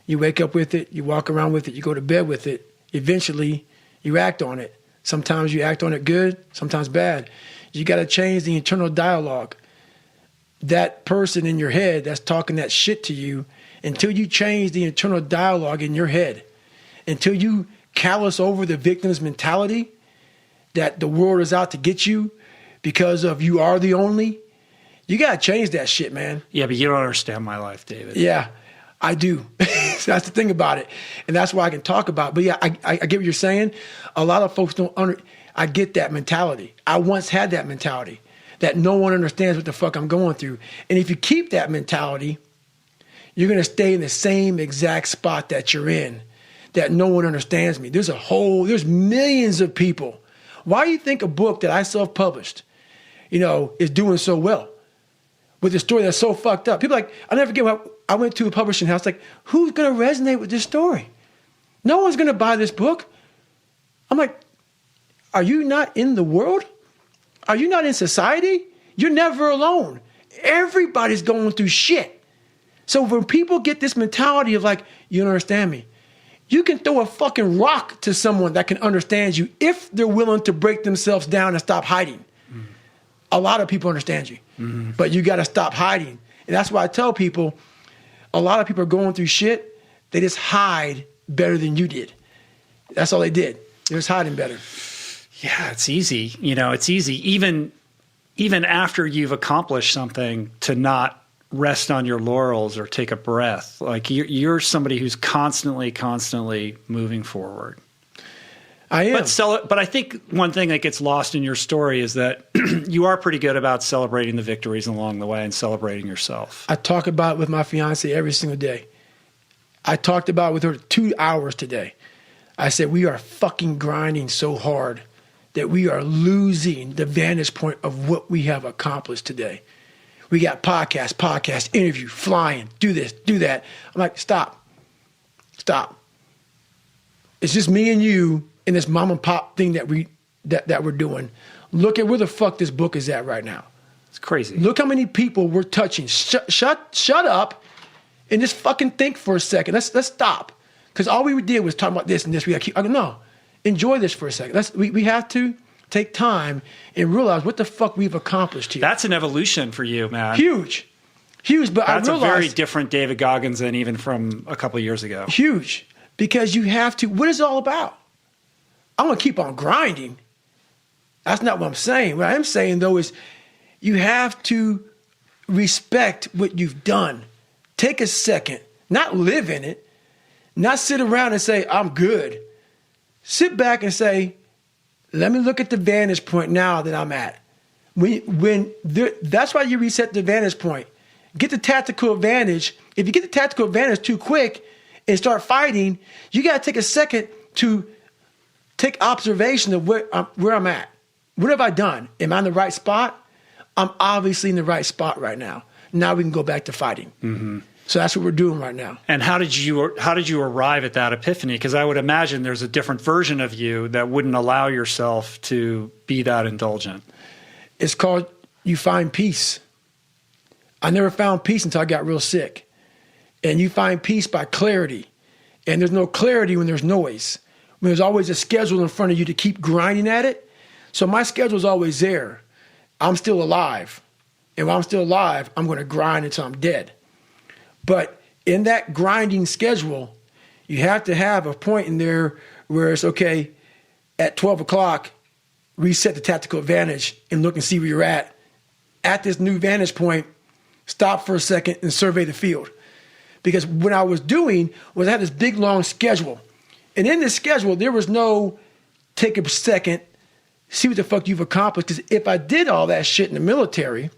You wake up with it, you walk around with it, you go to bed with it. Eventually, you act on it. Sometimes you act on it good, sometimes bad. You got to change the internal dialogue. That person in your head that's talking that shit to you, until you change the internal dialogue in your head, until you callous over the victim's mentality that the world is out to get you because of you are the only, you got to change that shit, man. Yeah, but you don't understand my life, David. Yeah, I do. So that's the thing about it. And that's why I can talk about it. But yeah, I get what you're saying. A lot of folks I get that mentality. I once had that mentality that no one understands what the fuck I'm going through. And if you keep that mentality, you're going to stay in the same exact spot that you're in, that no one understands me. There's millions of people. Why do you think a book that I self-published, is doing so well with a story that's so fucked up? People I'll never forget when I went to a publishing house, who's going to resonate with this story? No one's going to buy this book. I'm like, are you not in the world? Are you not in society? You're never alone. Everybody's going through shit. So when people get this mentality of you don't understand me, you can throw a fucking rock to someone that can understand you if they're willing to break themselves down and stop hiding. Mm. A lot of people understand you, but you got to stop hiding. And that's why I tell people, a lot of people are going through shit. They just hide better than you did. That's all they did. They're just hiding better. Yeah, it's easy. It's easy. Even after you've accomplished something, to not rest on your laurels or take a breath. You're somebody who's constantly moving forward. I am. But I think one thing that gets lost in your story is that you are pretty good about celebrating the victories along the way and celebrating yourself. I talk about it with my fiance every single day. I talked about it with her 2 hours today. I said, we are fucking grinding so hard that we are losing the vantage point of what we have accomplished today. We got podcast, interview, flying, do this, do that. I'm like, stop. It's just me and you in this mom and pop thing that we're doing. Look at where the fuck this book is at right now. It's crazy. Look how many people we're touching. Shut up and just fucking think for a second. Let's stop. Because all we did was talk about this and this. We got to keep. No, enjoy this for a second. We have to take time and realize what the fuck we've accomplished here. That's an evolution for you, man. Huge. But that's I realized, a very different David Goggins than even from a couple of years ago. Huge. Because you have to. What is it all about? I'm going to keep on grinding. That's not what I'm saying. What I am saying, though, is you have to respect what you've done. Take a second. Not live in it. Not sit around and say, I'm good. Sit back and say, let me look at the vantage point now that I'm at. That's why you reset the vantage point. Get the tactical advantage. If you get the tactical advantage too quick and start fighting, you got to take a second to take observation of where I'm at. What have I done? Am I in the right spot? I'm obviously in the right spot right now. Now we can go back to fighting. Mm-hmm. So that's what we're doing right now. And how did you arrive at that epiphany? Because I would imagine there's a different version of you that wouldn't allow yourself to be that indulgent. It's called you find peace. I never found peace until I got real sick. And you find peace by clarity. And there's no clarity when there's noise. When there's always a schedule in front of you to keep grinding at it. So my schedule's always there. I'm still alive. And while I'm still alive, I'm going to grind until I'm dead. But in that grinding schedule, you have to have a point in there where it's okay, at 12 o'clock, reset the tactical advantage and look and see where you're at. At this new vantage point, stop for a second and survey the field. Because what I was doing was I had this big, long schedule. And in this schedule, there was no take a second, see what the fuck you've accomplished. Because if I did all that shit in the military,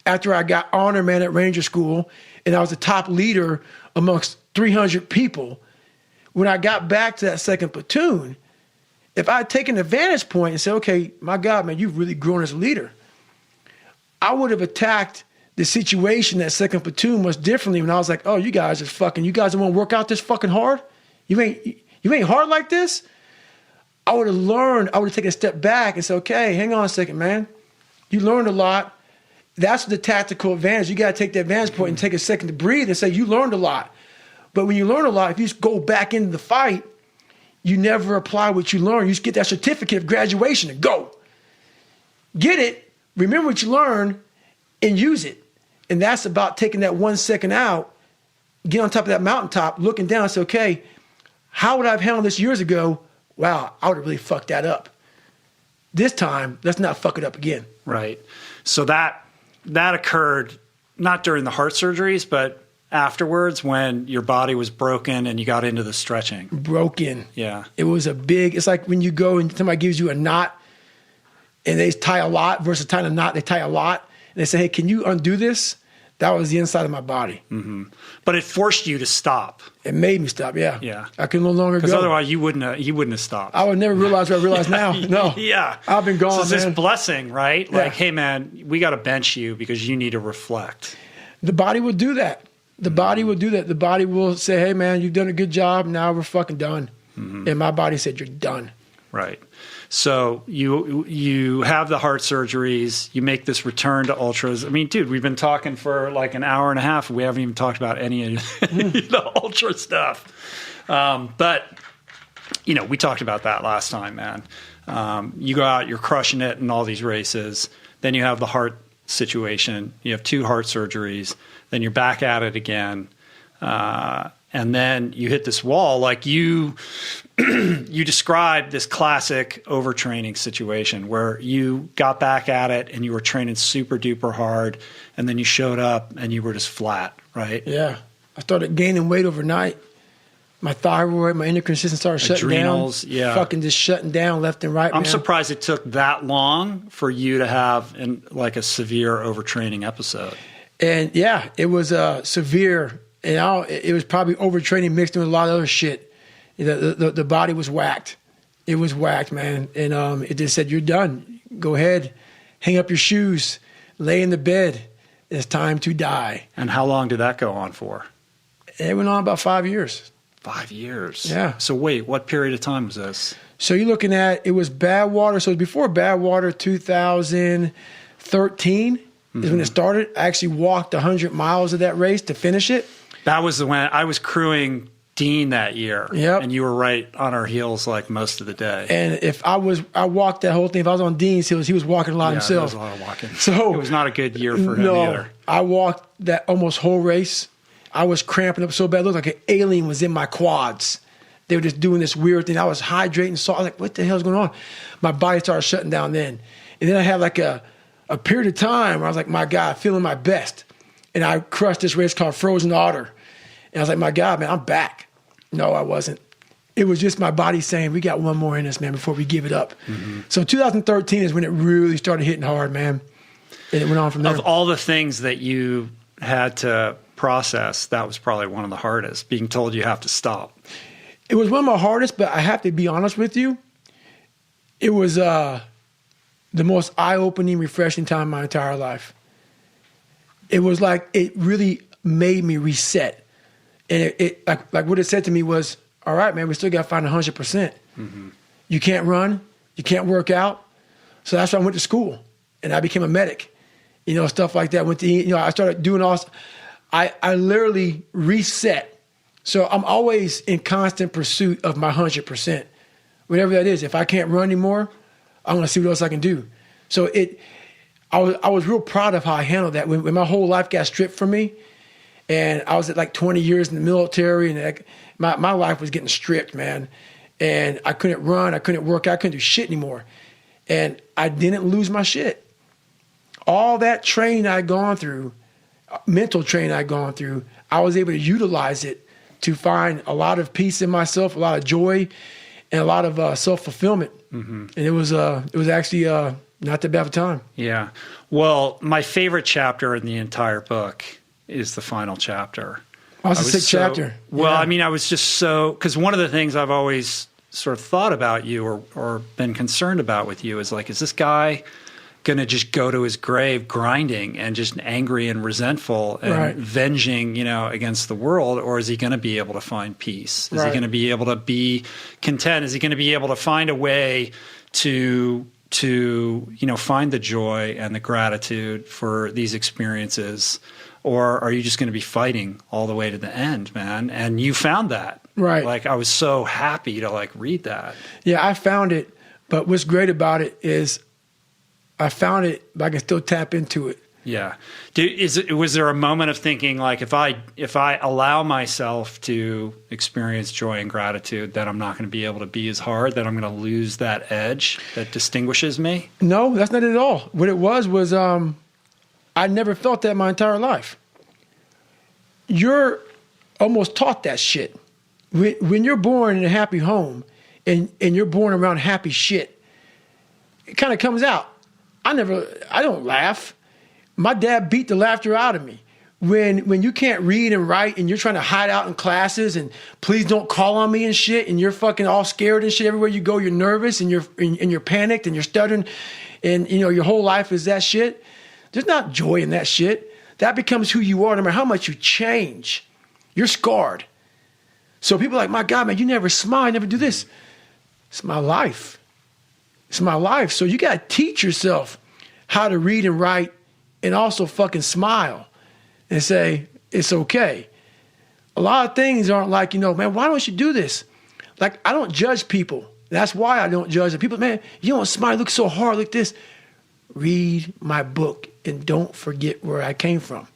after I got honor man at Ranger School, and I was the top leader amongst 300 people, when I got back to that second platoon, if I had taken a vantage point and said, okay, my God, man, you've really grown as a leader, I would have attacked the situation that second platoon much differently when I was like, oh, you guys don't want to work out this fucking hard? You ain't hard like this? I would have taken a step back and said, okay, hang on a second, man. You learned a lot. That's the tactical advantage. You got to take the advantage point and take a second to breathe and say, you learned a lot. But when you learn a lot, if you just go back into the fight, you never apply what you learn. You just get that certificate of graduation and go. Get it, remember what you learn, and use it. And that's about taking that 1 second out, get on top of that mountaintop, looking down and say, okay, how would I have handled this years ago? Wow, I would have really fucked that up. This time, let's not fuck it up again. Right. So that occurred not during the heart surgeries, but afterwards when your body was broken and you got into the stretching. Broken. Yeah. It was it's like when you go and somebody gives you a knot and they tie a lot versus tying a knot, they tie a lot. And they say, hey, can you undo this? That was the inside of my body. Mm-hmm. But it forced you to stop. It made me stop, yeah. Yeah. I could no longer go. Because otherwise you wouldn't have stopped. I would never realize what I realize now. No. Yeah. I've been gone, so it's man. this blessing, right? Yeah. Like, hey, man, we got to bench you because you need to reflect. The body will do that. The body will do that. The body will say, hey, man, you've done a good job. Now we're fucking done. Mm-hmm. And my body said, you're done. Right. So you have the heart surgeries. You make this return to ultras. I mean, dude, we've been talking for like an hour and a half. We haven't even talked about any of the ultra stuff. But, we talked about that last time, man. You go out, you're crushing it in all these races. Then you have the heart situation. You have 2 heart surgeries. Then you're back at it again. And then you hit this wall. Like you described this classic overtraining situation where you got back at it and you were training super duper hard. And then you showed up and you were just flat, right? Yeah. I started gaining weight overnight. My thyroid, my endocrine system started shutting Adrenals, down. Yeah. Fucking just shutting down left and right. I'm surprised it took that long for you to have a severe overtraining episode. And yeah, it was severe. And it was probably overtraining mixed in with a lot of other shit. The body was whacked. It was whacked, man. And it just said, you're done. Go ahead, hang up your shoes, lay in the bed. It's time to die. And how long did that go on for? It went on about 5 years. 5 years? Yeah. So wait, what period of time was this? So you're looking at, it was Badwater. So it was before Badwater, 2013 is when it started. I actually walked 100 miles of that race to finish it. That was when I was crewing Dean that year. Yep. And you were right on our heels like most of the day. And if I walked that whole thing. If I was on Dean's heels, he was walking a lot himself. There was a lot of walking. So it was not a good year for him either. I walked that almost whole race. I was cramping up so bad. It looked like an alien was in my quads. They were just doing this weird thing. I was hydrating, so I was like, what the hell's going on? My body started shutting down then. And then I had like a period of time where I was like, my God, feeling my best. And I crushed this race called Frozen Otter. And I was like, my God, man, I'm back. No, I wasn't. It was just my body saying, we got one more in us, man, before we give it up. Mm-hmm. So 2013 is when it really started hitting hard, man. And it went on from there. Of all the things that you had to process, that was probably one of the hardest, being told you have to stop. It was one of my hardest, but I have to be honest with you. It was the most eye-opening, refreshing time in my entire life. It was like it really made me reset. And it like what it said to me was, all right, man, we still got to find 100%. Mm-hmm. You can't run. You can't work out. So that's why I went to school. And I became a medic. Stuff like that. I started doing all. I literally reset. So I'm always in constant pursuit of my 100%. Whatever that is. If I can't run anymore, I'm going to see what else I can do. So I was real proud of how I handled that. When my whole life got stripped from me, and I was at like 20 years in the military, and my life was getting stripped, man. And I couldn't run, I couldn't work out, I couldn't do shit anymore. And I didn't lose my shit. All that training I'd gone through, mental training I'd gone through, I was able to utilize it to find a lot of peace in myself, a lot of joy, and a lot of self-fulfillment. Mm-hmm. And it was actually not that bad of a time. Yeah. Well, my favorite chapter in the entire book is the final chapter. Oh, it's a sick chapter. Well, yeah. I mean, I was just so, because one of the things I've always sort of thought about you or been concerned about with you is like, is this guy going to just go to his grave grinding and just angry and resentful and right. venging, against the world? Or is he going to be able to find peace? Is right. he going to be able to be content? Is he going to be able to find a way to find the joy and the gratitude for these experiences or are you just going to be fighting all the way to the end, man? And you found that. Right. Like, I was so happy to like read that. Yeah, I found it. But what's great about it is I found it, but I can still tap into it. Yeah. Was there a moment of thinking like, if I allow myself to experience joy and gratitude, then I'm not going to be able to be as hard, that I'm going to lose that edge that distinguishes me? No, that's not it at all. What it was I never felt that my entire life. You're almost taught that shit. When you're born in a happy home and you're born around happy shit, it kind of comes out. I don't laugh. My dad beat the laughter out of me. When you can't read and write and you're trying to hide out in classes and please don't call on me and shit, and you're fucking all scared and shit everywhere you go, you're nervous and you're panicked and you're stuttering, and you know your whole life is that shit. There's not joy in that shit. That becomes who you are no matter how much you change. You're scarred. So people are like, my God, man, you never smile, you never do this. It's my life. It's my life. So you got to teach yourself how to read and write and also fucking smile and say, it's okay. A lot of things aren't like, man, why don't you do this? Like, I don't judge people. That's why I don't judge them. People, man, you don't smile, look so hard like this. Read my book and don't forget where I came from.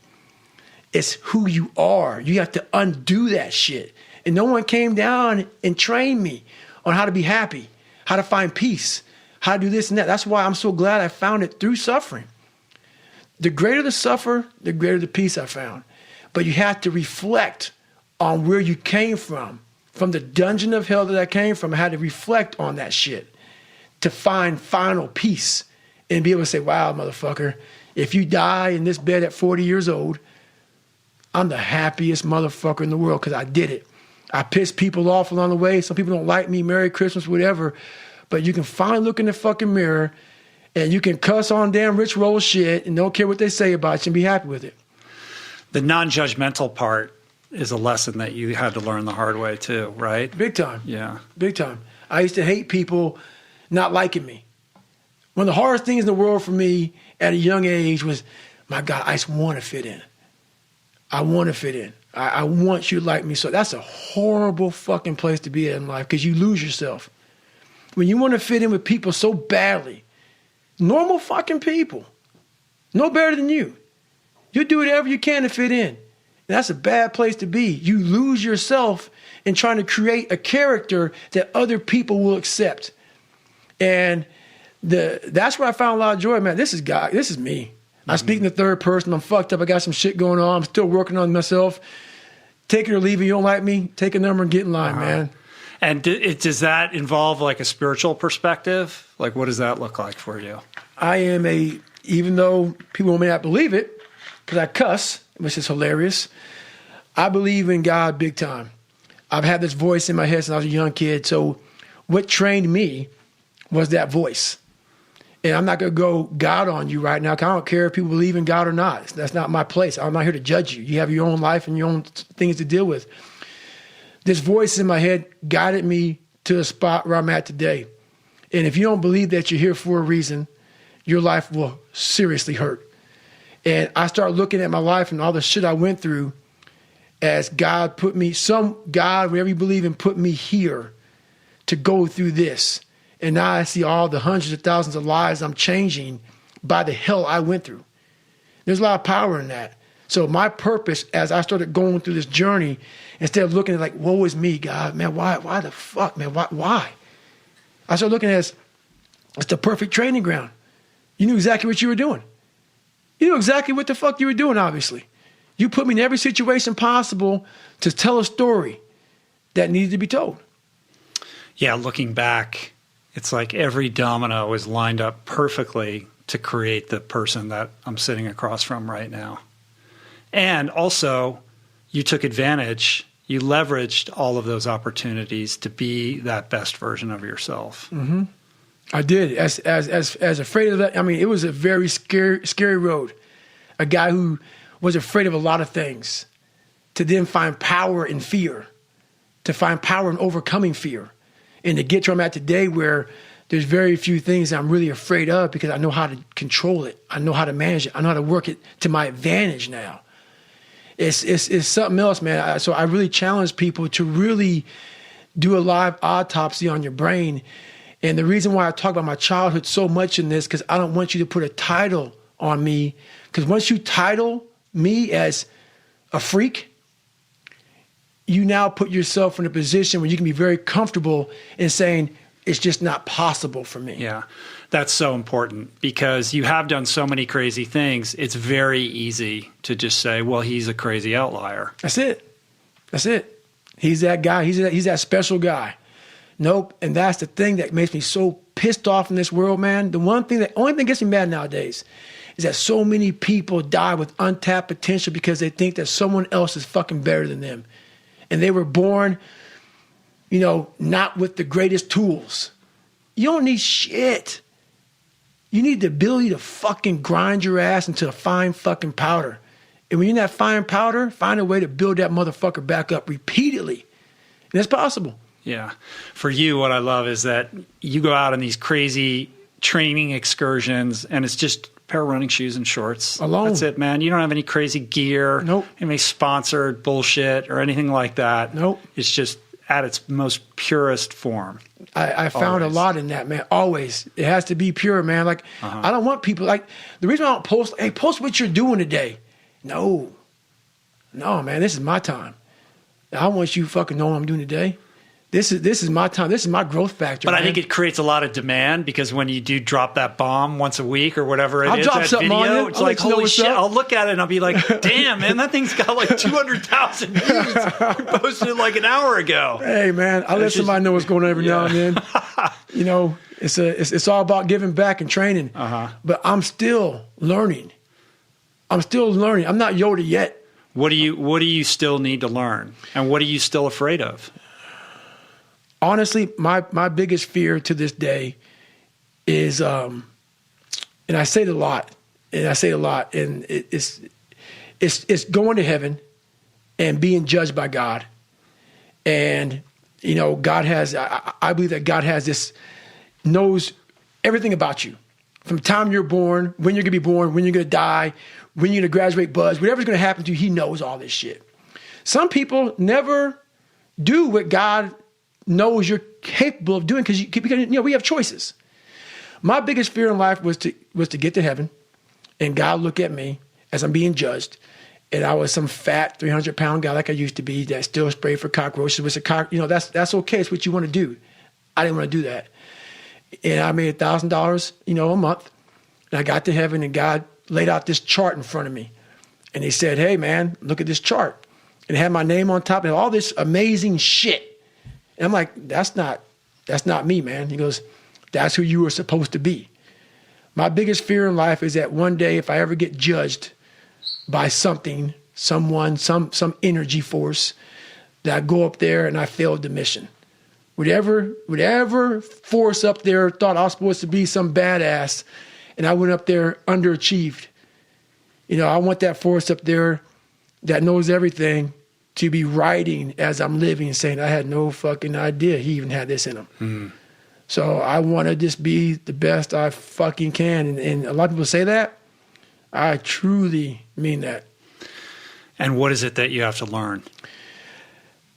It's who you are. You have to undo that shit. And no one came down and trained me on how to be happy, how to find peace, how to do this and that. That's why I'm so glad I found it through suffering. The greater the suffer, the greater the peace I found. But you have to reflect on where you came from the dungeon of hell that I came from. I had to reflect on that shit to find final peace and be able to say, wow, motherfucker, if you die in this bed at 40 years old, I'm the happiest motherfucker in the world because I did it. I pissed people off along the way. Some people don't like me, Merry Christmas, whatever. But you can finally look in the fucking mirror and you can cuss on damn rich roll shit and don't care what they say about you and be happy with it. The non-judgmental part is a lesson that you had to learn the hard way too, right? Big time. Yeah. Big time. I used to hate people not liking me. One of the hardest things in the world for me at a young age was, my God, I just want to fit in. I want to fit in. I want you to like me. So that's a horrible fucking place to be in life because you lose yourself. When you want to fit in with people so badly, normal fucking people, no better than you. You do whatever you can to fit in. And that's a bad place to be. You lose yourself in trying to create a character that other people will accept. And that's where I found a lot of joy, man. This is God. This is me. I speak in the third person. I'm fucked up. I got some shit going on. I'm still working on myself. Take it or leave it. You don't like me? Take a number and get in line, man. And does that involve like a spiritual perspective? Like, what does that look like for you? I am even though people may not believe it, because I cuss, which is hilarious, I believe in God big time. I've had this voice in my head since I was a young kid. So what trained me was that voice. And I'm not going to go God on you right now because I don't care if people believe in God or not. That's not my place. I'm not here to judge you. You have your own life and your own things to deal with. This voice in my head guided me to the spot where I'm at today. And if you don't believe that you're here for a reason, your life will seriously hurt. And I start looking at my life and all the shit I went through as God put me, God, whatever you believe in, put me here to go through this. And now I see all the hundreds of thousands of lives I'm changing by the hell I went through. There's a lot of power in that. So my purpose as I started going through this journey, instead of looking at like, woe is me, God, man, why the fuck, man, why? I started looking at it as, it's the perfect training ground. You knew exactly what you were doing. You knew exactly what the fuck you were doing, obviously. You put me in every situation possible to tell a story that needed to be told. Yeah, looking back, it's like every domino is lined up perfectly to create the person that I'm sitting across from right now. And also, you took advantage, you leveraged all of those opportunities to be that best version of yourself. Mm-hmm. I did. As afraid of that, I mean, it was a very scary road. A guy who was afraid of a lot of things, to then find power in fear, to find power in overcoming fear. And to get to where I'm at today where there's very few things I'm really afraid of because I know how to control it. I know how to manage it. I know how to work it to my advantage now. It's something else, man. So I really challenge people to really do a live autopsy on your brain. And the reason why I talk about my childhood so much in this, because I don't want you to put a title on me. Because once you title me as a freak, you now put yourself in a position where you can be very comfortable in saying, it's just not possible for me. Yeah, that's so important because you have done so many crazy things. It's very easy to just say, well, he's a crazy outlier. That's it. That's it. He's that guy. He's that special guy. Nope. And that's the thing that makes me so pissed off in this world, man. The only thing that gets me mad nowadays is that so many people die with untapped potential because they think that someone else is fucking better than them. And they were born, not with the greatest tools. You don't need shit. You need the ability to fucking grind your ass into a fine fucking powder. And when you're in that fine powder, find a way to build that motherfucker back up repeatedly. And it's possible. Yeah. For you, what I love is that you go out on these crazy training excursions and it's just a pair of running shoes and shorts. Alone. That's it, man. You don't have any crazy gear. Nope. Any sponsored bullshit or anything like that. Nope. It's just at its most purest form. I found a lot in that, man. Always. It has to be pure, man. Like, I don't want people, like, the reason I don't post, hey, post what you're doing today. No, man, this is my time. I want you fucking know what I'm doing today. This is my time. This is my growth factor. But man. I think it creates a lot of demand because when you do drop that bomb once a week or whatever I'll is, drop that something video, on you. it's I'll like, let you know holy what's shit. up. I'll look at it and I'll be like, damn, man, that thing's got like 200,000 views. You posted it like an hour ago. Hey, man, I'll let somebody know what's going on every now and then. It's all about giving back and training. But I'm still learning. I'm not Yoda yet. What do you still need to learn? And what are you still afraid of? Honestly, my biggest fear to this day is, and I say it a lot, and it's going to heaven and being judged by God. And, God has, I believe that God knows everything about you. From the time you're born, when you're going to be born, when you're going to die, when you're going to graduate, buzz, whatever's going to happen to you, he knows all this shit. Some people never do what God knows you're capable of doing because we have choices. My biggest fear in life was to get to heaven and God look at me as I'm being judged. And I was some fat 300-pound guy like I used to be that still sprayed for cockroaches. That's okay. It's what you want to do. I didn't want to do that. And I made $1,000, a month. And I got to heaven and God laid out this chart in front of me. And he said, hey, man, look at this chart. And it had my name on top and all this amazing shit. And I'm like, that's not me, man. He goes, that's who you were supposed to be. My biggest fear in life is that one day if I ever get judged by something, someone, some energy force, that I go up there and I failed the mission. Whatever force up there thought I was supposed to be some badass and I went up there underachieved. I want that force up there that knows everything to be writing as I'm living and saying, I had no fucking idea he even had this in him. Mm. So I want to just be the best I fucking can. And a lot of people say that. I truly mean that. And what is it that you have to learn?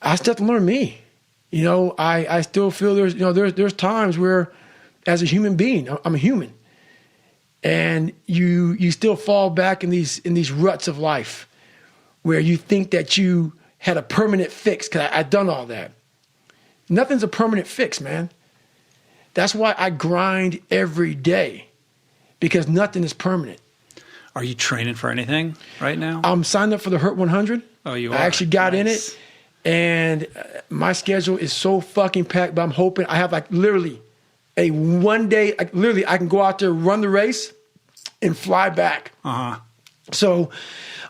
I still have to learn me. I still feel there's times where as a human being, I'm a human. And you still fall back in these ruts of life where you think that you had a permanent fix because I've done all that. Nothing's a permanent fix, man. That's why I grind every day because nothing is permanent. Are you training for anything right now? I'm signed up for the Hurt 100. Oh, you are? I actually got in it. And my schedule is so fucking packed, but I'm hoping I have like literally a one day, I can go out there, run the race and fly back. So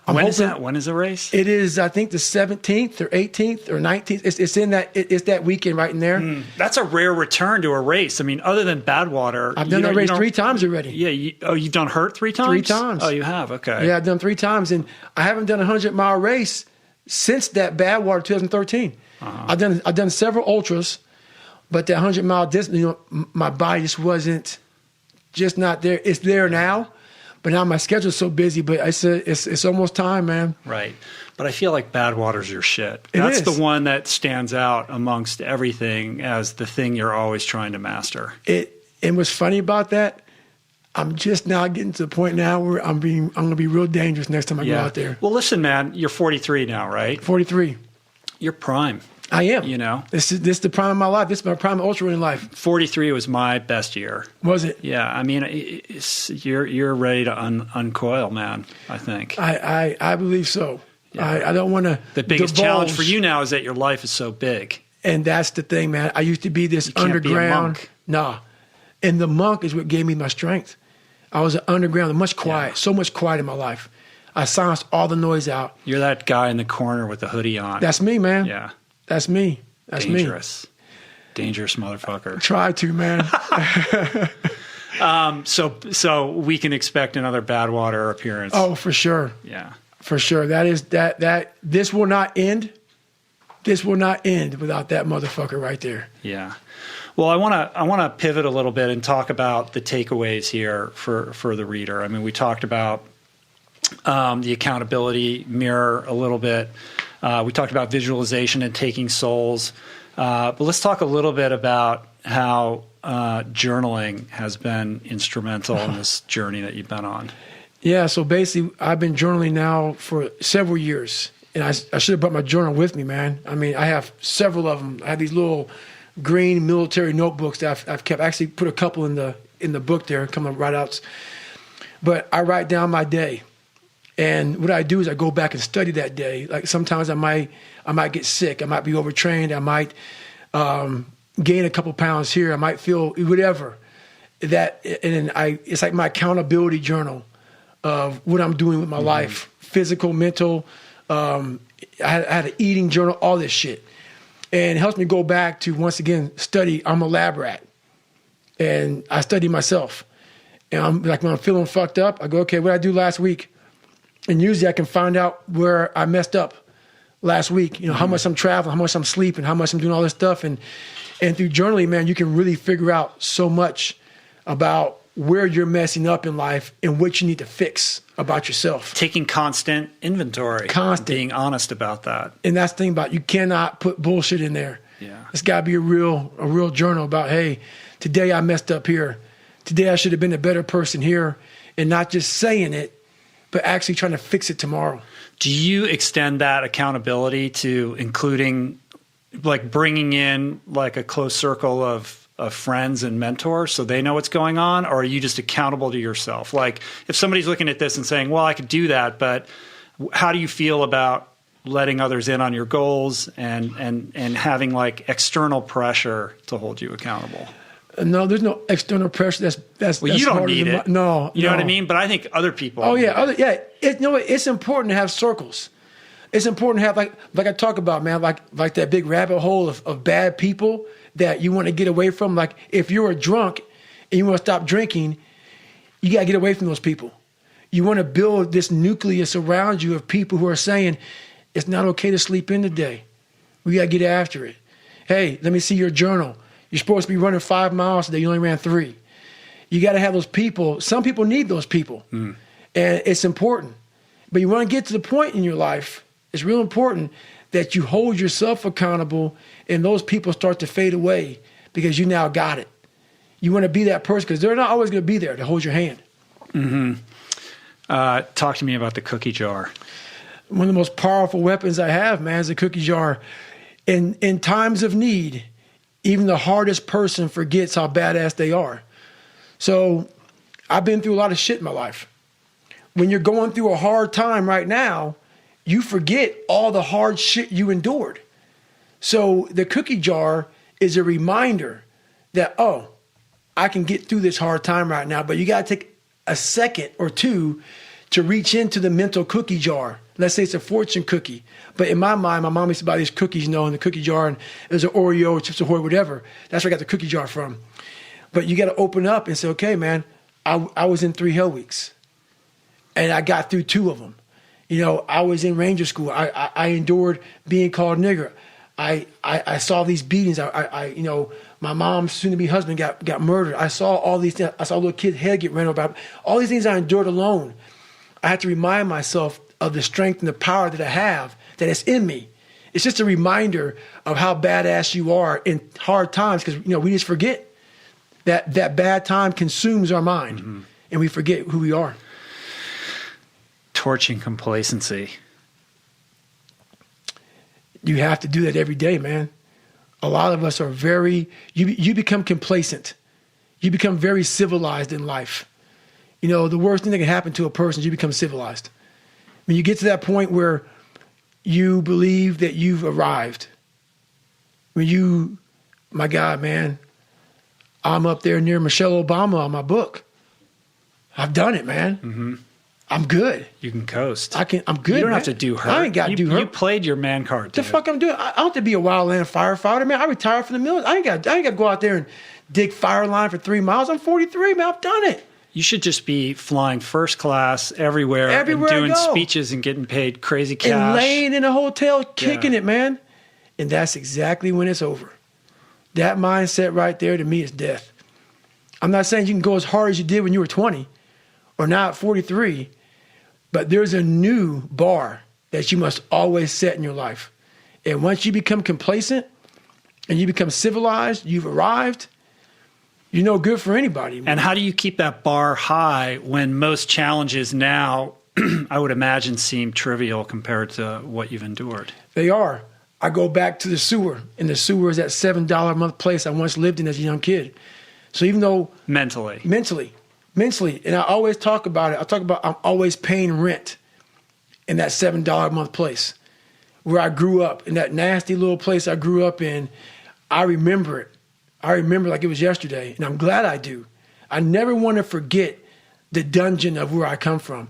when is that? When is the race? It is, I think, the 17th or 18th or 19th. It's in that. It's that weekend right in there. That's a rare return to a race. I mean, other than Badwater, I've done that race 3 times already. Yeah. You've done Hurt 3 times. 3 times. Oh, you have. Okay. Yeah, I've done 3 times, and I haven't done a 100-mile race since that Badwater 2013. I've done several ultras, but that 100-mile distance, my body just wasn't not there. It's there now. But now my schedule's so busy, but it's almost time, man. Right. But I feel like Badwater's your shit. It That's is. the one that stands out amongst everything as the thing you're always trying to master. And what's funny about that, I'm just now getting to the point now where I'm going to be real dangerous next time I go out there. Well, listen, man, you're 43 now, right? 43. You're prime. I am. You know? This is the prime of my life. This is my prime ultra running life. 43 was my best year. Was it? Yeah, I mean, you're ready to uncoil, man, I think. I believe so. Yeah. I don't want to The biggest divulge. challenge for you now is that your life is so big. And that's the thing, man. I used to be this can't be a underground. monk. Nah. And the monk is what gave me my strength. I was an underground, much quiet, so much quiet in my life. I silenced all the noise out. You're that guy in the corner with the hoodie on. That's me, man. Yeah. That's me. That's Dangerous. Dangerous motherfucker. Try to, man. So we can expect another Badwater appearance. Oh, for sure. Yeah. For sure. That this will not end. This will not end without that motherfucker right there. Yeah. Well, I want to pivot a little bit and talk about the takeaways here for the reader. I mean, we talked about the accountability mirror a little bit. We talked about visualization and taking souls. But let's talk a little bit about how journaling has been instrumental in this journey that you've been on. Yeah, so basically, I've been journaling now for several years. And I should have brought my journal with me, man. I mean, I have several of them. I have these little green military notebooks that I've kept. I actually put a couple in the book there, a couple of write-outs. But I write down my day. And what I do is I go back and study that day. Like sometimes I might get sick. I might be overtrained. I might gain a couple pounds here. I might feel whatever. It's like my accountability journal of what I'm doing with my life, physical, mental. I had an eating journal, all this shit. And it helps me go back to, once again, study. I'm a lab rat. And I study myself. And I'm like, when I'm feeling fucked up, I go, okay, what did I do last week? And usually I can find out where I messed up last week. You know, how much I'm traveling, how much I'm sleeping, how much I'm doing all this stuff. And through journaling, man, you can really figure out so much about where you're messing up in life and what you need to fix about yourself. Taking constant inventory. Constant. Being honest about that. And that's the thing about it. You cannot put bullshit in there. Yeah. It's got to be a real journal about, hey, today I messed up here. Today I should have been a better person here. And not just saying it, but actually trying to fix it tomorrow. Do you extend that accountability to including, like, bringing in like a close circle of friends and mentors so they know what's going on? Or are you just accountable to yourself? Like, if somebody's looking at this and saying, well, I could do that, but how do you feel about letting others in on your goals and having like external pressure to hold you accountable? No, there's no external pressure. That's you don't need it. No, you know what I mean. But I think other people. Oh yeah, it's important to have circles. It's important to have like I talk about, man, like that big rabbit hole of bad people that you want to get away from. Like if you're a drunk and you want to stop drinking, you got to get away from those people. You want to build this nucleus around you of people who are saying it's not okay to sleep in today. We got to get after it. Hey, let me see your journal. You're supposed to be running 5 miles today. You only ran 3. You got to have those people. Some people need those people. And it's important. But you want to get to the point in your life, it's real important that you hold yourself accountable and those people start to fade away because you now got it. You want to be that person because they're not always going to be there to hold your hand. Talk to me about the cookie jar. One of the most powerful weapons I have, man, is a cookie jar. In times of need, even the hardest person forgets how badass they are. So I've been through a lot of shit in my life. When you're going through a hard time right now, you forget all the hard shit you endured. So the cookie jar is a reminder that, oh, I can get through this hard time right now, but you got to take a second or two to reach into the mental cookie jar. Let's say it's a fortune cookie. But in my mind, my mom used to buy these cookies, in the cookie jar, and it was an Oreo, Chips Ahoy, whatever. That's where I got the cookie jar from. But you got to open up and say, okay, man, I was in 3 hell weeks, and I got through 2 of them. I was in Ranger School. I endured being called nigger. I saw these beatings. My mom's soon-to-be husband got murdered. I saw all these things. I saw a little kid's head get ran over. All these things I endured alone. I had to remind myself of the strength and the power that I have, that it's in me. It's just a reminder of how badass you are in hard times, because we just forget that bad time consumes our mind, and we forget who we are. Torching complacency. You have to do that every day, man. A lot of us are you become complacent. You become very civilized in life. The worst thing that can happen to a person is you become civilized. When you get to that point where you believe that you've arrived, my God, man, I'm up there near Michelle Obama on my book. I've done it, man. I'm good. You can coast. I'm good. You don't man. have to do her. I ain't got to do her. You played your man card. The fuck I'm doing? I don't have to be a wildland firefighter, man. I retired from the military. I ain't got to go out there and dig fire line for 3 miles. I'm 43, man. I've done it. You should just be flying first class everywhere and doing speeches and getting paid crazy cash. And laying in a hotel, kicking it, man. And that's exactly when it's over. That mindset right there, to me, is death. I'm not saying you can go as hard as you did when you were 20 or now at 43, but there's a new bar that you must always set in your life. And once you become complacent and you become civilized, you've arrived, you're no good for anybody. Man. And how do you keep that bar high when most challenges now, I would imagine, seem trivial compared to what you've endured? They are. I go back to the sewer, and the sewer is that $7 a month place I once lived in as a young kid. So even though... Mentally, and I always talk about it. I'm always paying rent in that $7 a month place where I grew up, in that nasty little place I grew up in. I remember it. I remember like it was yesterday, and I'm glad I do. I never want to forget the dungeon of where I come from.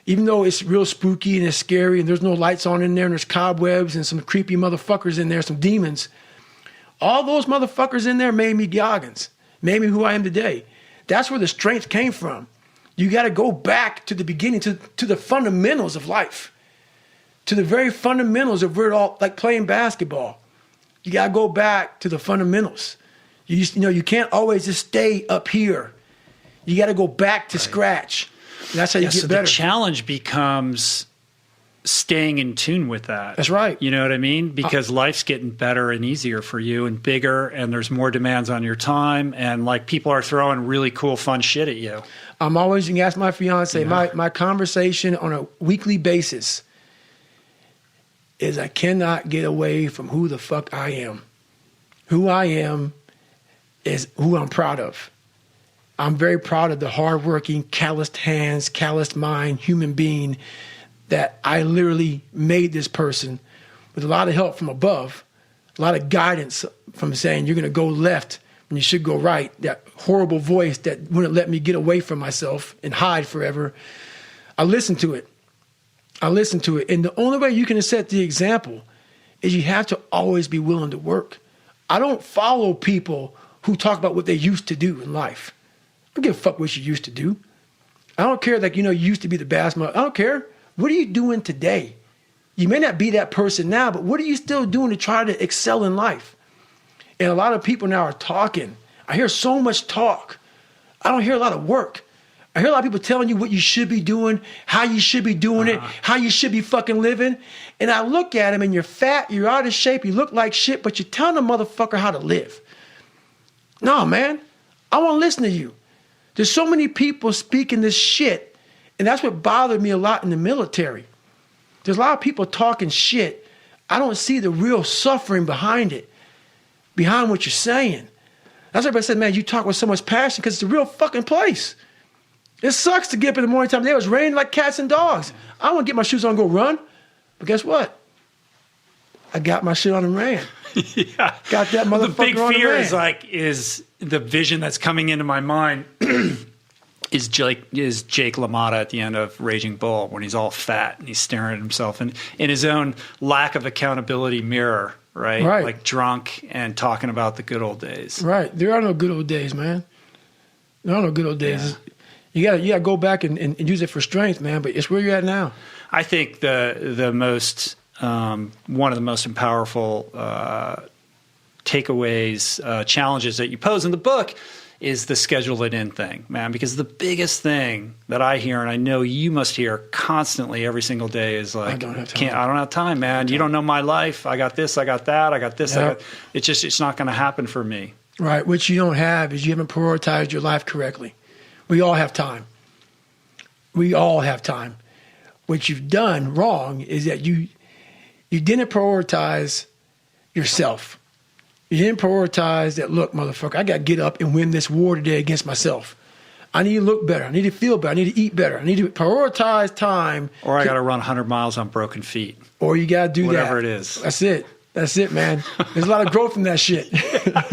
Even though it's real spooky and it's scary and there's no lights on in there and there's cobwebs and some creepy motherfuckers in there, some demons, all those motherfuckers in there made me Goggins, made me who I am today. That's where the strength came from. You got to go back to the beginning, to the fundamentals of life, to the very fundamentals of where it all, like playing basketball. You got to go back to the fundamentals. You can't always just stay up here. You got to go back to scratch. And that's how you get better. The challenge becomes staying in tune with that. That's right. You know what I mean? Because life's getting better and easier for you and bigger, and there's more demands on your time, and like people are throwing really cool, fun shit at you. I'm always going to ask my fiance, my conversation on a weekly basis is I cannot get away from who the fuck I am. Who I am is who I'm proud of. I'm very proud of the hardworking, calloused hands, calloused mind, human being that I literally made this person with a lot of help from above, a lot of guidance from saying you're going to go left when you should go right, that horrible voice that wouldn't let me get away from myself and hide forever. I listened to it. And the only way you can set the example is you have to always be willing to work. I don't follow people who talk about what they used to do in life. I don't give a fuck what you used to do. I don't care that, you used to be the best mother. I don't care. What are you doing today? You may not be that person now, but what are you still doing to try to excel in life? And a lot of people now are talking. I hear so much talk. I don't hear a lot of work. I hear a lot of people telling you what you should be doing, how you should be doing it, how you should be fucking living. And I look at them and you're fat, you're out of shape, you look like shit, but you're telling a motherfucker how to live. No, man, I want to listen to you. There's so many people speaking this shit, and that's what bothered me a lot in the military. There's a lot of people talking shit. I don't see the real suffering behind it, behind what you're saying. That's why everybody said, man, you talk with so much passion because it's a real fucking place. It sucks to get up in the morning time. It was raining like cats and dogs. I want to get my shoes on and go run. But guess what? I got my shit on and ran. Yeah. Got that motherfucker on and ran. The big fear is the vision that's coming into my mind is Jake LaMotta at the end of Raging Bull when he's all fat and he's staring at himself and in his own lack of accountability mirror, right? Like drunk and talking about the good old days. Right. There are no good old days, man. There are no good old days. Yeah. You gotta go back and use it for strength, man. But it's where you're at now. I think the most one of the most powerful takeaways, challenges that you pose in the book is the schedule it in thing, man. Because the biggest thing that I hear, and I know you must hear constantly every single day, is like, I don't have time, man. You don't know my life. I got this, I got that, I got this. Yep. It's not going to happen for me. Right. What you don't have is you haven't prioritized your life correctly. We all have time. We all have time. What you've done wrong is that you didn't prioritize yourself. You didn't prioritize that, look, motherfucker, I got to get up and win this war today against myself. I need to look better. I need to feel better. I need to eat better. I need to prioritize time. Or I got to run 100 miles on broken feet. Or you got to do whatever it is. That's it. That's it, man. There's a lot of growth in that shit.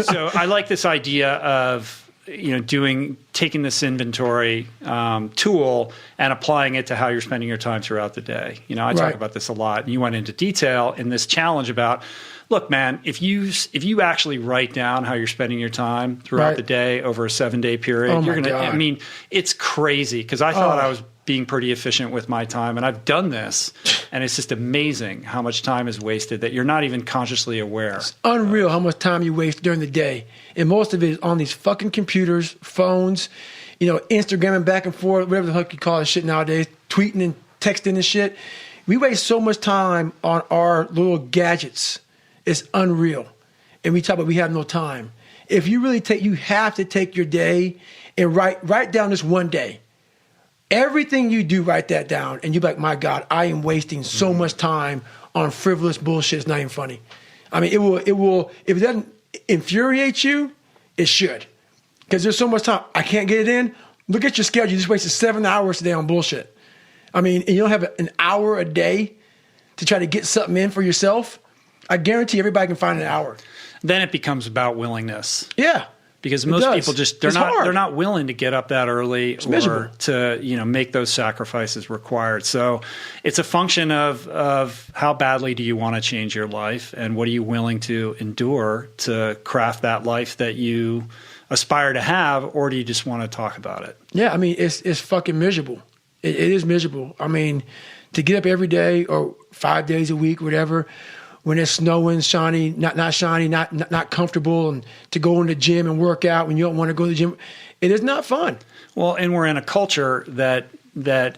So I like this idea of, taking this inventory tool and applying it to how you're spending your time throughout the day. I talk about this a lot, and you went into detail in this challenge about, look, man, if you actually write down how you're spending your time throughout the day over a 7-day period, you're gonna. I mean, it's crazy because I thought I was being pretty efficient with my time, and I've done this, and it's just amazing how much time is wasted that you're not even consciously aware. It's unreal how much time you waste during the day, and most of it is on these fucking computers, phones, Instagramming back and forth, whatever the fuck you call this shit nowadays, tweeting and texting and shit. We waste so much time on our little gadgets. It's unreal. And we talk about we have no time. If you really you have to take your day and write down this one day. Everything you do, write that down. And you're like, my God, I am wasting so much time on frivolous bullshit. It's not even funny. I mean, it will, if it doesn't infuriate you, it should. Because there's so much time. I can't get it in. Look at your schedule. You just wasted 7 hours today on bullshit. I mean, and you don't have an hour a day to try to get something in for yourself. I guarantee everybody can find an hour. Then it becomes about willingness. Yeah. Because most people they're not willing to get up that early or to make those sacrifices required. So it's a function of how badly do you want to change your life, and what are you willing to endure to craft that life that you aspire to have, or do you just want to talk about it? Yeah, I mean it's fucking miserable. It is miserable. I mean, to get up every day or 5 days a week, whatever, when it's snowing, shiny, not shiny, not comfortable, and to go in the gym and work out when you don't want to go to the gym, it is not fun. Well, and we're in a culture that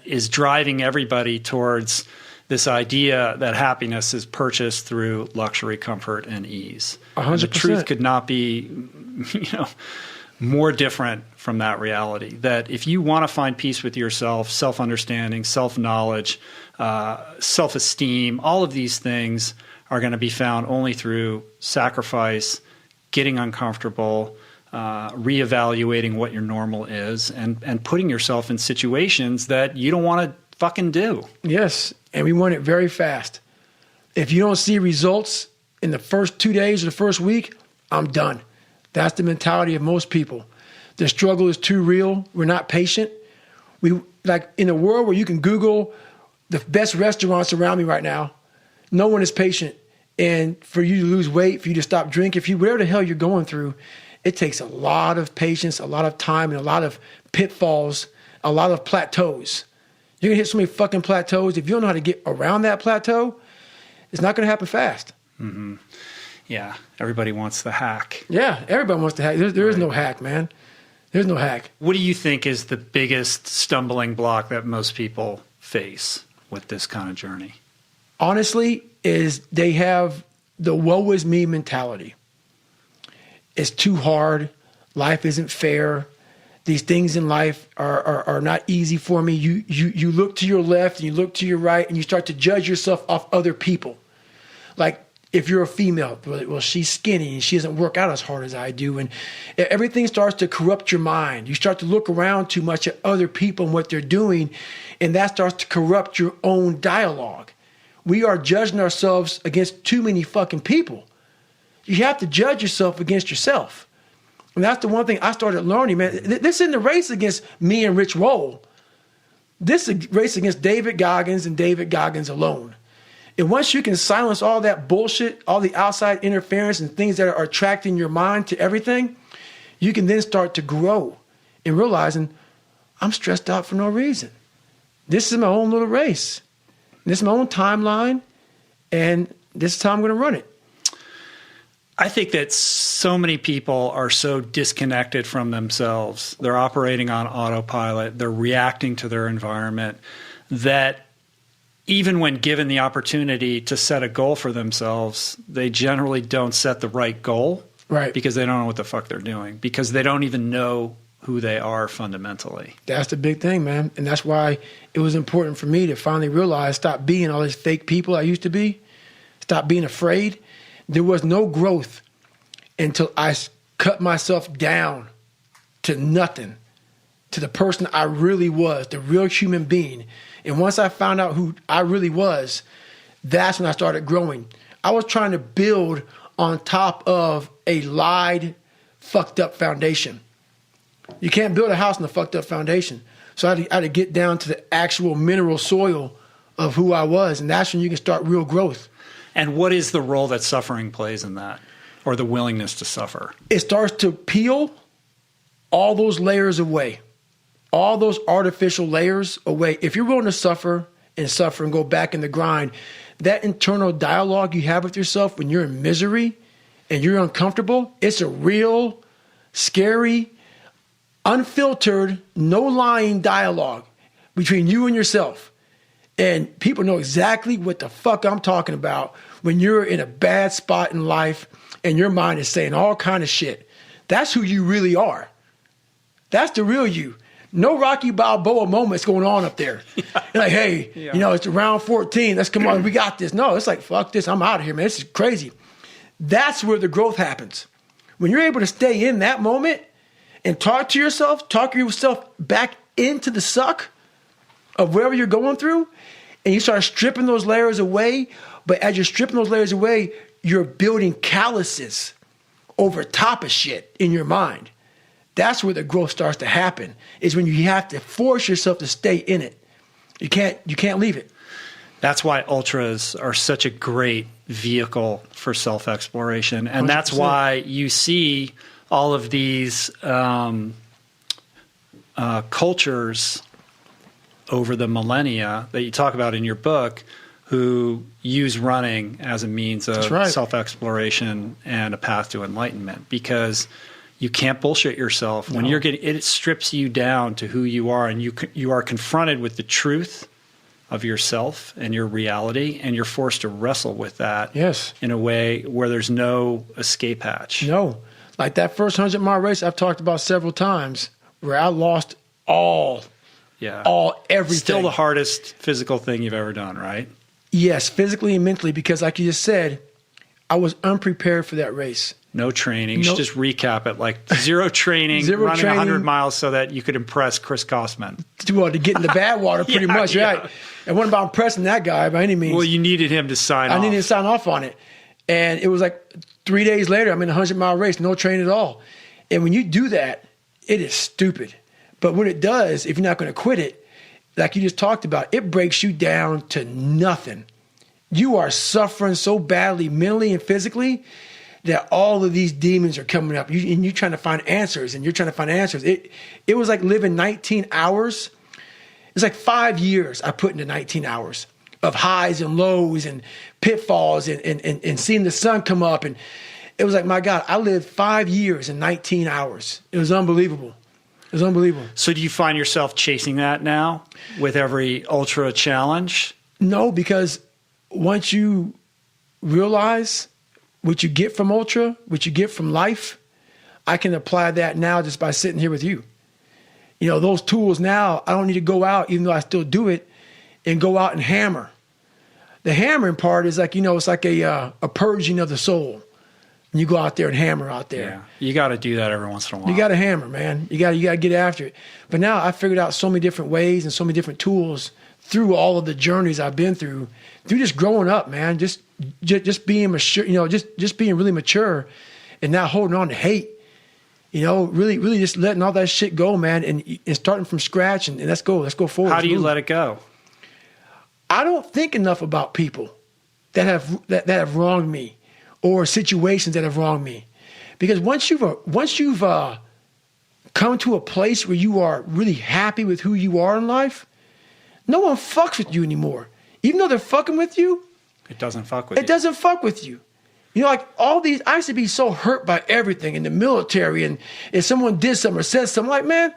is driving everybody towards this idea that happiness is purchased through luxury, comfort, and ease. 100%. And the truth could not be, more different from that reality. That if you want to find peace with yourself, self-understanding, self-knowledge, self-esteem, all of these things are going to be found only through sacrifice, getting uncomfortable, reevaluating what your normal is, and putting yourself in situations that you don't want to fucking do. Yes, and we want it very fast. If you don't see results in the first 2 days or the first week, I'm done. That's the mentality of most people. The struggle is too real. We're not patient. We like in a world where you can Google the best restaurants around me right now, no one is patient. And for you to lose weight, for you to stop drinking, whatever the hell you're going through, it takes a lot of patience, a lot of time, and a lot of pitfalls, a lot of plateaus. You're going to hit so many fucking plateaus. If you don't know how to get around that plateau, it's not going to happen fast. Mm-hmm. Yeah, everybody wants the hack. Yeah, everybody wants the hack. There is no hack, man. There's no hack. What do you think is the biggest stumbling block that most people face with this kind of journey? Honestly, is they have the woe is me mentality. It's too hard. Life isn't fair. These things in life are not easy for me. You look to your left and you look to your right and you start to judge yourself off other people. Like if you're a female, well, she's skinny and she doesn't work out as hard as I do. And everything starts to corrupt your mind. You start to look around too much at other people and what they're doing, and that starts to corrupt your own dialogue. We are judging ourselves against too many fucking people. You have to judge yourself against yourself. And that's the one thing I started learning, man. This isn't a race against me and Rich Roll. This is a race against David Goggins and David Goggins alone. And once you can silence all that bullshit, all the outside interference and things that are attracting your mind to everything, you can then start to grow in realizing I'm stressed out for no reason. This is my own little race. This is my own timeline, and this is how I'm going to run it. I think that so many people are so disconnected from themselves. They're operating on autopilot. They're reacting to their environment that even when given the opportunity to set a goal for themselves, they generally don't set the right goal. Right. Because they don't know what the fuck they're doing. Because they don't even know who they are fundamentally. That's the big thing, man. And that's why it was important for me to finally realize, stop being all these fake people I used to be. Stop being afraid. There was no growth until I cut myself down to nothing, to the person I really was, the real human being. And once I found out who I really was, that's when I started growing. I was trying to build on top of a lied, fucked up foundation. You can't build a house on a fucked up foundation. So I had to get down to the actual mineral soil of who I was. And that's when you can start real growth. And what is the role that suffering plays in that, or the willingness to suffer? It starts to peel all those layers away, all those artificial layers away. If you're willing to suffer and go back in the grind, that internal dialogue you have with yourself when you're in misery and you're uncomfortable, it's a real, scary, unfiltered, no lying dialogue between you and yourself. And people know exactly what the fuck I'm talking about when you're in a bad spot in life and your mind is saying all kind of shit. That's who you really are. That's the real you. No Rocky Balboa moments going on up there. You're like, hey, you know, it's round 14. Let's come on. We got this. No, it's like, fuck this. I'm out of here, man. This is crazy. That's where the growth happens. When you're able to stay in that moment and talk yourself back into the suck of wherever you're going through, and you start stripping those layers away. But as you're stripping those layers away, you're building calluses over top of shit in your mind. That's where the growth starts to happen, is when you have to force yourself to stay in it. You can't leave it. That's why ultras are such a great vehicle for self-exploration. And 100%. That's why you see all of these cultures over the millennia that you talk about in your book who use running as a means of self-exploration and a path to enlightenment, because you can't bullshit yourself. When you're it strips you down to who you are, and you are confronted with the truth of yourself and your reality, and you're forced to wrestle with that in a way where there's no escape hatch. No. Like that first 100-mile race I've talked about several times, where I lost everything. Still the hardest physical thing you've ever done, right? Yes, physically and mentally, because like you just said, I was unprepared for that race. No training. You should just recap it. Like zero training, running 100 miles so that you could impress Chris Kosman. Well, to get in the bad water, pretty much, right? It wasn't about impressing that guy by any means. Well, you needed him to sign off. I needed to sign off on it. And it was like 3 days later, I'm in a 100-mile race, no training at all. And when you do that, it is stupid. But what it does, if you're not going to quit it, like you just talked about, it breaks you down to nothing. You are suffering so badly mentally and physically that all of these demons are coming up. And you're trying to find answers, and you're trying to find answers. It was like living 19 hours. It's like 5 years I put into 19 hours of highs and lows and pitfalls and seeing the sun come up. And it was like, my God, I lived 5 years in 19 hours. It was unbelievable. It was unbelievable. So do you find yourself chasing that now with every ultra challenge? No, because once you realize what you get from ultra, what you get from life, I can apply that now just by sitting here with you. You know, those tools now, I don't need to go out, even though I still do it, and go out and hammer. The hammering part is like, you know, it's like a purging of the soul. And you go out there and hammer out there. Yeah, you got to do that every once in a while. You got to hammer, man. You got to get after it. But now I figured out so many different ways and so many different tools through all of the journeys I've been through just growing up, man. Just being mature, you know, just being really mature, and not holding on to hate. You know, really just letting all that shit go, man, and starting from scratch, and let's go forward. How do you let it go? I don't think enough about people that have wronged me, or situations that have wronged me, because once you've come to a place where you are really happy with who you are in life, no one fucks with you anymore. Even though they're fucking with you, it doesn't fuck with you. It doesn't fuck with you. You know, like all these, I used to be so hurt by everything in the military, and if someone did something or said something, like, man,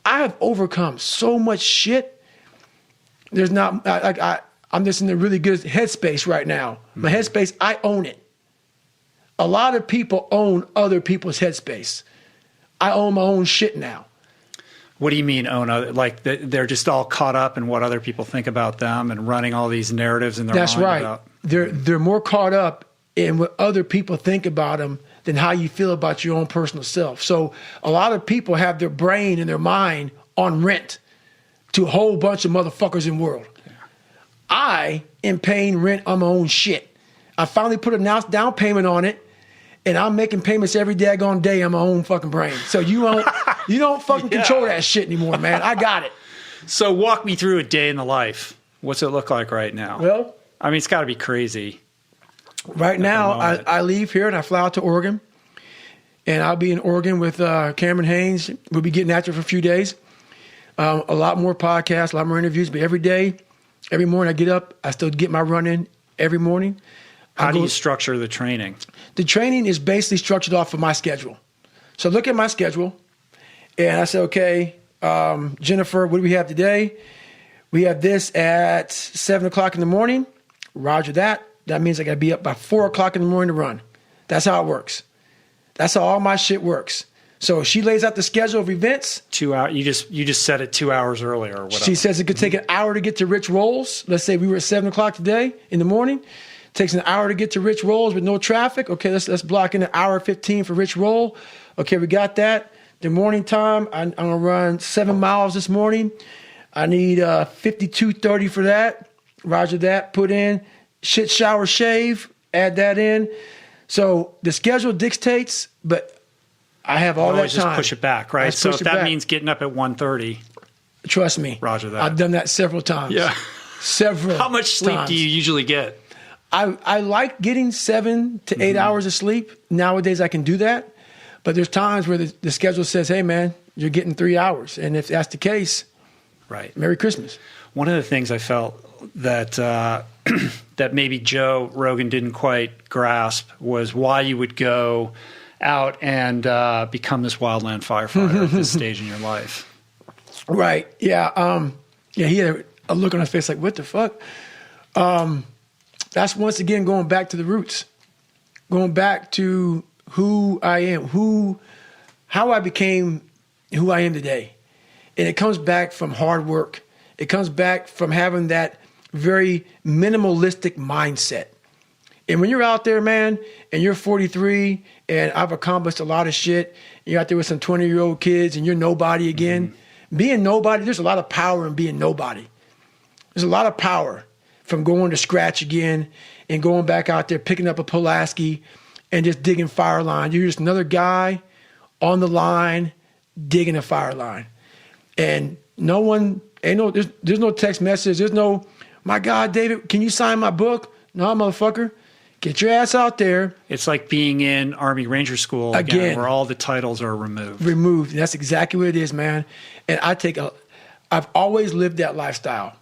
I have overcome so much shit. There's not, I'm just in a really good headspace right now. My headspace, I own it. A lot of people own other people's headspace. I own my own shit now. What do you mean own other? Like they're just all caught up in what other people think about them and running all these narratives in their mind. That's right. About, they're more caught up in what other people think about them than how you feel about your own personal self. So a lot of people have their brain and their mind on rent to a whole bunch of motherfuckers in the world. Yeah. I am paying rent on my own shit. I finally put a down payment on it, and I'm making payments every daggone day on my own fucking brain. So you don't fucking control that shit anymore, man. I got it. So walk me through a day in the life. What's it look like right now? Well, I mean, it's got to be crazy. Right now, I leave here and I fly out to Oregon. And I'll be in Oregon with Cameron Haynes. We'll be getting after it for a few days. A lot more podcasts, a lot more interviews. But every day, every morning I get up, I still get my run in every morning. How do you structure the training? The training is basically structured off of my schedule. So look at my schedule, and I say, okay, Jennifer, what do we have today? We have this at 7 o'clock in the morning. Roger that. That means I got to be up by 4 o'clock in the morning to run. That's how it works. That's how all my shit works. So she lays out the schedule of events. 2 hours. You just set it 2 hours earlier or whatever. She says it could take an hour to get to Rich Rolls. Let's say we were at 7 o'clock today in the morning. It takes an hour to get to Rich Rolls with no traffic. Okay, let's block in an hour 15 for Rich Roll. Okay, we got that. The morning time, I'm going to run 7 miles this morning. I need 52:30 for that. Roger that. Put in shit, shower, shave. Add that in. So the schedule dictates, but I have all that time. Just push it back, right? So if that means getting up at 1:30. Trust me. Roger that. I've done that several times. Yeah. Several How much sleep times. do you usually get? I like getting 7 to 8 hours of sleep. Nowadays I can do that. But there's times where the schedule says, hey, man, you're getting 3 hours. And if that's the case, right. Merry Christmas. One of the things I felt that that maybe Joe Rogan didn't quite grasp was why you would go out and become this wildland firefighter at this stage in your life. Right. Yeah. He had a look on his face like, what the fuck? That's once again going back to the roots, going back to who I am, how I became who I am today. And it comes back from hard work. It comes back from having that very minimalistic mindset. And when you're out there, man, and you're 43 and I've accomplished a lot of shit, you're out there with some 20-year-old kids and you're nobody again. Being nobody, there's a lot of power in being nobody. There's a lot of power from going to scratch again and going back out there, picking up a Pulaski and just digging fire line. You're just another guy on the line digging a fire line. And there's no text message. There's no, my God, David, can you sign my book? No, motherfucker. Get your ass out there. It's like being in Army Ranger School again, where all the titles are removed. Removed. That's exactly what it is, man. And I've always lived that lifestyle.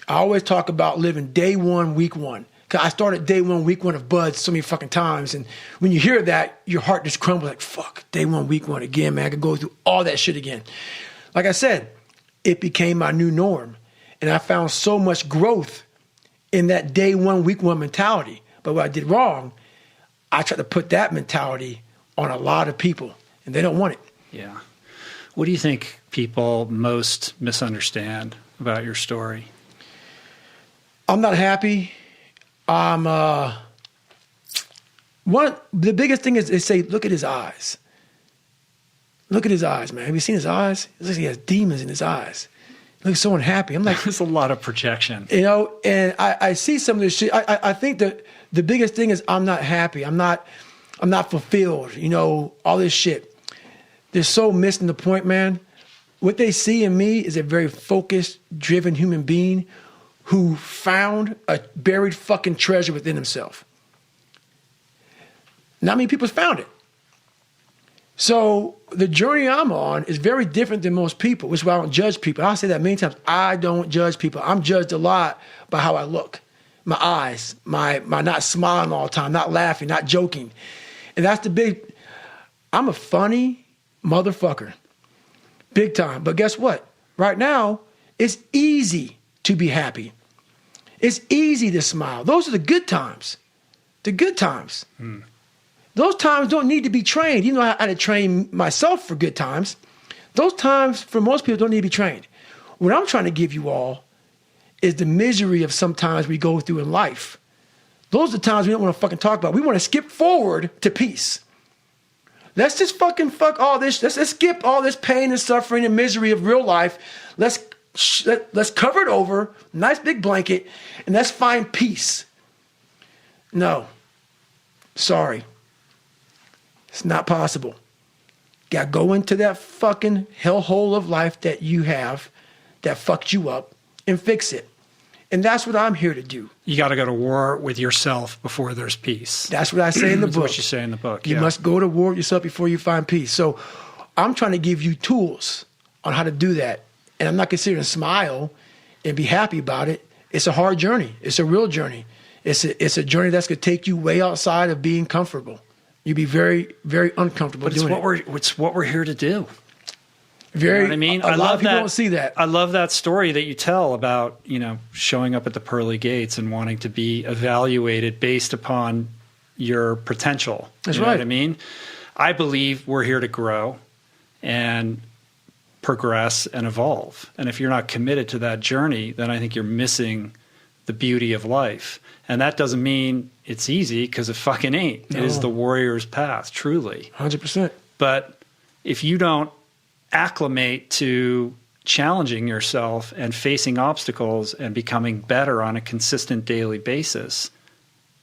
I always talk about living day one, week one. Because I started day one, week one of Buds so many fucking times. And when you hear that, your heart just crumbles like, fuck, day one, week one again, man. I could go through all that shit again. Like I said, it became my new norm. And I found so much growth in that day one, week one mentality. But what I did wrong, I tried to put that mentality on a lot of people, and they don't want it. Yeah. What do you think people most misunderstand about your story? I'm not happy. The biggest thing is they say, look at his eyes. Look at his eyes, man. Have you seen his eyes? It looks like he has demons in his eyes. He looks so unhappy. I'm like, there's a lot of projection. And I see some of this shit. I think that the biggest thing is I'm not happy. I'm not fulfilled. All this shit. They're so missing the point, man. What they see in me is a very focused, driven human being who found a buried fucking treasure within himself. Not many people's found it. So the journey I'm on is very different than most people, which is why I don't judge people. I'll say that many times. I don't judge people. I'm judged a lot by how I look, my eyes, my not smiling all the time, not laughing, not joking. And that's I'm a funny motherfucker. Big time. But guess what? Right now, it's easy to be happy. It's easy to smile. Those are the good times. The good times. Those times don't need to be trained. You know, I had to train myself for good times. Those times, for most people, don't need to be trained. What I'm trying to give you all is the misery of sometimes we go through in life. Those are the times we don't want to fucking talk about. We want to skip forward to peace. Let's just fucking fuck all this. Let's skip all this pain and suffering and misery of real life. Let's cover it over, nice big blanket, and let's find peace. No. Sorry. It's not possible. Got to go into that fucking hellhole of life that you have that fucked you up and fix it. And that's what I'm here to do. You got to go to war with yourself before there's peace. That's what I say in the book. That's what you say in the book. You must go to war with yourself before you find peace. So I'm trying to give you tools on how to do that. And I'm not considering to smile and be happy about it. It's a hard journey. It's a real journey. It's a journey that's going to take you way outside of being comfortable. You'd be very, very uncomfortable doing it. It's what we're here to do. Very, you know what I mean? A lot of people don't see that. I love that story that you tell about, showing up at the pearly gates and wanting to be evaluated based upon your potential. That's you know right. What I mean? I believe we're here to grow and progress and evolve. And if you're not committed to that journey, then I think you're missing the beauty of life. And that doesn't mean it's easy, because it fucking ain't. No. It is the warrior's path, truly. 100%. But if you don't acclimate to challenging yourself and facing obstacles and becoming better on a consistent daily basis,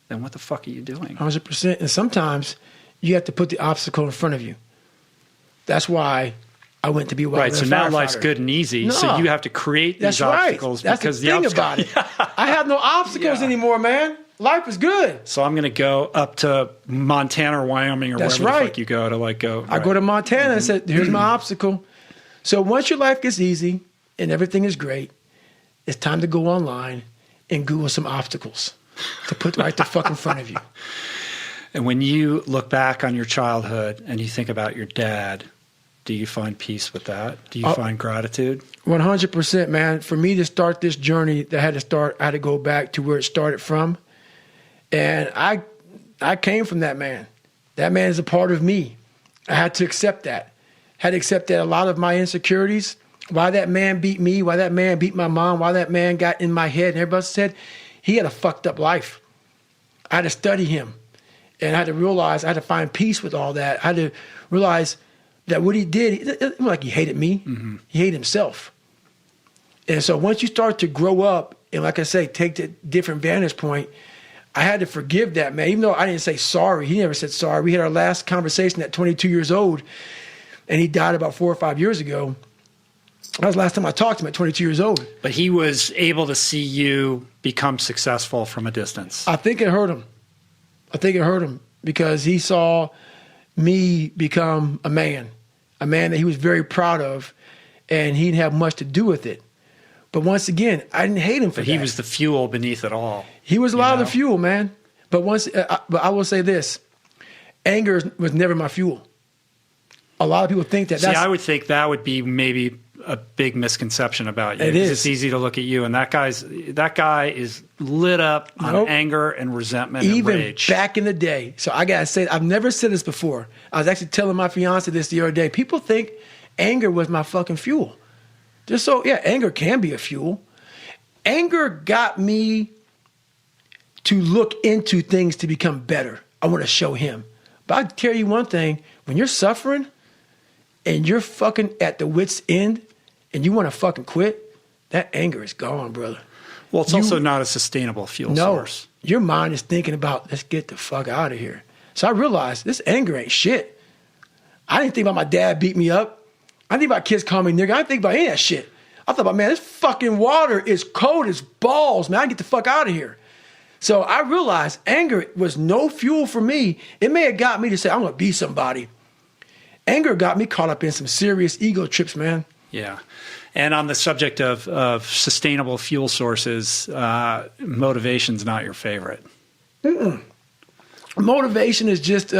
then what the fuck are you doing? 100%. And sometimes you have to put the obstacle in front of you. That's why I went to be a right. So now life's good and easy. No. So you have to create these obstacles. That's because the thing about it. I have no obstacles anymore, man. Life is good. So I'm going to go up to Montana or Wyoming or wherever the fuck you go to go. I go to Montana and said, here's my obstacle. So once your life gets easy and everything is great, it's time to go online and Google some obstacles to put right the fuck in front of you. And when you look back on your childhood and you think about your dad, do you find peace with that? Do you find gratitude? 100%, man. For me to start this journey, I had to go back to where it started from. And I came from that man. That man is a part of me. I had to accept that. Had to accept that a lot of my insecurities, why that man beat me, why that man beat my mom, why that man got in my head. And everybody said he had a fucked up life. I had to study him. And I had to realize, I had to find peace with all that. I had to realize that what he did, it wasn't like he hated me. Mm-hmm. He hated himself. And so once you start to grow up, and like I say, take the different vantage point, I had to forgive that man. Even though I didn't say sorry, he never said sorry. We had our last conversation at 22 years old, and he died about 4 or 5 years ago. That was the last time I talked to him at 22 years old. But he was able to see you become successful from a distance. I think it hurt him. Because he saw me become a man that he was very proud of, and he didn't have much to do with it. But once again, I didn't hate him for that. He was the fuel beneath it all. He was a lot of the fuel, man. But but I will say this: anger was never my fuel. A lot of people think that. See, I would think that would be maybe a big misconception about you. It is. It's easy to look at you, and that guy is lit up on anger and resentment and rage. Even back in the day. So I gotta say, I've never said this before. I was actually telling my fiance this the other day. People think anger was my fucking fuel. Anger can be a fuel. Anger got me to look into things to become better. I want to show him. But I tell you one thing, when you're suffering and you're fucking at the wit's end and you want to fucking quit, that anger is gone, brother. Well, it's also not a sustainable fuel source. Your mind is thinking about, let's get the fuck out of here. So I realized this anger ain't shit. I didn't think about my dad beat me up. I didn't think about kids calling me nigga. I didn't think about any of that shit. I thought about, man, this fucking water is cold as balls, man. I get the fuck out of here. So I realized anger was no fuel for me. It may have got me to say, I'm going to be somebody. Anger got me caught up in some serious ego trips, man. Yeah. And on the subject of sustainable fuel sources, motivation's not your favorite. Motivation is just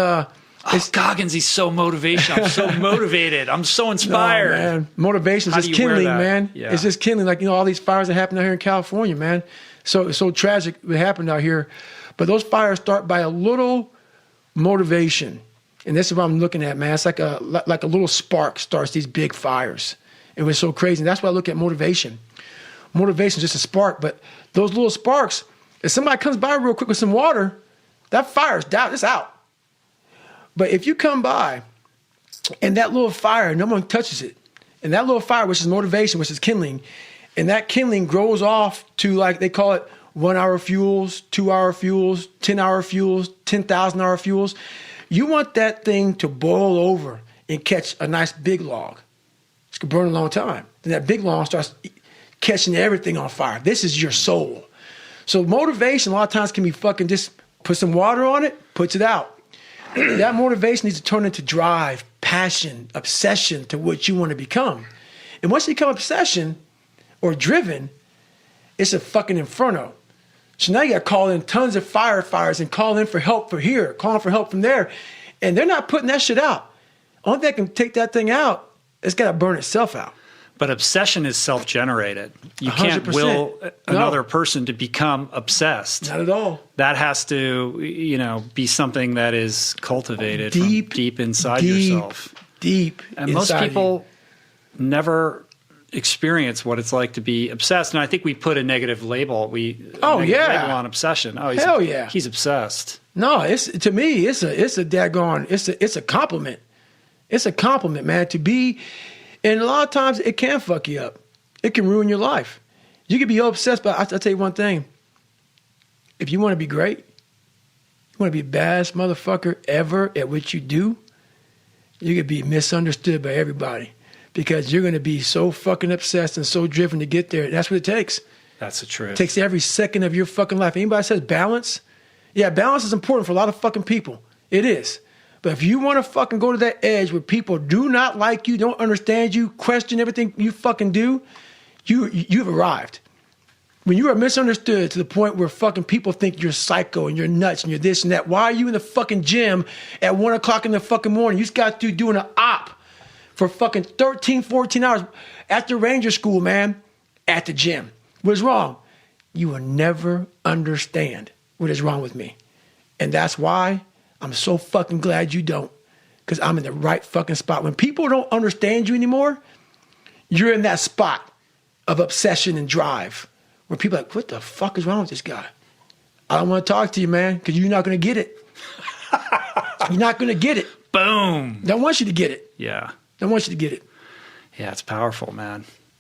Goggins, he's so motivational. I'm so motivated. I'm so inspired. No, man. Motivation is just kindling, man. Yeah. It's just kindling. Like, all these fires that happen out here in California, man. So tragic what happened out here. But those fires start by a little motivation. And this is what I'm looking at, man. It's like a little spark starts these big fires. It was so crazy. And that's why I look at motivation. Motivation is just a spark. But those little sparks, if somebody comes by real quick with some water, that fire's down. It's out. But if you come by and that little fire, no one touches it, and that little fire, which is motivation, which is kindling, and that kindling grows off to, like, they call it 1 hour fuels, 2 hour fuels, 10 hour fuels, 10,000 hour fuels. You want that thing to boil over and catch a nice big log. It's going to burn a long time. Then that big log starts catching everything on fire. This is your soul. So motivation a lot of times can be fucking just put some water on it, puts it out. That motivation needs to turn into drive, passion, obsession to what you want to become. And once you become obsession or driven, it's a fucking inferno. So now you got to call in tons of firefighters and call in for help for here, calling for help from there. And they're not putting that shit out. Only thing that can take that thing out, it's got to burn itself out. But obsession is self-generated. You can't 100%. will another person to become obsessed. Not at all. That has to, be something that is cultivated deep inside yourself. Deep and most people never experience what it's like to be obsessed. And I think we put a negative label. Label on obsession. Oh, he's obsessed. No, to me, it's a daggone. It's a compliment. It's a compliment, man. To be. And a lot of times it can fuck you up. It can ruin your life. You can be obsessed, but I'll tell you one thing. If you want to be great, you want to be the baddest motherfucker ever at what you do, you could be misunderstood by everybody because you're going to be so fucking obsessed and so driven to get there. That's what it takes. That's the truth. It takes every second of your fucking life. Anybody says balance? Yeah, balance is important for a lot of fucking people. It is. But if you want to fucking go to that edge where people do not like you, don't understand you, question everything you fucking do, you've arrived. When you are misunderstood to the point where fucking people think you're psycho and you're nuts and you're this and that, why are you in the fucking gym at 1 o'clock in the fucking morning? You just got to doing an op for fucking 13, 14 hours after Ranger School, man, at the gym. What is wrong? You will never understand what is wrong with me. And that's why I'm so fucking glad you don't, because I'm in the right fucking spot. When people don't understand you anymore, you're in that spot of obsession and drive where people are like, what the fuck is wrong with this guy? I don't want to talk to you, man, because you're not going to get it. You're not going to get it. Boom. Don't want you to get it. Yeah. Don't want you to get it. Yeah, it's powerful, man.